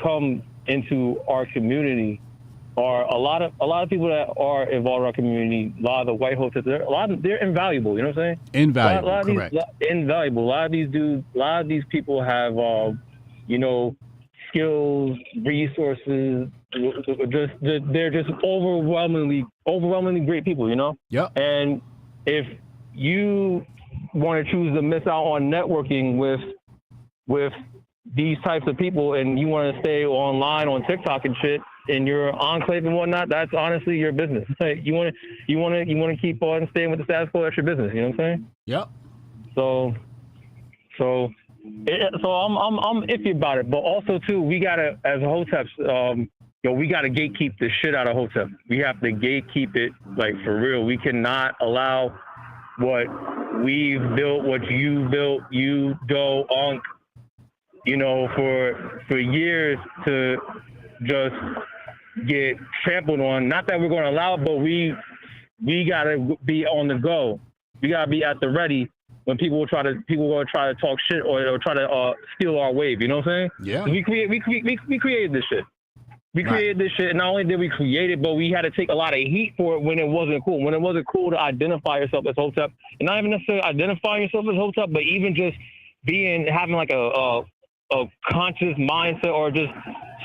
S10: come into our community are a lot of people that are involved in our community. A lot of the white Hoteps, they're invaluable. You know what I'm saying?
S6: Invaluable, correct.
S10: Invaluable. A lot of these dudes, a lot of these people have, skills, resources. They're just overwhelmingly great people. You know?
S6: Yep.
S10: And if you want to choose to miss out on networking with these types of people, and you want to stay online on TikTok and shit, in your enclave and whatnot, that's honestly your business. You want to keep on staying with the status quo. That's your business. You know what I'm saying?
S6: Yep.
S10: So I'm iffy about it, but also too, we gotta, as Hoteps, we gotta gatekeep the shit out of Hotep. We have to gatekeep it, like, for real. We cannot allow what we've built, what you built, you do, for years to just get trampled on. Not that we're going to allow it, but we gotta be on the go. We gotta be at the ready when people will try to talk shit or try to steal our wave. You know what I'm saying?
S6: Yeah.
S10: We created this shit. We created this shit, and not only did we create it, but we had to take a lot of heat for it when it wasn't cool. When it wasn't cool to identify yourself as Hotep, and not even necessarily identifying yourself as Hotep, but even just having like a conscious mindset, or just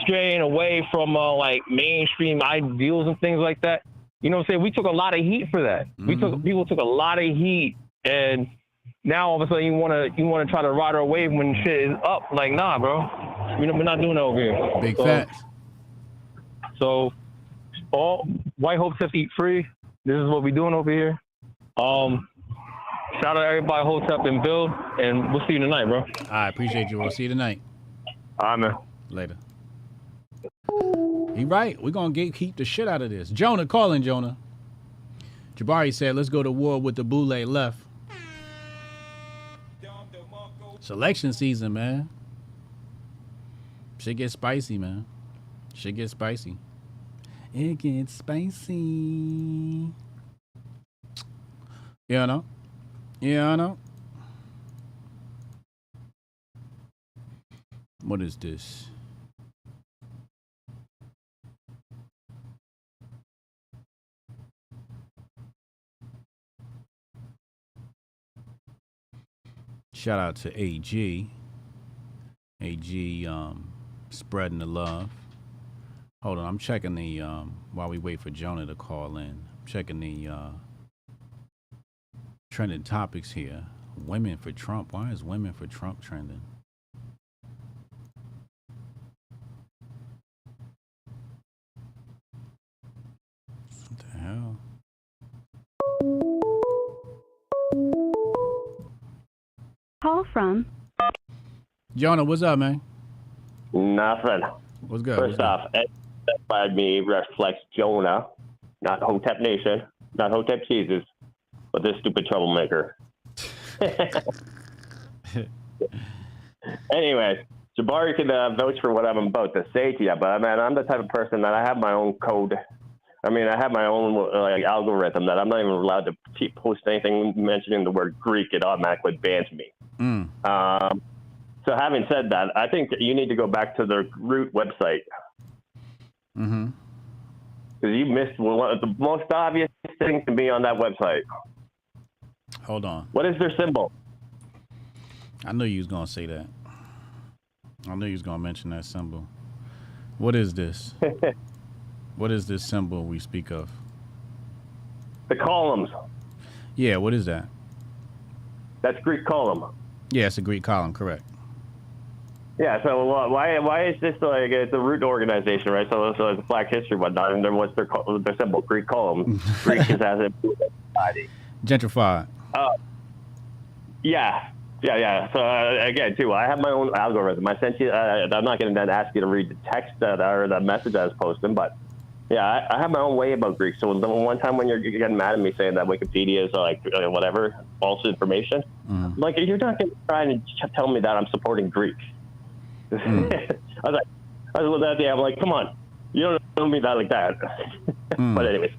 S10: straying away from like mainstream ideals and things like that. You know what I'm saying? We took a lot of heat for that. Mm-hmm. People took a lot of heat, and now all of a sudden you want to try to ride our wave when shit is up. Like, nah, bro, we're not doing that over here.
S6: Big facts.
S10: So all white Hotep eat free. This is what we're doing over here. Shout out to everybody, Hotep and Build, and we'll see you tonight, bro.
S6: I appreciate you. We'll see you tonight.
S10: All right, man.
S6: Later. He right. We're going to gatekeep the shit out of this. Jonah, calling Jonah. Jabari said, let's go to war with the boule left. Selection season, man. Shit gets spicy, man. Shit gets spicy. It gets spicy. Yeah, I know. Yeah, I know. What is this? Shout out to AG. AG spreading the love. Hold on, I'm checking the while we wait for Jonah to call in. I'm checking the trending topics here. Women for Trump. Why is women for Trump trending? What the hell?
S21: Call from
S6: Jonah, what's up, man?
S7: Nothing.
S6: What's good?
S7: First off, by me reflects Jonah, not Hotep Nation, not Hotep Jesus, but this stupid troublemaker. Anyways, Jabari can vouch for what I'm about to say to you, but man, I'm the type of person that I have my own code. I mean, I have my own algorithm that I'm not even allowed to keep posting anything mentioning the word Greek. It automatically bans me. So having said that, I think that you need to go back to the root website.
S6: Mm-hmm.
S7: Because you missed one of the most obvious things to be on that website.
S6: Hold on.
S7: What is their symbol?
S6: I knew you was going to say that. I knew you was going to mention that symbol. What is this? What is this symbol we speak of?
S7: The columns.
S6: Yeah, what is that?
S7: That's Greek column.
S6: Yeah, it's a Greek column, correct.
S7: Yeah, so why is this like it's a root organization, right? So it's Black History, whatnot, and then what's their symbol? Greek column. Greek is as a society.
S6: Gentrified.
S7: Yeah. So again, too, I have my own algorithm. I sent you. I'm not going to ask you to read the text or the message I was posting, but yeah, I have my own way about Greeks. So the one time when you're getting mad at me saying that Wikipedia is like whatever false information, like you're not going to try and tell me that I'm supporting Greeks. I was like, come on, you don't know me that like that. But anyways,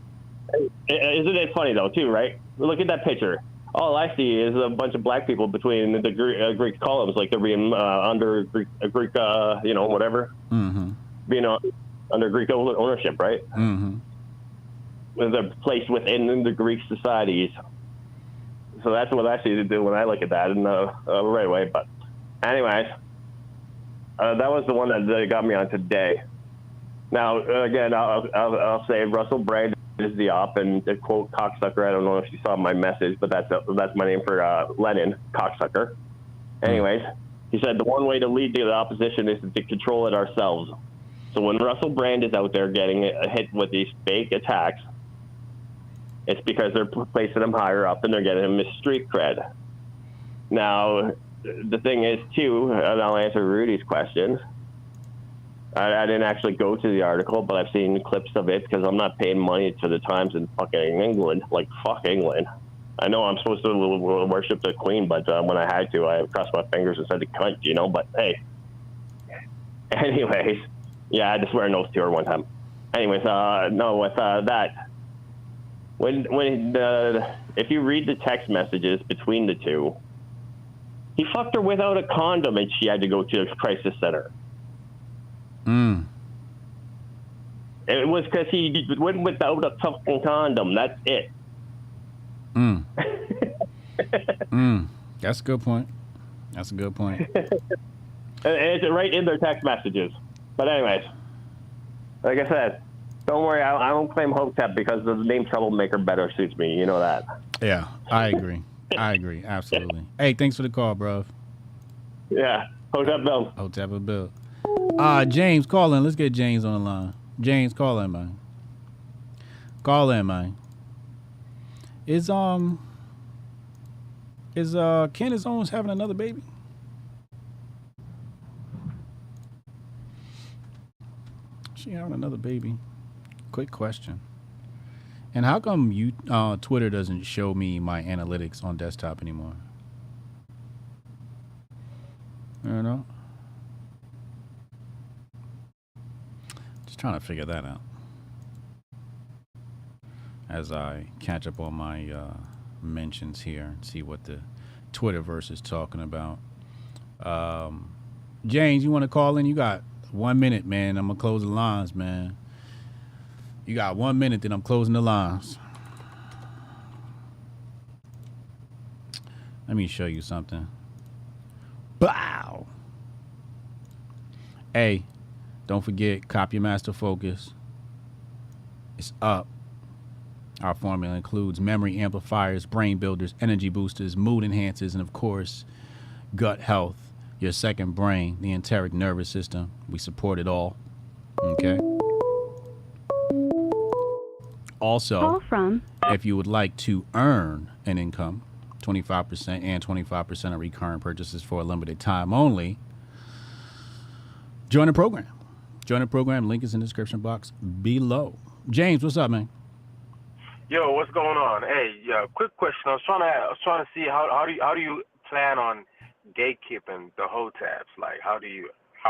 S7: isn't it funny though too, right? Look at that picture. All I see is a bunch of black people between the Greek columns, like they're being under Greek, whatever, being under Greek ownership, right? They're placed within the Greek societies. So that's what I see to do when I look at that, and right away. But anyways. That was the one that got me on today. Now, again, I'll say Russell Brand is the op, and the quote cocksucker. I don't know if you saw my message, but that's my name for Lenin, cocksucker. Anyways, he said the one way to lead the opposition is to control it ourselves. So when Russell Brand is out there getting hit with these fake attacks, it's because they're placing him higher up and they're getting him his street cred. Now, the thing is, too, and I'll answer Rudy's questions. I didn't actually go to the article, but I've seen clips of it because I'm not paying money to the Times in fucking England. Like, fuck England. I know I'm supposed to worship the Queen, but when I had to, I crossed my fingers and said the cunt, but hey. Anyways, yeah, I had to swear an oath to her one time. Anyways, that, if you read the text messages between the two, he fucked her without a condom, and she had to go to a crisis center. It was because he went without a fucking condom. That's it.
S6: That's a good point. It's
S7: right in their text messages. But anyways, like I said, don't worry. I don't claim Hotep because the name Troublemaker better suits me. You know that.
S6: Yeah, I agree. Absolutely. Hey, thanks for the call, bro.
S7: Yeah. Hotep Bill.
S6: James, call in. Let's get James on the line. James, call in, man. Is Candace Owens having another baby? She having another baby? Quick question. And how come Twitter doesn't show me my analytics on desktop anymore? You know? Just trying to figure that out as I catch up on my mentions here and see what the Twitterverse is talking about. James, you want to call in? You got 1 minute, man. I'm going to close the lines, man. You got 1 minute, then I'm closing the lines. Let me show you something. Bow. Hey, don't forget, Copy Master Focus. It's up. Our formula includes memory amplifiers, brain builders, energy boosters, mood enhancers, and of course, gut health, your second brain, the enteric nervous system. We support it all. Okay? Also, if you would like to earn an income, 25% and 25% of recurring purchases for a limited time only, join the program. Link is in the description box below. James, what's up, man?
S22: Yo, what's going on? Hey, quick question. I was trying to see how do you plan on gatekeeping the Hoteps? Like,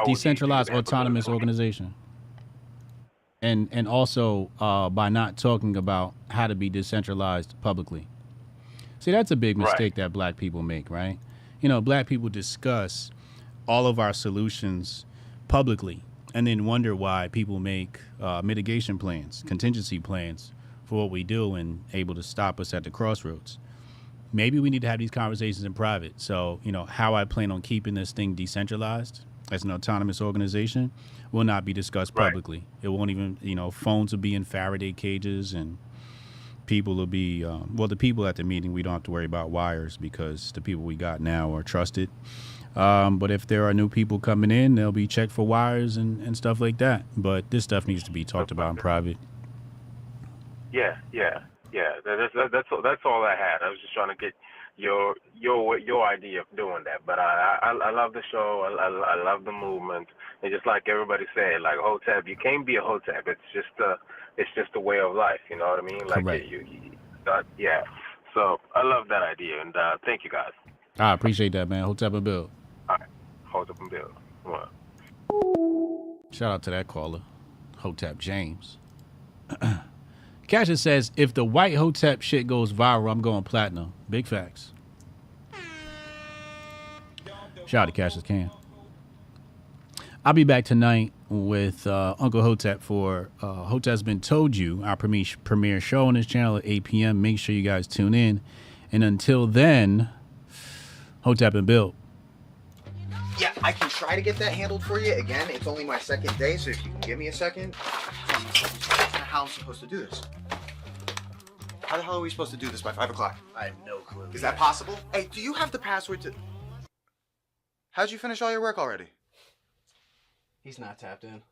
S6: Decentralized autonomous organization. And also by not talking about how to be decentralized publicly. See, that's a big mistake that black people make, right? Black people discuss all of our solutions publicly and then wonder why people make mitigation plans, contingency plans for what we do and able to stop us at the crossroads. Maybe we need to have these conversations in private. So, how I plan on keeping this thing decentralized as an autonomous organization will not be discussed publicly. It won't even, phones will be in Faraday cages and people will be, the people at the meeting, we don't have to worry about wires because the people we got now are trusted. But if there are new people coming in, they'll be checked for wires and stuff like that. But this stuff needs to be talked about in private.
S9: Yeah. That's all I had. I was just trying to get your idea of doing that. But I love the show. I love the movement. And just like everybody said, like Hotep, you can't be a Hotep. It's just a way of life. You know what I mean? Like
S6: Correct.
S9: Yeah. So I love that idea, and thank you guys.
S6: I appreciate that, man. Hotep and Bill.
S9: All right. Hotep and Bill. Well.
S6: Shout out to that caller, Hotep James. Cassius says, if the white Hotep shit goes viral, I'm going platinum. Big facts. Shout out to Cassius Cam. I'll be back tonight with Uncle Hotep for Hotep's Been Told You, our premiere show on this channel at 8 p.m. Make sure you guys tune in. And until then, Hotep and Bill.
S3: Yeah, I can try to get that handled for you. Again, it's only my second day, so if you can give me a second. How I'm supposed to do this? How the hell are we supposed to do this by 5 o'clock?
S4: I have no clue.
S3: Is that possible? Hey, do you have the password to... How'd you finish all your work already?
S4: He's not tapped in.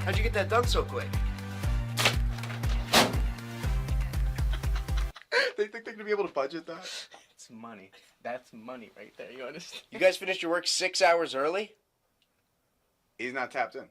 S4: How'd you get that done so quick?
S3: They think they're gonna be able to budget that?
S4: It's money. That's money right there. You understand?
S5: You guys finished your work 6 hours early?
S3: He's not tapped in.